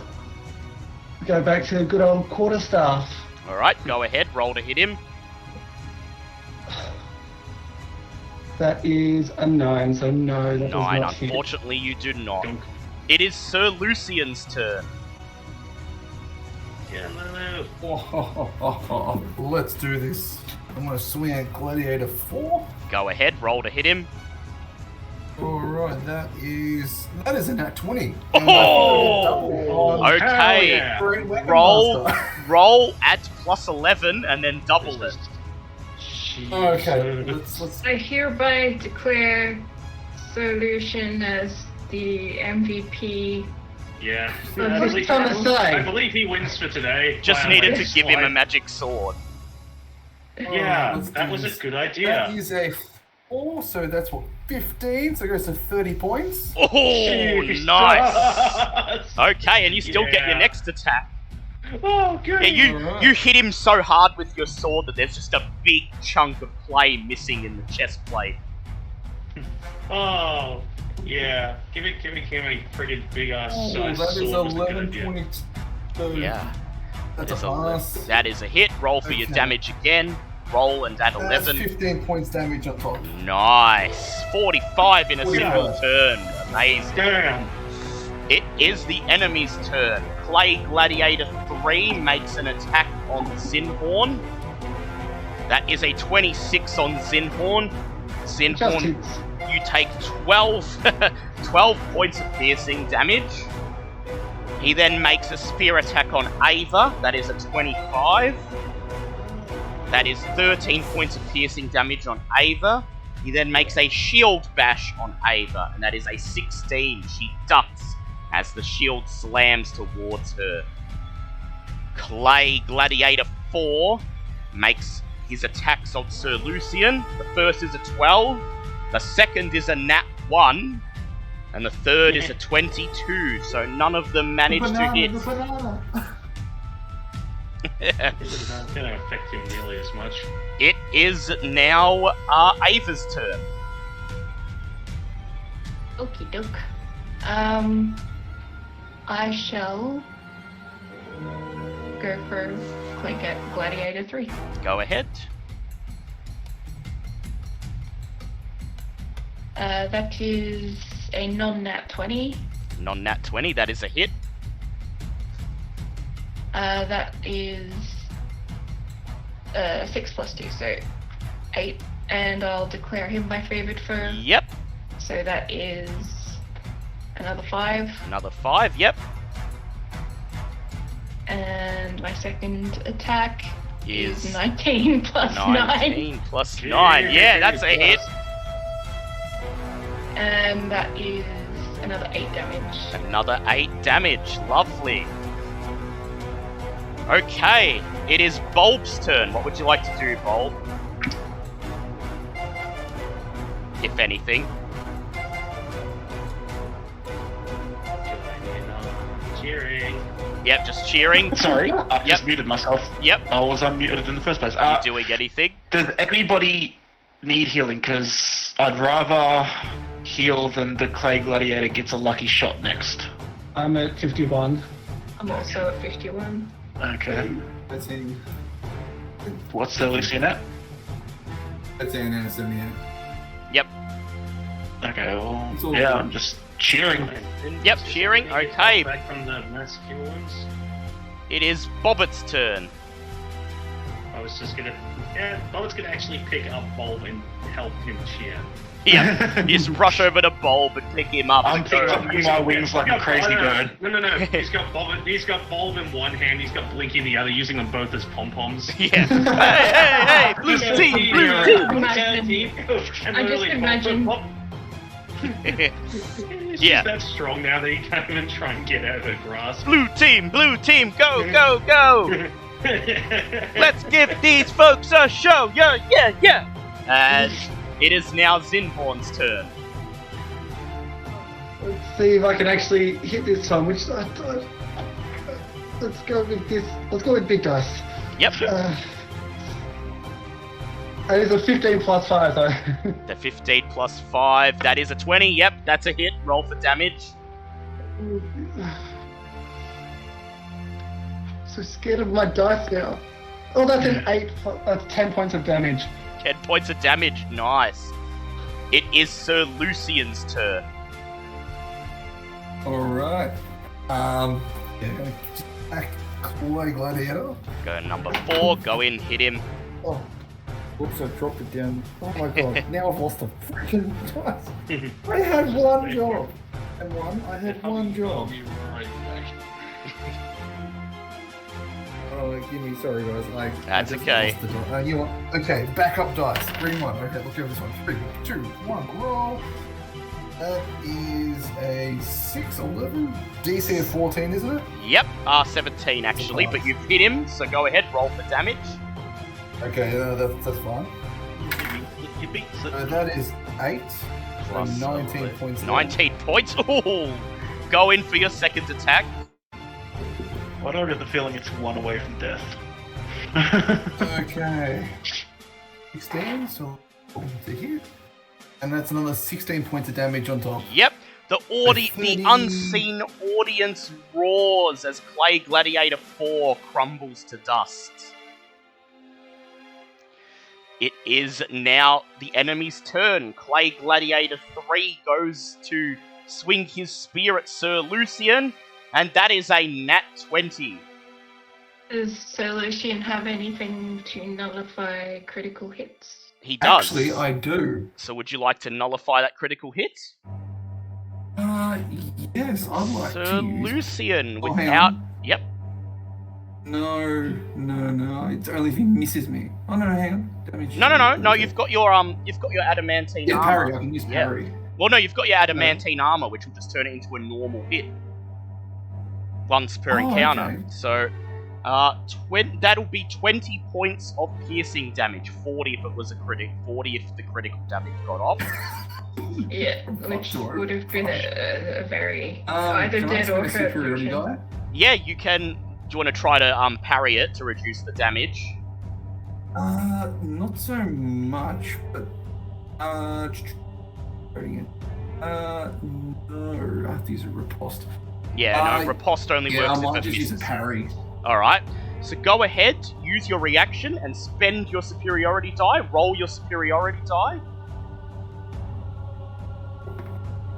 go back to good old quarterstaff. Alright, go ahead, roll to hit him. That is a 9, so no, that does 9, not hit. unfortunately you do not. Dunk. It is Sir Lucian's turn. Yeah, no. Let's do this. I'm gonna swing at Gladiator 4. Go ahead, roll to hit him. Alright, that is a nat 20. Oh! Okay. yeah. Great weapon Roll, master. roll at plus 11 and then double it. Okay, let's I hereby declare Solution as the MVP. Yeah. I was trying to say. I believe he wins for today. Just Wow, needed that's to give him a like- magic sword. Yeah, let's that do was a this. good That idea. is a 4, so that's what, 15? So it goes to 30 points. Oh, Jesus. nice. Okay, and you still get your Yeah. next attack. Oh, good. Yeah, Alright. you hit him so hard with your sword that there's just a big chunk of clay missing in the chest plate. Oh, yeah. Give me friggin' big ass Oh, size that is sword. Was a good 11, idea. 22. Yeah, That's that is a pass. that is a hit. Roll for your Okay. damage again. Roll and add That's 11. 15 points damage on top. Nice. 45 in a 45. single turn. Amazing. Damn. It is the enemy's turn. Clay Gladiator 3 makes an attack on Zinhorn. That is a 26 on Zinhorn. Just Zinhorn, hits. you take 12, 12 points of piercing damage. He then makes a spear attack on Ava. That is a 25. That is 13 points of piercing damage on Ava. He then makes a shield bash on Ava, and that is a 16. She ducks as the shield slams towards her. Clay Gladiator 4 makes his attacks on Sir Lucian. The first is a 12, the second is a nat 1, and the third is a 22, so none of them manage to hit. The banana. It's not gonna affect him nearly as much. It is now Ava's turn. Okie doke. I shall go for Gladiator 3. Go ahead. That is a non-nat 20. Non-nat 20, that is a hit. That is 6 plus 2, so 8. And I'll declare him my favorite foe. Yep. So that is another 5. Another 5, yep. And my second attack Is is 19 plus 9. 19 plus 9. Yeah, that's a hit. And that is another 8 damage. Another 8 damage. Lovely. Okay, it is Bulb's turn. What would you like to do, Bulb? If anything. Cheering. Yep, just cheering. Sorry, I just muted myself. Yep. I was unmuted in the first place. You doing anything? Does anybody need healing? Because I'd rather heal than the Clay Gladiator gets a lucky shot next. I'm at 51. I'm also at 51. Okay. That's in. What's the Lucian at? That's in and 78. Yep. Okay, well, It's all yeah, good. I'm just cheering. Yep, cheering. Okay. Back from the mass cure wounds. It is Bobbit's turn. I was just gonna. Yeah, Bob's gonna actually pick up Bulb and help him cheer. Yeah, you just rush over to Bulb and pick him up. I'm and go, picking up my wings like a crazy bird. No. He's got Bulb in one hand. He's got Blinky in the other, using them both as pom poms. Yeah. Hey, blue team, blue team. I just imagine- Yeah. That's strong now that he can't even try and get out of her grasp. Blue team, go, go, go! Let's give these folks a show! Yeah! And it is now Zinborn's turn. Let's see if I can actually hit this time. Let's go with this. Let's go with big dice. Yep. And it's a 15 plus 5 though. The 15 plus 5, that is a 20. Yep, that's a hit. Roll for damage. So scared of my dice now. Oh, that's an 8. That's 10 points of damage. 10 points of damage. Nice. It is Sir Lucian's turn. Alright. Yeah, gonna attack Clay Gladiator. Go number 4. Go in, hit him. Oh. Whoops, I dropped it down. Oh my god, now I've lost a freaking dice. I had one job. I had one job. Oh, give me, sorry guys. Like, That's I just okay. lost the die. You know what? Okay, backup dice. Green one. Okay, let's go this one. 3, 2, 1, roll. That is a 6, 11. DC of 14, isn't it? Yep, 17 actually, but you've hit him, so go ahead, roll for damage. Okay, that's fine. You beat That is 8. Plus 19 points. 19 points. Ooh! Go in for your second attack. Why do I get the feeling it's one away from death? Okay. 16, so to hit. And that's another 16 points of damage on top. Yep. The 30. unseen audience roars as Clay Gladiator 4 crumbles to dust. It is now the enemy's turn. Clay Gladiator 3 goes to swing his spear at Sir Lucian, and that is a nat 20. Does Sir Lucian have anything to nullify critical hits? He does. Actually, I do. So would you like to nullify that critical hit? Yes, I'd like Sir to use... Lucian, Oh, hang without... on. Yep. No. It's only if he misses me. Oh no, hang on. Damage. No, you've got your adamantine Yeah, armor. parry. I can use Yeah. parry. Well, no, you've got your adamantine armor, which will just turn it into a normal hit. Once per encounter. Okay. So, that'll be 20 points of piercing damage. 40 if it was a critic. 40 if the critical damage got off. Yeah, which Sure. would have been a very Can either I dead spend or a hurt superiority version. die? Yeah, you can. Do you want to try to parry it to reduce the damage? Not so much, but no, I have to use a riposte. Yeah, no, riposte only Yeah, I works might if just it use a misses. parry. Alright, so go ahead, use your reaction and spend your superiority die. Roll your superiority die.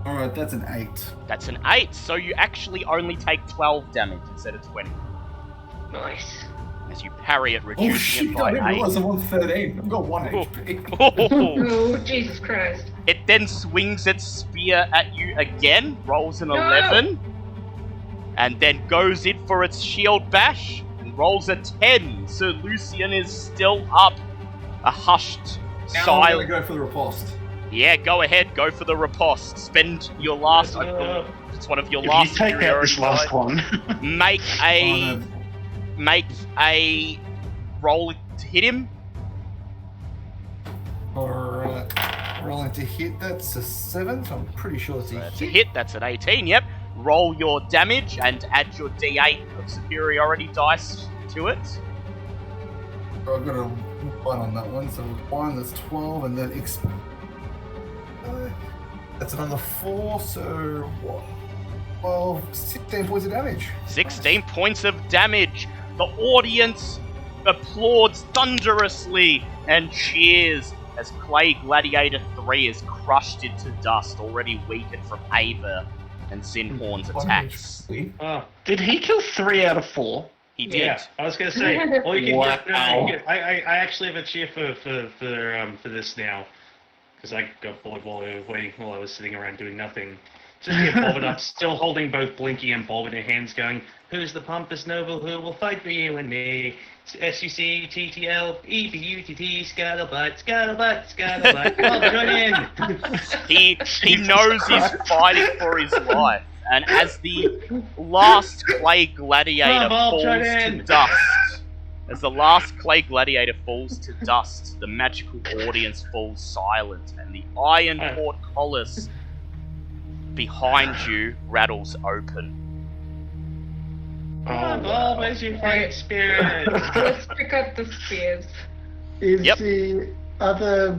Alright, that's an 8. That's an 8, so you actually only take 12 damage instead of 20. Nice. As you parry it, Oh reducing shit, it I by didn't 8. realize I'm on 13. I've got 1 HP. Oh, Jesus Christ. It then swings its spear at you again, rolls an No. 11, and then goes in for its shield bash, and rolls a 10. So Lucian is still up. A hushed Now I'm silence. gonna go for the riposte. Yeah, go ahead, go for the riposte. Spend your last. It's one of your last If you take out this superiority last die. one, Make Oh, a roll to hit him. Alright. Rolling to hit, that's a 7, so I'm pretty sure it's a That's a hit. hit. That's an 18. Yep. roll your damage and add your d8 of superiority dice to it. I've got a 1 on that one, so 1, that's 12, and then that's another 4, so what? 12, 16 points of damage. 16 points of damage. The audience applauds thunderously and cheers as Clay Gladiator 3 is crushed into dust, already weakened from Ava and Zinhorn's attacks. Oh, Did he kill 3 out of 4? He did. yeah. I was gonna say, or you can Wow. get. No, I actually have a cheer for this now, because I got bored while we were waiting, while I was sitting around doing nothing. Just get Bobbit up, still holding both Blinky and Bob in her hands, going, "Who's the pompous noble who will fight for you and me? SUCTTL, scuttlebutt, scuttlebutt, scuttlebutt. Bob, join in." He knows he's fighting for his life, and as the last Clay Gladiator Bob, falls join to in. dust, the magical audience falls silent, and the iron portcullis behind you rattles open. Come on, Bob, where's your fight spirit? Let's pick up the spears. Is Yep. the other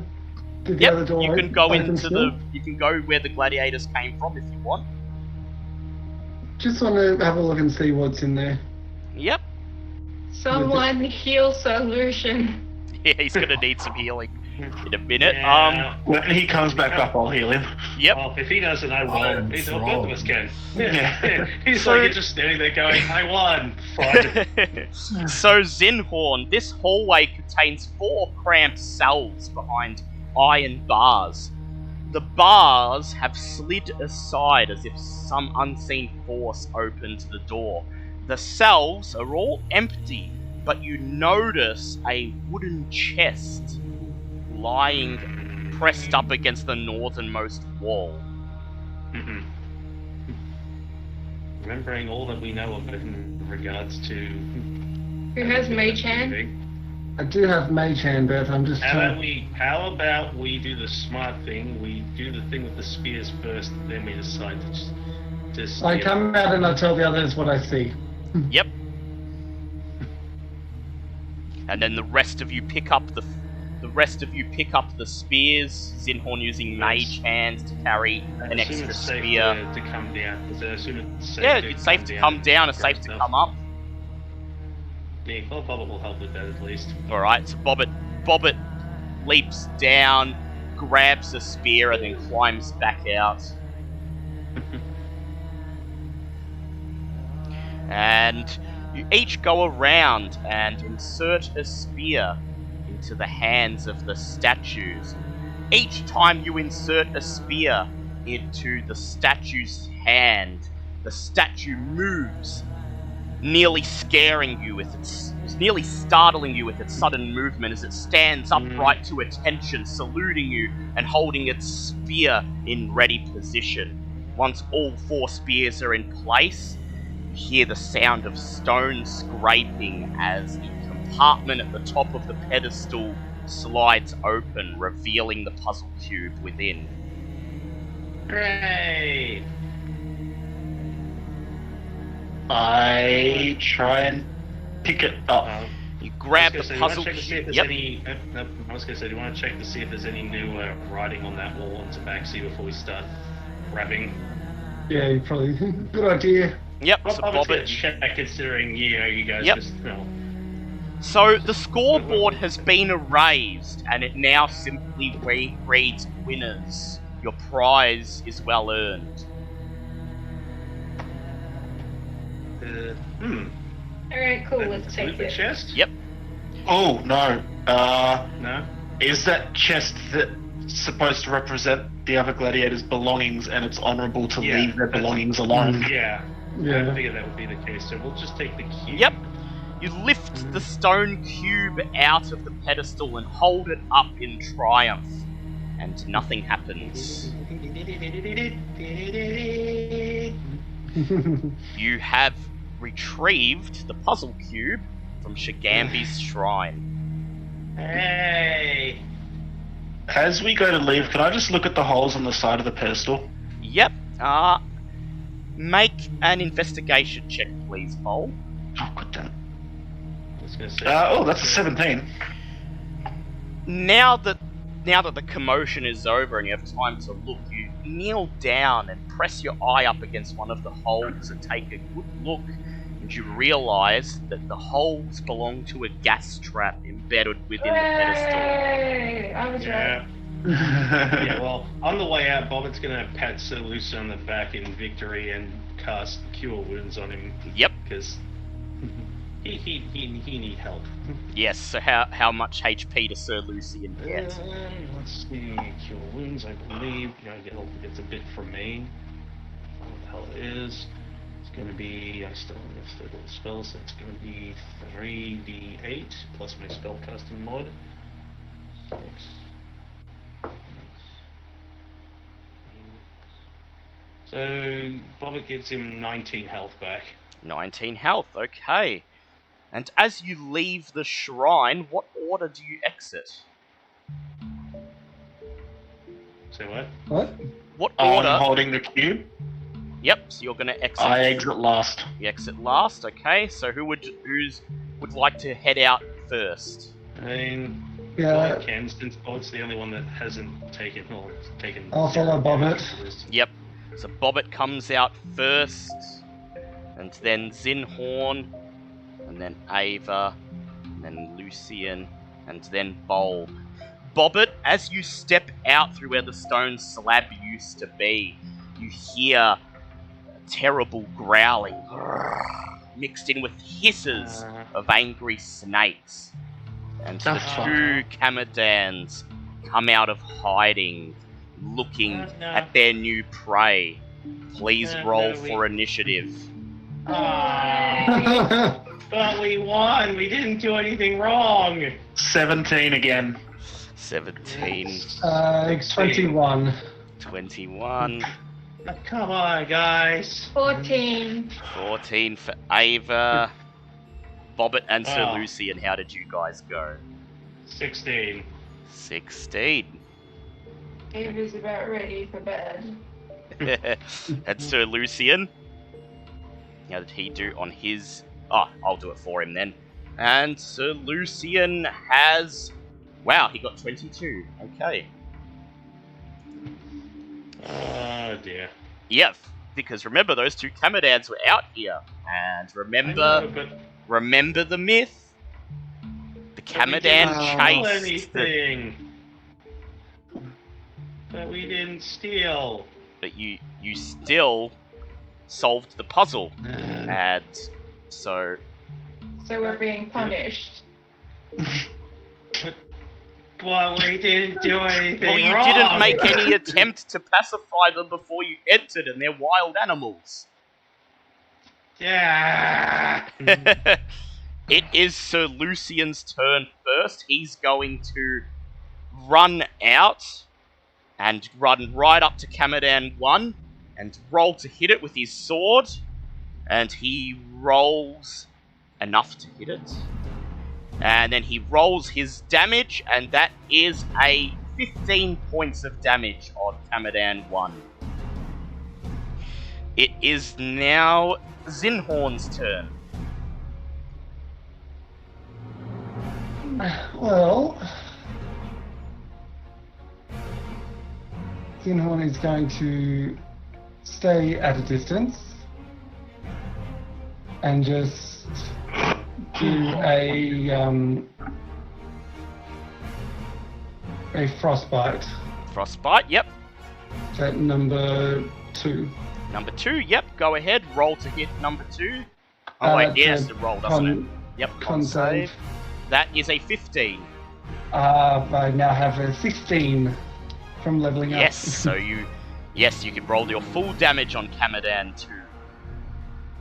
Yep, door you can go open into still? you can go where the gladiators came from if you want. Just want to have a look and see what's in there. Yep. Someone heal solution. Yeah, he's gonna need some healing in a minute. Yeah. When he comes back up, I'll heal him. Yep. Well, if he doesn't, I will. I'm Both strong. of us can. Yeah. He's So- like just standing there going, "I won." Fine. So Zinhorn, this hallway contains 4 cramped cells behind iron bars. The bars have slid aside as if some unseen force opened the door. The cells are all empty, but you notice a wooden chest lying pressed up against the northernmost wall. Mhm. Remembering all that we know of it in regards to. Who has Mage Hand? I do have Mage Hand, but I'm just How trying. about we do the smart thing? We do the thing with the spears first, then we decide to just. I come out and I tell the others what I see. Yep. And then the rest of you pick up the spears. Zinhorn using mage hands to carry an extra spear. To come down. I assume it's safe Yeah, to it's safe to come down. It's safe to come up. Yeah, well, Bobbit will help with that at least. All right. So Bobbit leaps down, grabs a spear, and then climbs back out. And you each go around and insert a spear into the hands of the statues. Each time you insert a spear into the statue's hand, the statue moves, nearly startling you with its sudden movement as it stands upright to attention, saluting you and holding its spear in ready position. Once all 4 spears are in place, you hear the sound of stone scraping as the compartment at the top of the pedestal slides open, revealing the puzzle cube within. Hooray! I try and pick it up. You grab the I was gonna puzzle say, do you cube. wanna check to see if there's Yep. any? I was gonna say, do you want to check to see if there's any new writing on that wall on Tabaxi before we start grabbing? Yeah, you probably. Good idea. Yep. Well, So Bobbitt's gonna Bobbit. check considering you guys Yep. just So the scoreboard has been erased, and it now simply reads winners. Your prize is well earned. Alright, cool, let's Include take the it. chest? Yep. Oh, no. No. Is that chest supposed to represent the other gladiators' belongings, and it's honourable to Yeah, leave their that's- belongings alone? Yeah. Yeah. I figured that would be the case. So we'll just take the cube. Yep. You lift the stone cube out of the pedestal and hold it up in triumph, and nothing happens. You have retrieved the puzzle cube from Shigambi's shrine. Hey. As we go to leave, can I just look at the holes on the side of the pedestal? Yep. Make an investigation check, please, Bowl. Oh, good damn. I was gonna say. That's a 17. Now that the commotion is over and you have time to look, you kneel down and press your eye up against one of the holes and take a good look, and you realise that the holes belong to a gas trap embedded within the pedestal. Hey, I was Yeah. right. Yeah, well, on the way out, Bobbitt's gonna pat Sir Lucy on the back in victory and cast Cure Wounds on him. Yep. Because he need help. Yes, so how much HP does Sir Lucian get? Let's see, Cure Wounds, I believe. It's a bit from me. I don't know what the hell it is. It's gonna be, I still have third level spells, so it's gonna be 3d8 plus my spellcasting mod. 6. So, Bobbit gives him 19 health back. 19 health, okay. And as you leave the shrine, what order do you exit? Say what? What? What I'm order? holding the cube. Yep, so you're gonna exit. I exit last. You exit last, okay. So who would like to head out first? I mean, Yeah. Bobbit can, since Bobbit's the only one that hasn't taken. I'll follow Bobbit. Yep. So Bobbit comes out first, and then Zinhorn, and then Ava, and then Lucian, and then Bowl. Bobbit, as you step out through where the stone slab used to be, you hear terrible growling, mixed in with hisses of angry snakes. And the two Kamadans come out of hiding, looking at their new prey. Please roll for initiative. But we won! We didn't do anything wrong! 17 again. 17, 21. 21, Come on, guys! 14. 14 for Ava. Bobbit and Sir Oh. Lucian, how did you guys go? 16. 16. Ava's about ready for bed. And Sir Lucian, how did he do on his... Oh, I'll do it for him then. And Sir Lucian has... Wow, he got 22. Okay. Oh dear. Yep, because remember, those two Kamadans were out here. And remember the myth? The Kamadan chased the... anything! But we didn't steal! But you still solved the puzzle. And so... So we're being punished. But we didn't do anything Well, you wrong. didn't make any attempt to pacify them before you entered, and they're wild animals. Yeah. It is Sir Lucian's turn first. He's going to run out and run right up to Kamadan 1 and roll to hit it with his sword. And he rolls enough to hit it. And then he rolls his damage, and that is a 15 points of damage on Kamadan 1. It is now Zinhorn's turn. Well, Zinhorn is going to stay at a distance and just do a frostbite. Frostbite, yep. At number 2. Number 2, yep. Go ahead, roll to hit number 2. Oh wait, he has to roll, doesn't it? Yep, Con save. That is a 15. I now have a 16 from leveling up. Yes, so you can roll your full damage on Kamadan 2.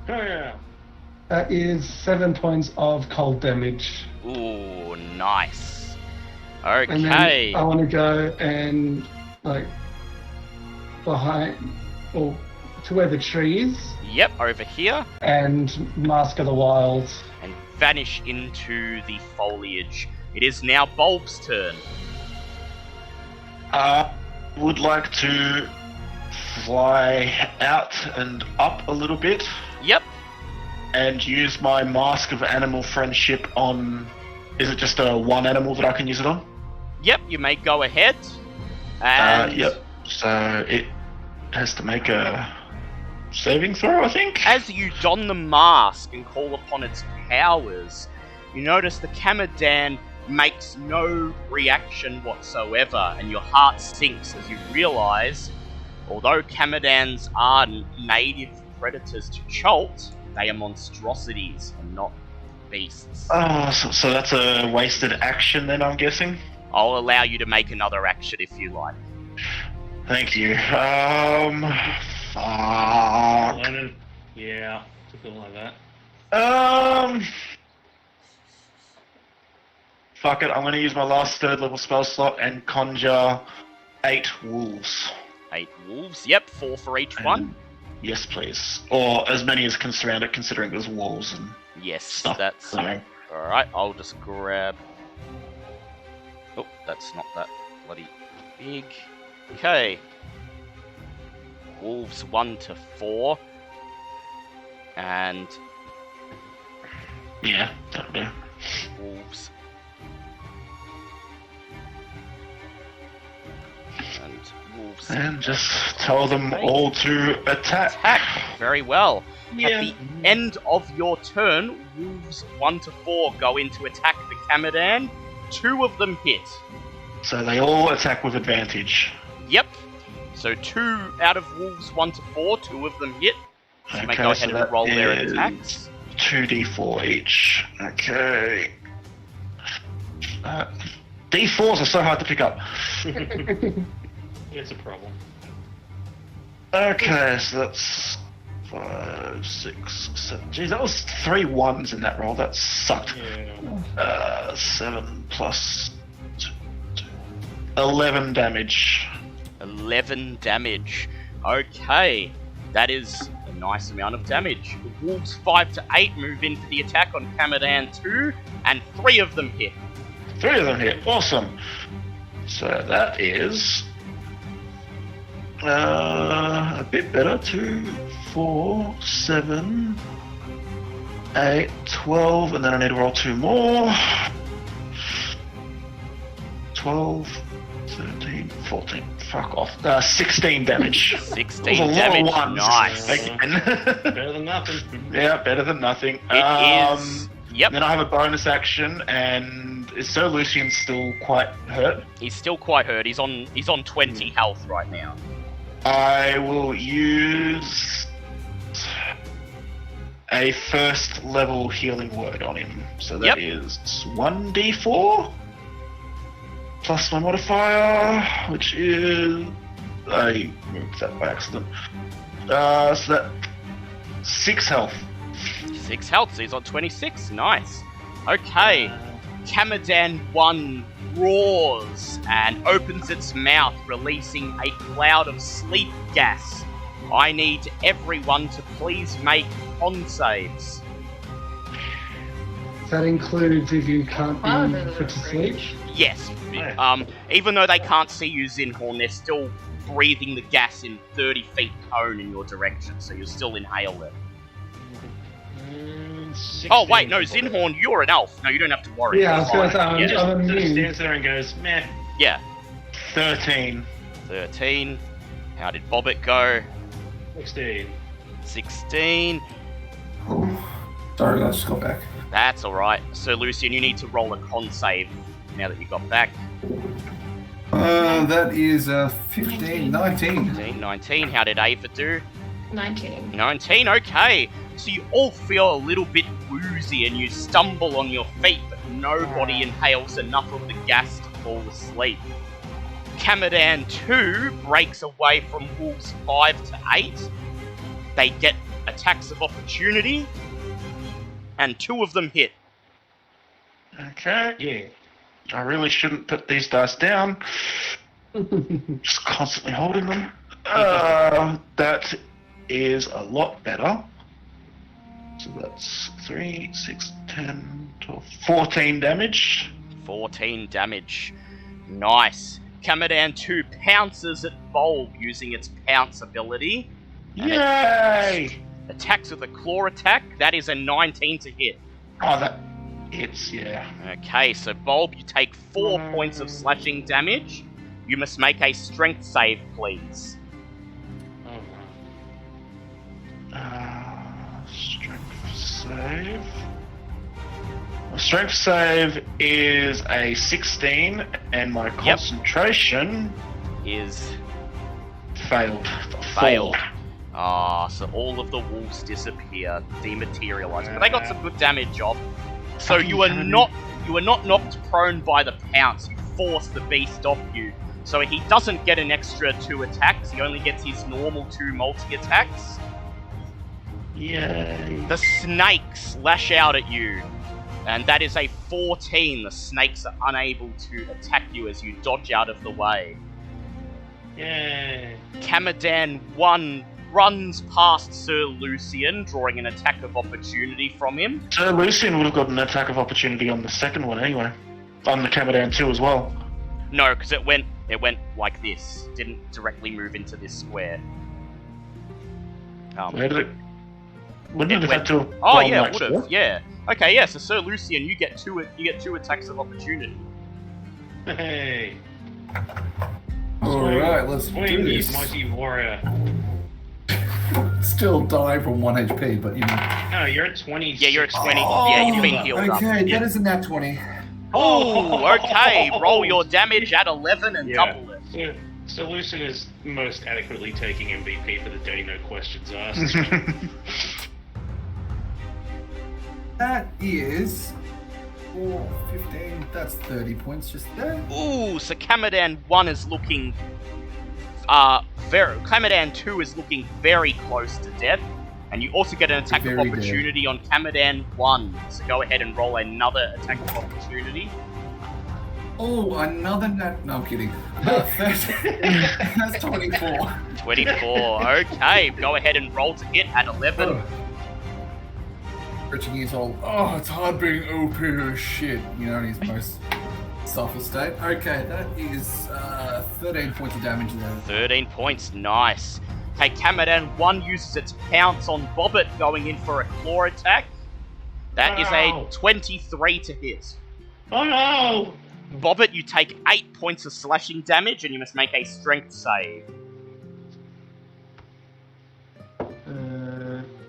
Oh yeah. That is 7 points of cold damage. Ooh, nice. And then Okay. I want to go and, like, behind, or to where the tree is, Yep, over here. and Mask of the Wilds. And vanish into the foliage. It is now Bulb's turn. Would like to fly out and up a little bit Yep. and use my Mask of Animal Friendship on... Is it just one animal that I can use it on? Yep, you may go ahead. And Yep. So it has to make a saving throw, I think. as you don the mask and call upon its powers, you notice the Kamadan makes no reaction whatsoever, and your heart sinks as you realize, although Kamadans are native predators to Chult, they are monstrosities and not beasts. Oh, so that's a wasted action then, I'm guessing? I'll allow you to make another action if you like. Thank you. Fuck. Yeah, something like that. Fuck it, I'm gonna use my last 3rd level spell slot and conjure 8 wolves. 8 wolves, yep, 4 for each one. Yes, please. Or as many as can surround it, considering there's walls and Yes, stuff. that's... So, Alright, I'll just grab... Oh, that's not that bloody big. Okay. Wolves 1 to 4. And yeah, that'll do. wolves. And wolves. And just tell them all to attack. Attack! Very well. Yeah. At the end of your turn, wolves 1 to 4 go in to attack the Kamadan. 2 of them hit. So they all attack with advantage. Yep. So 2 out of wolves 1 to 4, 2 of them hit. So you may go ahead and roll their is attacks. 2d4 each. Okay. D4s are so hard to pick up. It's a problem. Okay, so that's 5, 6, 7. Geez, that was 3 1s in that roll. That sucked. Yeah. 7 plus 2, 11 damage. 11 damage. Okay. That is a nice amount of damage. The wolves 5 to 8 move in for the attack on Kamadan 2, and 3 of them hit. 3 of them hit. Awesome. So that is a bit better. 2, 4, 7, 8, 12, and then I need to roll 2 more. 12, 13, 14. Fuck off. 16 damage. 16 That was a lot of damage. ones. Nice. Again. Better than nothing. Yeah, better than nothing. It is. Yep. Then I have a bonus action, and is Sir Lucian still quite hurt? He's still quite hurt. He's on 20 health right now. I will use a 1st level healing word on him. So that is 1d4 plus my modifier, which is... I moved that by accident. So that 6 health. 6 health, so he's on 26. Nice. Okay. Kamadan 1 roars and opens its mouth, releasing a cloud of sleep gas. I need everyone to please make con saves. That includes if you can't be put to sleep. Yes. Even though they can't see you, Zinhorn, they're still breathing the gas in 30 feet cone in your direction, so you'll still inhale it. Oh, wait, no, Zinhorn, you're an elf. No, you don't have to worry. Yeah, I was going to say, I'm Yeah. Just immune. stands there and goes, meh. Yeah. 13. 13. How did Bobbit go? 16. 16. Sorry, I just got back. That's alright. So, Lucian, you need to roll a con save now that you got back. That is 15, 19. 15, 19. How did Ava do? 19. 19, okay. So you all feel a little bit woozy and you stumble on your feet, but nobody inhales enough of the gas to fall asleep. Kamadan 2 breaks away from wolves 5 to 8. They get attacks of opportunity, and 2 of them hit. Okay. Yeah. I really shouldn't put these dice down. Just constantly holding them. That is a lot better. So that's 3, 6, 10, 12, 14 damage. 14 damage. Nice. Kamadan 2 pounces at Bulb using its Pounce ability. And Yay! attacks with a claw attack. That is a 19 to hit. Oh, that hits, yeah. Okay, so Bulb, you take 4 points of slashing damage. You must make a strength save, please. Strength save. Strength save is a 16, and my concentration Is failed. failed. Ah, so all of the wolves disappear, dematerialize. But they got some good damage off. So you are not knocked prone by the pounce. You force the beast off you. So he doesn't get an extra 2 attacks. He only gets his normal 2 multi-attacks. Yay. The snakes lash out at you. And that is a 14. The snakes are unable to attack you as you dodge out of the way. Yay. Kamadan 1 runs past Sir Lucian, drawing an attack of opportunity from him. So Lucian would have got an attack of opportunity on the second one anyway. On the Kamadan 2 as well. No, because it went like this. Didn't directly move into this square. Where did it? Wouldn't it have had to have Oh gone yeah, like it would have. Yeah. Okay, yeah. So Sir Lucian, you get two attacks of opportunity. Hey. Alright, let's Swing, do you this. mighty warrior. Still dying from 1 HP, but you know. No, you're at 20. Yeah, you're at 20. Yeah, you've been healed up. Okay, Yeah. that is a nat 20. Oh, okay. Roll your damage at 11 and double it. So Lucian is most adequately taking MVP for the day, no questions asked. That is 4, 15, that's 30 points just there. Ooh, so Kamadan 1 is looking Kamadan 2 is looking very close to death. And you also get an attack of Very opportunity on Kamadan 1. So go ahead and roll another attack of opportunity. Oh, another nat. No, I'm kidding. That's 24. 24. Okay, go ahead and roll to hit at 11. Oh. Richard years old. Oh, it's hard being OP as shit. You know, in his most selfish state. Okay, that is 13 points of damage there. 13 points, nice. Okay, Kamadan 1 uses its pounce on Bobbit, going in for a claw attack. That is a 23 to hit. Oh no! Bobbit, you take 8 points of slashing damage, and you must make a strength save.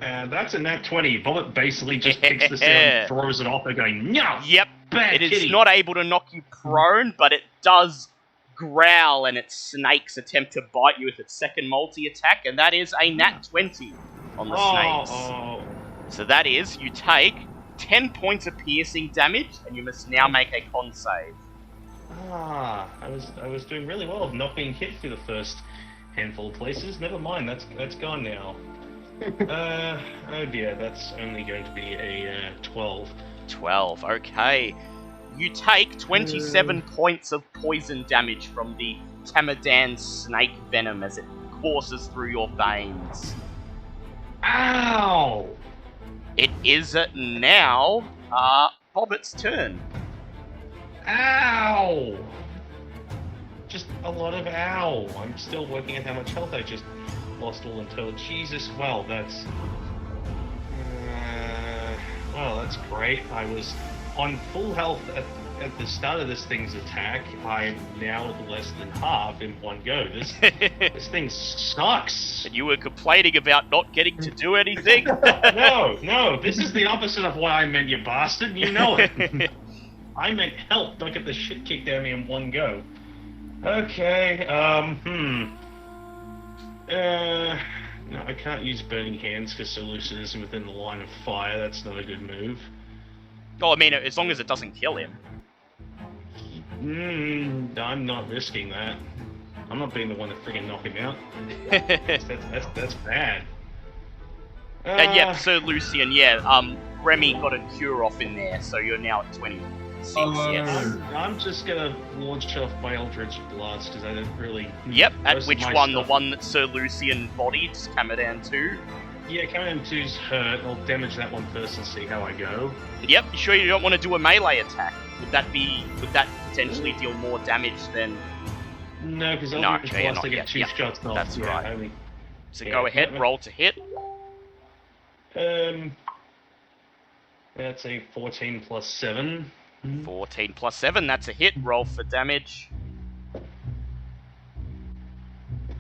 And that's a nat 20. Bobbit basically just picks this and throws it off. They're going, no! Yep, Bad it is kitty. not able to knock you prone, but it does growl, and its snakes attempt to bite you with its second multi-attack, and that is a nat 20 on the snakes. Oh. So that is, you take 10 points of piercing damage, and you must now make a con save. I was doing really well of not being hit through the first handful of places. Never mind, that's gone now. Oh dear, that's only going to be a 12. 12, okay. You take 27 points of poison damage from the Kamadan snake venom as it courses through your veins. Ow! It is now Bobbit's turn. Ow! Just a lot of ow. I'm still working out how much health I just lost all until. Jesus, well, that's great. I was on full health at the start of this thing's attack. I'm now at less than half in one go. This thing sucks. And you were complaining about not getting to do anything? No, this is the opposite of what I meant, you bastard. You know it. I meant help, don't get the shit kicked out of me in one go. Okay, no, I can't use Burning Hands because Sir Lucian isn't within the line of fire. That's not a good move. Oh, I mean, as long as it doesn't kill him. I'm not risking that. I'm not being the one to friggin' knock him out. That's bad. And yeah, Sir Lucian, Remy got a cure off in there, so you're now at 26, yes. I'm just gonna launch off my Eldritch Blast because I don't really... Yep, at which one? Stuff. The one that Sir Lucian bodied, Kamadan 2? Yeah, Kamadan 2's hurt. I'll damage that one first and see how I go. Yep, you sure you don't want to do a melee attack? Would that potentially deal more damage than No, because No, Eldritch okay, Blast, not I get yet. 2 Yeah, shots off. that's yeah, right. Only, So Yeah, go ahead, yeah. roll to hit. That's a 14 plus 7. 14 plus 7, that's a hit. Roll for damage.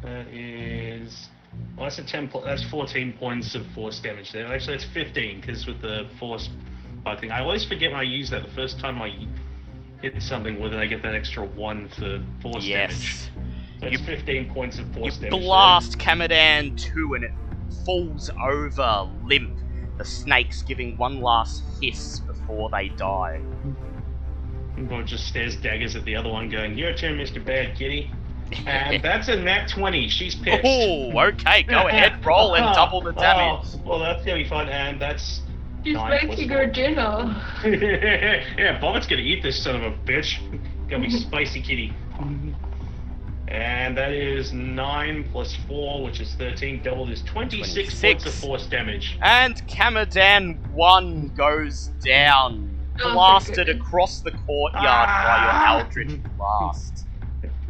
That is... Well, that's a 10. That's 14 points of force damage there. Actually, it's 15 because with the force thing, I always forget when I use that. The first time I hit something with it, I get that extra 1 for force damage. Yes. So it's 15 points of force You damage. blast Kamadan 2 and it falls over limp. The snakes giving one last hiss before they die. Or just stares daggers at the other one, going, "Your turn, Mr. Bad Kitty." And that's a nat 20. She's pissed. Oh, okay, go ahead, roll and double the damage. Oh, well, that's gonna be fun, and that's. She's 9 plus making 4. her dinner. Yeah, Bobbitt's gonna eat this son of a bitch. Gonna be spicy kitty. And that is 9 plus 4, which is 13. Doubled is 26 points of force damage. And Kamadan 1 goes down, Oh, blasted thank goodness. across the courtyard by your Eldritch Blast.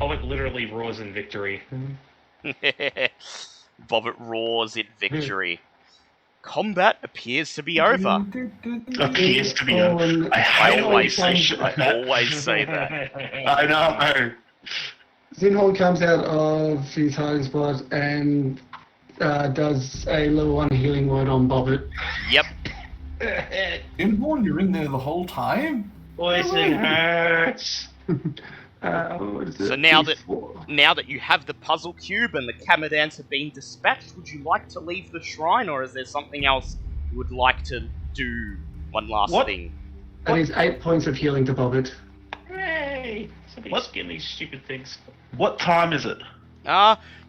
Bobbit literally roars in victory. Bobbit roars in victory. Combat appears to be over. Appears to be over. I hate when you say shit like that. always say that. I know. Zinhorn comes out of his hiding spot and does a level 1 healing word on Bobbit. Yep. Inborn, you're in there the whole time? Poison hurts. What is it? So now that D4. now that you have the puzzle cube and the Kamadans have been dispatched, would you like to leave the shrine, or is there something else you would like to do? One last thing. That is 8 points of healing to Bobbit. Hooray! Somebody's getting these stupid things. What time is it?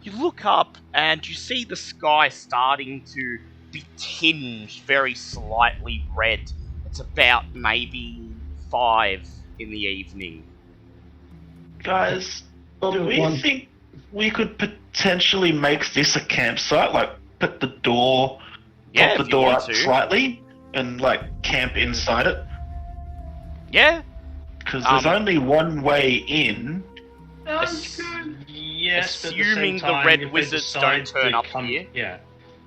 You look up and you see the sky starting to be tinged very slightly red. It's about maybe 5 in the evening. Guys, do we One- think we could potentially make this a campsite? Like, put the door, Yeah, pop if the you door want up to. slightly, and like camp inside it? Yeah? Because there's only one way in. Sounds good. Yes, but at the Assuming same the time, Red if they Wizards decide don't turn to up come, here.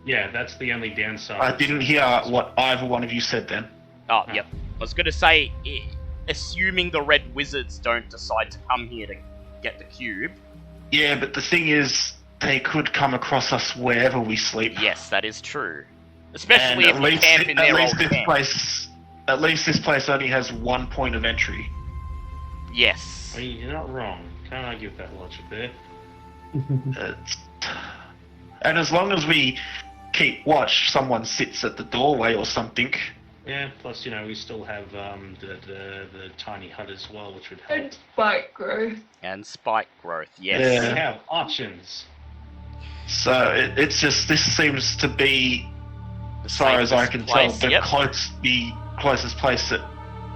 Yeah, that's the only downside. I didn't hear what either one of you said then. Oh, yep. I was going to say, assuming the Red Wizards don't decide to come here to get the cube. Yeah, but the thing is, they could come across us wherever we sleep. Yes, that is true. Especially And if we camp in their old camp. At least this place only has 1 point of entry. Yes. I mean, you're not wrong. Can't argue with that logic there. And as long as we keep watch, someone sits at the doorway or something. Yeah, plus, we still have the tiny hut as well, which would help. And spike growth. And spike growth, yes. We Yeah. have options. So it's just, this seems to be, as far as I can Safest tell, place, the yep. closest place that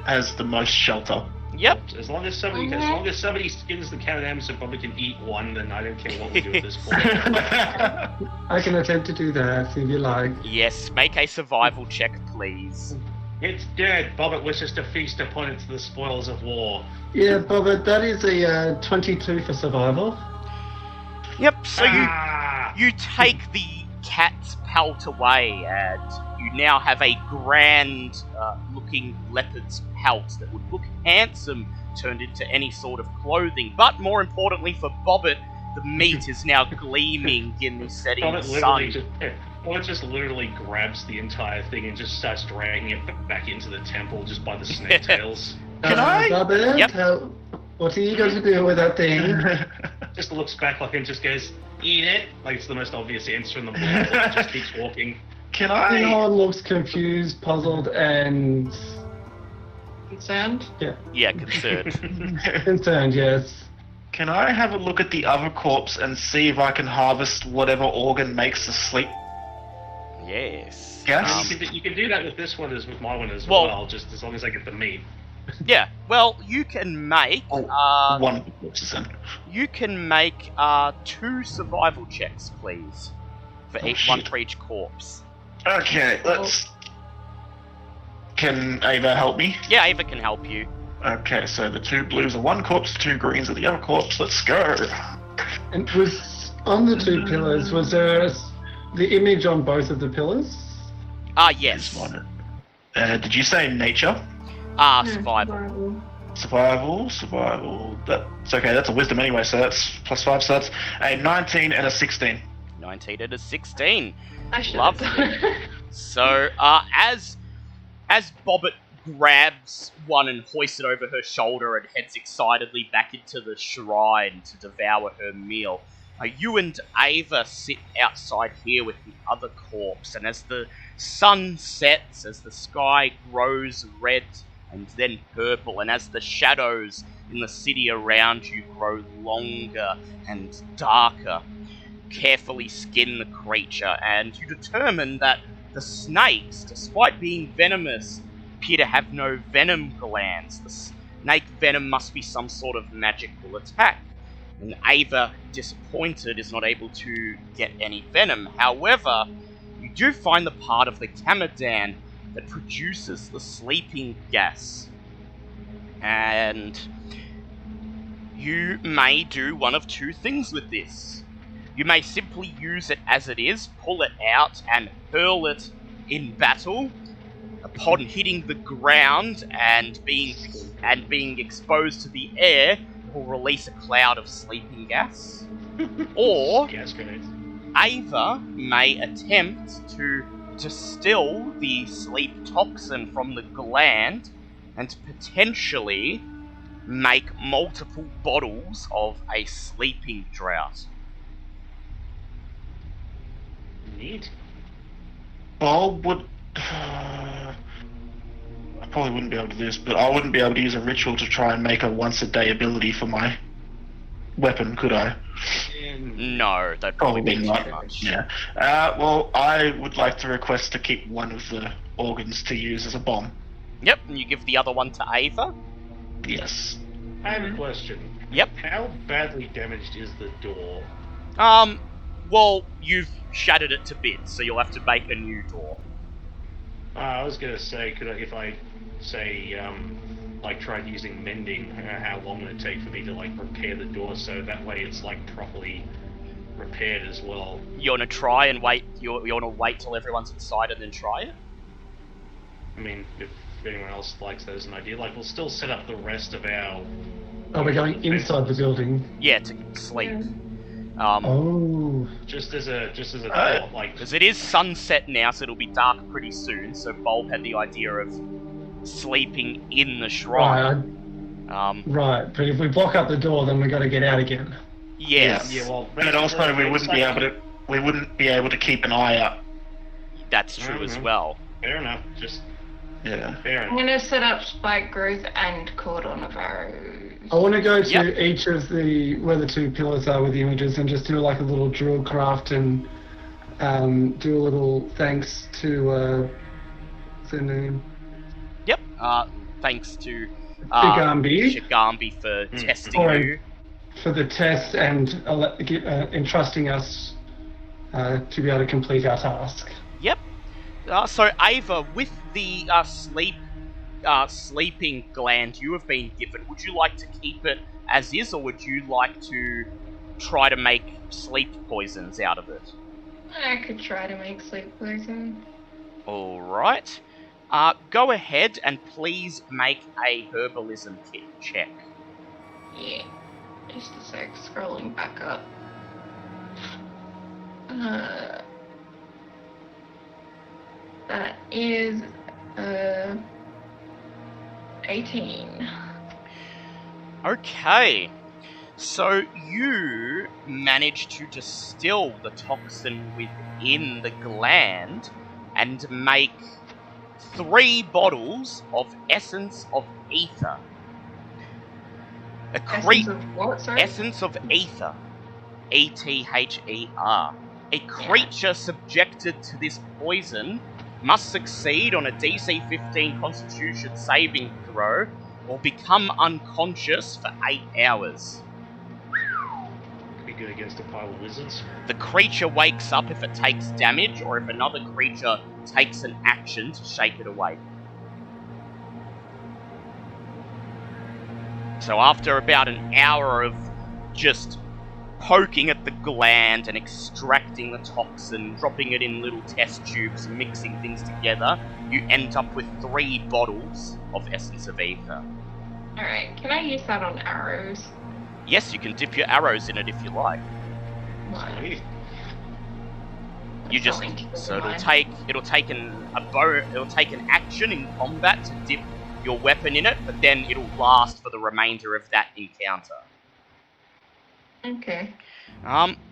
has the most shelter. Yep. As long as somebody skins the Canadam so Bobby can eat one, then I don't care what we do at this point. I can attempt to do that if you like. Yes, make a survival check, please. It's dead. Bobbit wishes to feast upon it to the spoils of war. Yeah, Bobbit, that is a 22 for survival. Yep, so Ah! you take the cat's pelt away, and you now have a grand looking leopard's pelt that would look handsome turned into any sort of clothing. But more importantly for Bobbit, the meat is now gleaming in the setting sun. Bobbit just literally grabs the entire thing and just starts dragging it back into the temple just by the snake tails. Can I? Bobbit, Yep. what are you going to do with that thing? Just looks back like and just goes, "Eat it!" Like it's the most obvious answer in the world. But just keeps walking. Can I? Zinhorn looks confused, puzzled, and Concerned? Yeah, concerned. concerned, yes. Can I have a look at the other corpse and see if I can harvest whatever organ makes us sleep? Yes. Yes? You can do that with this one as with my one as Well- well, just as long as I get the meat. Yeah, well, you can make One of the corpses then. you can make 2 survival checks, please, for Oh, one shit. for each corpse. Okay, let's... Can Ava help me? Yeah, Ava can help you. Okay, so the 2 blues are one corpse, 2 greens are the other corpse. Let's go. And was on the 2 pillars, was there the image on both of the pillars? Yes. Did you say nature? Survival. Survival. That's okay. That's a wisdom anyway, so that's +5. So that's a 19 and a 16. 19 and a 16. I should Lovely. have done. So, as Bobbit grabs one and hoists it over her shoulder and heads excitedly back into the shrine to devour her meal, you and Ava sit outside here with the other corpse, and as the sun sets, as the sky grows red and then purple, and as the shadows in the city around you grow longer and darker, carefully skin the creature, and you determine that the snakes, despite being venomous, appear to have no venom glands. The snake venom must be some sort of magical attack, and Ava, disappointed, is not able to get any venom. However, you do find the part of the Kamadan that produces the sleeping gas, and you may do one of 2 things with this. You may simply use it as it is, pull it out, and hurl it in battle. Upon hitting the ground and being exposed to the air, it will release a cloud of sleeping gas. Or Gas grenades. Ava may attempt to distill the sleep toxin from the gland and potentially make multiple bottles of a sleeping drought. Neat. Bob would. I probably wouldn't be able to do this, but I wouldn't be able to use a ritual to try and make a once-a-day ability for my weapon, could I? No, that'd probably be too not. much. Yeah. Well, I would like to request to keep one of the organs to use as a bomb. Yep, and you give the other one to Ava. Yes. I have a question. Yep. How badly damaged is the door? Well, you've shattered it to bits, so you'll have to make a new door. I was gonna say, if I say, tried using mending, how long would it take for me to, repair the door so that way it's, properly repaired as well? You wanna try and wait, you wanna wait till everyone's inside and then try it? I mean, if anyone else likes that as an idea, we'll still set up the rest of our... Oh, we're going inside the building. Yeah, to sleep. Oh. Just as a thought, because it is sunset now, so it'll be dark pretty soon, so Bulb had the idea of sleeping in the shrine. Right, but if we block up the door, then we got to get out again. Yes. Yeah, well... But also, we wouldn't be able to keep an eye out. That's true as well. Fair enough, Yeah. Fair I'm enough. gonna set up spike growth and cordon of arrows. I want to go to each of where the 2 pillars are with the images and just do a little drill craft and do a little thanks to what's her name? Yep. Thanks to Shigambi for testing you. For the test and entrusting us to be able to complete our task. Yep. So Ava, with the sleeping gland you have been given, would you like to keep it as is, or would you like to try to make sleep poisons out of it? I could try to make sleep poison. Alright. Go ahead and please make a herbalism kit check. Yeah. Just a sec, scrolling back up. That is 18. Okay. So you manage to distill the toxin within the gland and make 3 bottles of essence of ether. Essence of what, sorry? Essence of ether. E-T-H-E-R. A creature subjected to this poison must succeed on a DC 15 Constitution saving throw or become unconscious for 8 hours. Be good against a pile of lizards. The creature wakes up if it takes damage or if another creature takes an action to shake it awake. So after about an hour of just poking at the gland and extracting the toxin, dropping it in little test tubes, mixing things together, you end up with 3 bottles of Essence of Ether. Alright, can I use that on arrows? Yes, you can dip your arrows in it if you like. Like, You just something to keep so in it'll mind. take an action in combat to dip your weapon in it, but then it'll last for the remainder of that encounter. Okay.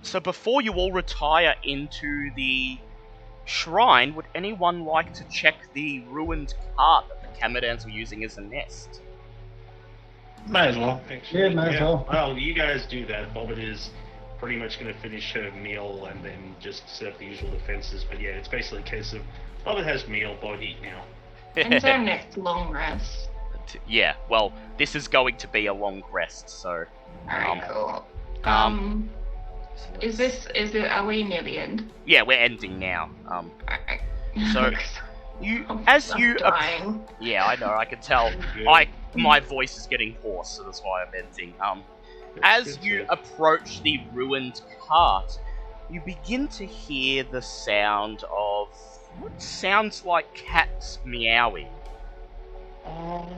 So before you all retire into the shrine, would anyone like to check the ruined cart that the Kamadans were using as a nest? May as well. Actually, Yeah, may as well. Well, you guys do that. Bobbit is pretty much going to finish her meal and then just set up the usual defenses. But yeah, it's basically a case of Bobbit has meal, Bobbit eat now. When's our next long rest? Yeah, well, this is going to be a long rest, so... Alright, cool. Are we near the end? Yeah, we're ending now. Alright. So, I'm you... dying. Yeah, I know, I can tell. Good. My voice is getting hoarse, so that's why I'm ending. As you approach the ruined cart, you begin to hear the sound of what sounds like cats meowing. Oh,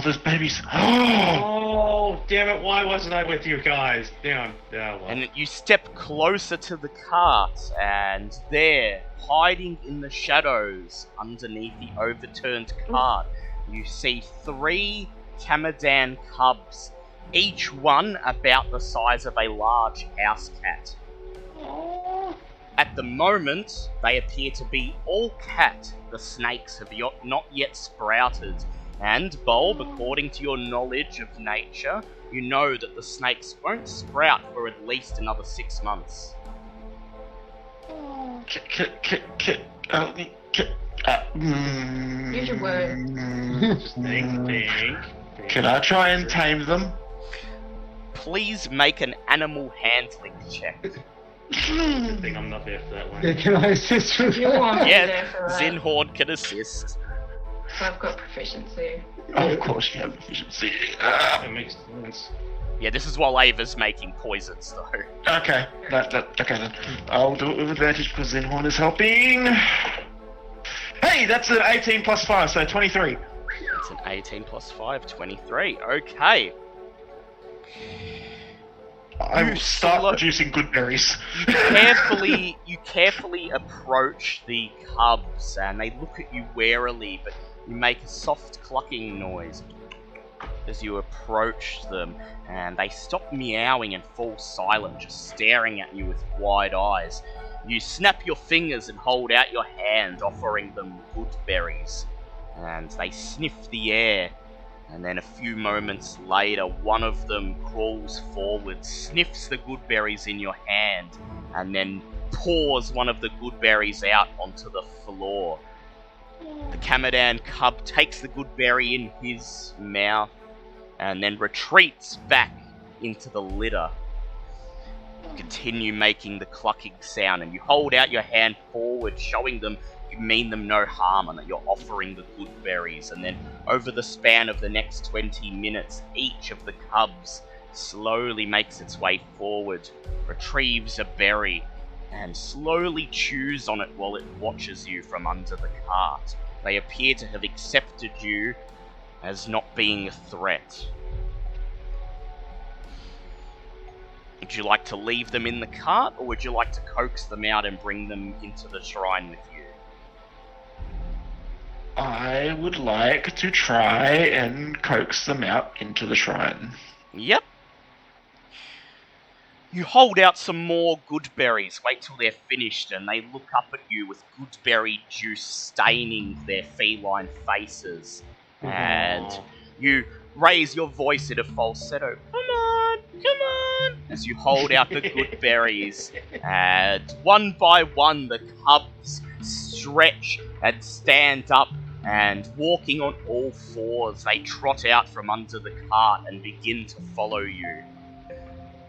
there's babies. Oh, damn it, why wasn't I with you guys? Damn. Yeah, well. And you step closer to the cart, and there, hiding in the shadows underneath the overturned cart, you see 3 Kamadan cubs, each one about the size of a large house cat. At the moment, they appear to be all cat. The snakes have not yet sprouted. And, Bulb, according to your knowledge of nature, you know that the snakes won't sprout for at least another 6 months. Use your words. Just think. Can I try and tame them? Please make an animal handling check. Good thing I'm not there for that one. Yeah, can I assist with You that? want me Yeah, there for that. Zinhorn can assist. So I've got proficiency. Oh, of course you have efficiency. That makes sense. Yeah, this is while Ava's making poisons, though. Okay, okay then. I'll do it with advantage because Zinhorn is helping. Hey, that's an 18 plus 5, so 23. It's an 18 plus 5, 23. Okay. I will start producing good berries. You carefully approach the cubs, and they look at you warily, but you make a soft clucking noise as you approach them, and they stop meowing and fall silent, just staring at you with wide eyes. You snap your fingers and hold out your hand, offering them good berries, and they sniff the air. And then a few moments later, one of them crawls forward, sniffs the good berries in your hand, and then pours one of the good berries out onto the floor. The Kamadan cub takes the good berry in his mouth, and then retreats back into the litter. You continue making the clucking sound, and you hold out your hand forward, showing them you mean them no harm and that you're offering the good berries. And then over the span of the next 20 minutes, each of the cubs slowly makes its way forward, retrieves a berry, and slowly chews on it while it watches you from under the cart. They appear to have accepted you as not being a threat. Would you like to leave them in the cart, or would you like to coax them out and bring them into the shrine with you? I would like to try and coax them out into the shrine. Yep. You hold out some more good berries, wait till they're finished, and they look up at you with good berry juice staining their feline faces. And you raise your voice in a falsetto. Come on, as you hold out the good berries. And one by one, the cubs stretch and stand up, and walking on all fours, they trot out from under the cart and begin to follow you.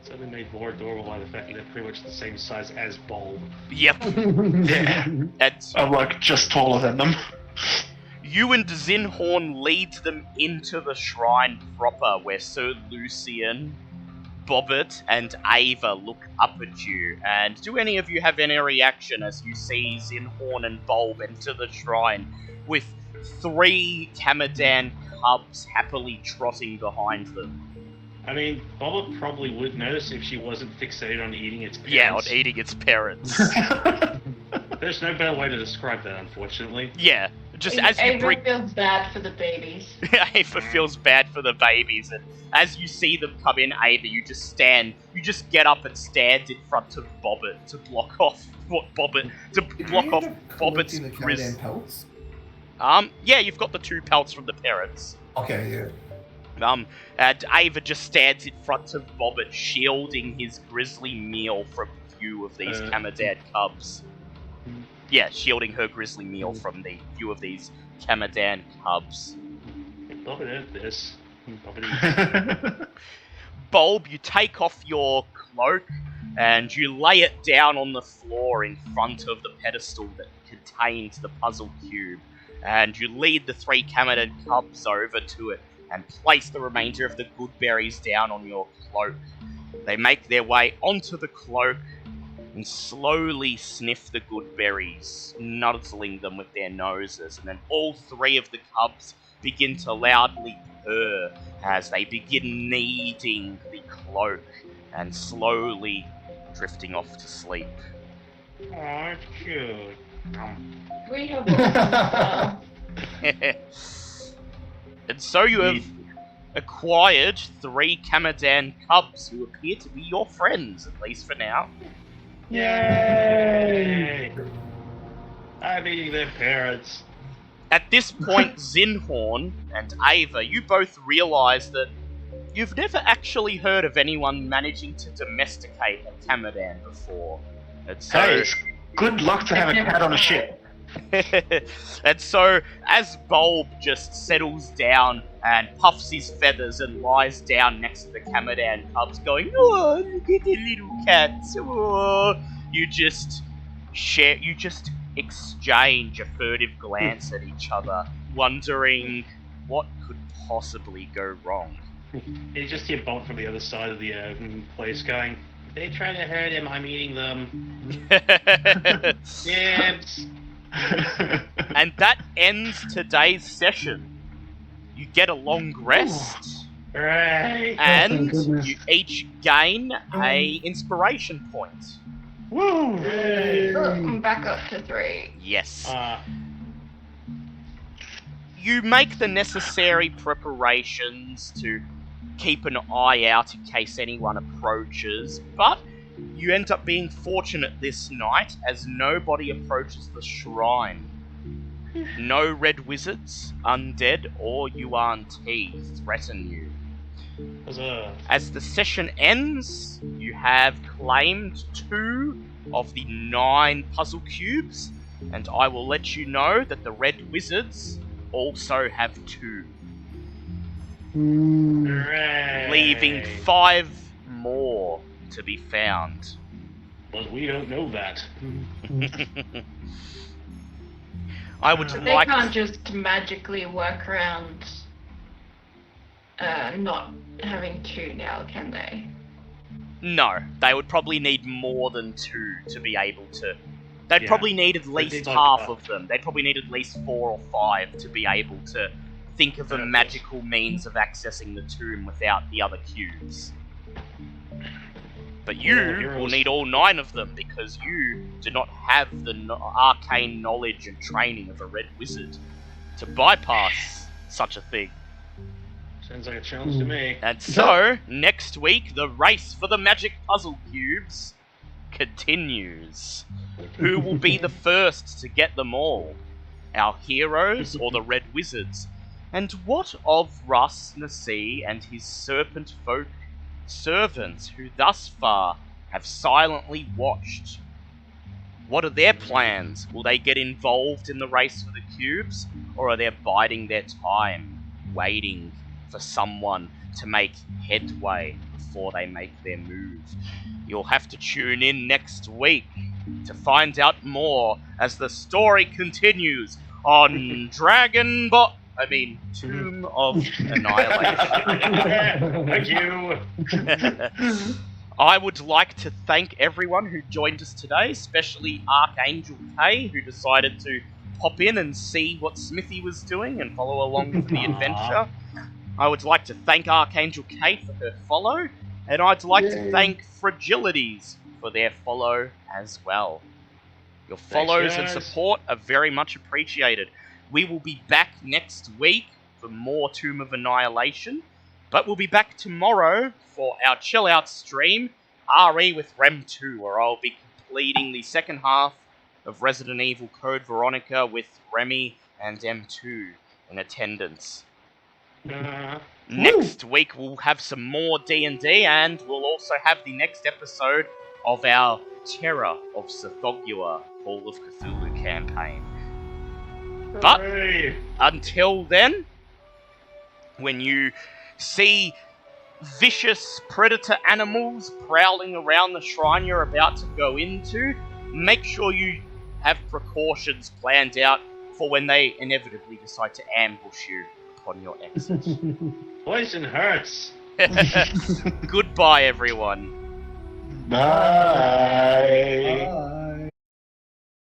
It's only made more adorable by the fact that they're pretty much the same size as Bulb. Yep. Yeah, That's, I'm like just taller than them. You and Zinhorn lead them into the shrine proper, where Sir Lucian, Bobbit, and Ava look up at you. And do any of you have any reaction as you see Zinhorn and Bulb enter the shrine with 3 Kamadan cubs happily trotting behind them? I mean, Bobbit probably would notice if she wasn't fixated on eating its parents. Yeah, on eating its parents. There's no better way to describe that, unfortunately. Yeah, just as you Ava feels bad for the babies. Ava feels bad for the babies, and as you see them come in, Ava, you just get up and stand in front of Bobbit to block off Bobbit's the grizz. Kamadan pelts? Yeah, you've got the 2 pelts from the parents. Okay, yeah. And Ava just stands in front of Bobbit, shielding his grisly meal from view of these Kamadan cubs. Yeah, shielding her grisly meal from the view of these Kamadan cubs. Bobbit ate this. Bobbit Bulb, you take off your cloak and you lay it down on the floor in front of the pedestal that contains the puzzle cube. And you lead the 3 Kamadan cubs over to it and place the remainder of the good berries down on your cloak. They make their way onto the cloak and slowly sniff the good berries, nuzzling them with their noses, and then all 3 of the cubs begin to loudly purr as they begin kneading the cloak and slowly drifting off to sleep. Aw, it's cute. We have one. And so you have acquired 3 Kamadan cubs who appear to be your friends, at least for now. Yay! I'm eating their parents. At this point, Zinhorn and Ava, you both realise that you've never actually heard of anyone managing to domesticate a Kamadan before. And so, Hey, it's good luck to have a cat on a ship. and so, as Bulb just settles down and puffs his feathers and lies down next to the Kamadan cubs, going, "Oh, look at the little cats!" Oh, you just exchange a furtive glance at each other, wondering what could possibly go wrong. You just hear Bolt from the other side of the place going, "They try to hurt him, I'm eating them." Dibs! And that ends today's session. You get a long rest, Hooray! and thank goodness. you each gain a inspiration point. Woo! I'm back up to 3. Yes. Ah, You make the necessary preparations to keep an eye out in case anyone approaches, but you end up being fortunate this night as nobody approaches the shrine. No red wizards, undead, or Yuan T threaten you. huzzah. As the session ends, you have claimed 2 of the 9 puzzle cubes, and I will let you know that the red wizards also have 2, Hooray! leaving 5 more to be found. But we don't know that. I would They like. can't just magically work around not having 2 now, can they? No, they would probably need more than 2 to be able to. They'd Yeah. probably need at least need like half five. of them. They'd probably need at least 4 or 5 to be able to think of a Yeah. magical means of accessing the tomb without the other cubes. But you Well, will heroes- need all 9 of them because you do not have the arcane knowledge and training of a red wizard to bypass such a thing. Sounds like a challenge to me. And so, next week, the race for the magic puzzle cubes continues. Who will be the first to get them all? Our heroes or the red wizards? And what of Russ Nasi and his serpent folk servants who thus far have silently watched? What are their plans? Will they get involved in the race for the cubes? Or are they biding their time, waiting for someone to make headway before they make their move? You'll have to tune in next week to find out more as the story continues on Tomb of Annihilation. Thank you. I would like to thank everyone who joined us today, especially Archangel Thay, who decided to pop in and see what Smithy was doing and follow along for the adventure. I would like to thank Archangel Kate for her follow, and I'd like to thank Fragilities for their follow as well. Your follows and support are very much appreciated. We will be back next week for more Tomb of Annihilation, but we'll be back tomorrow for our chill out stream, RE with Rem 2, where I'll be completing the second half of Resident Evil Code Veronica with Remy and M2 in attendance. Next week we'll have some more D&D, and we'll also have the next episode of our Terror of Sithogua Call of Cthulhu campaign. But until then, when you see vicious predator animals prowling around the shrine you're about to go into, make sure you have precautions planned out for when they inevitably decide to ambush you upon your exit. Poison hurts. Goodbye, everyone. Bye. Bye.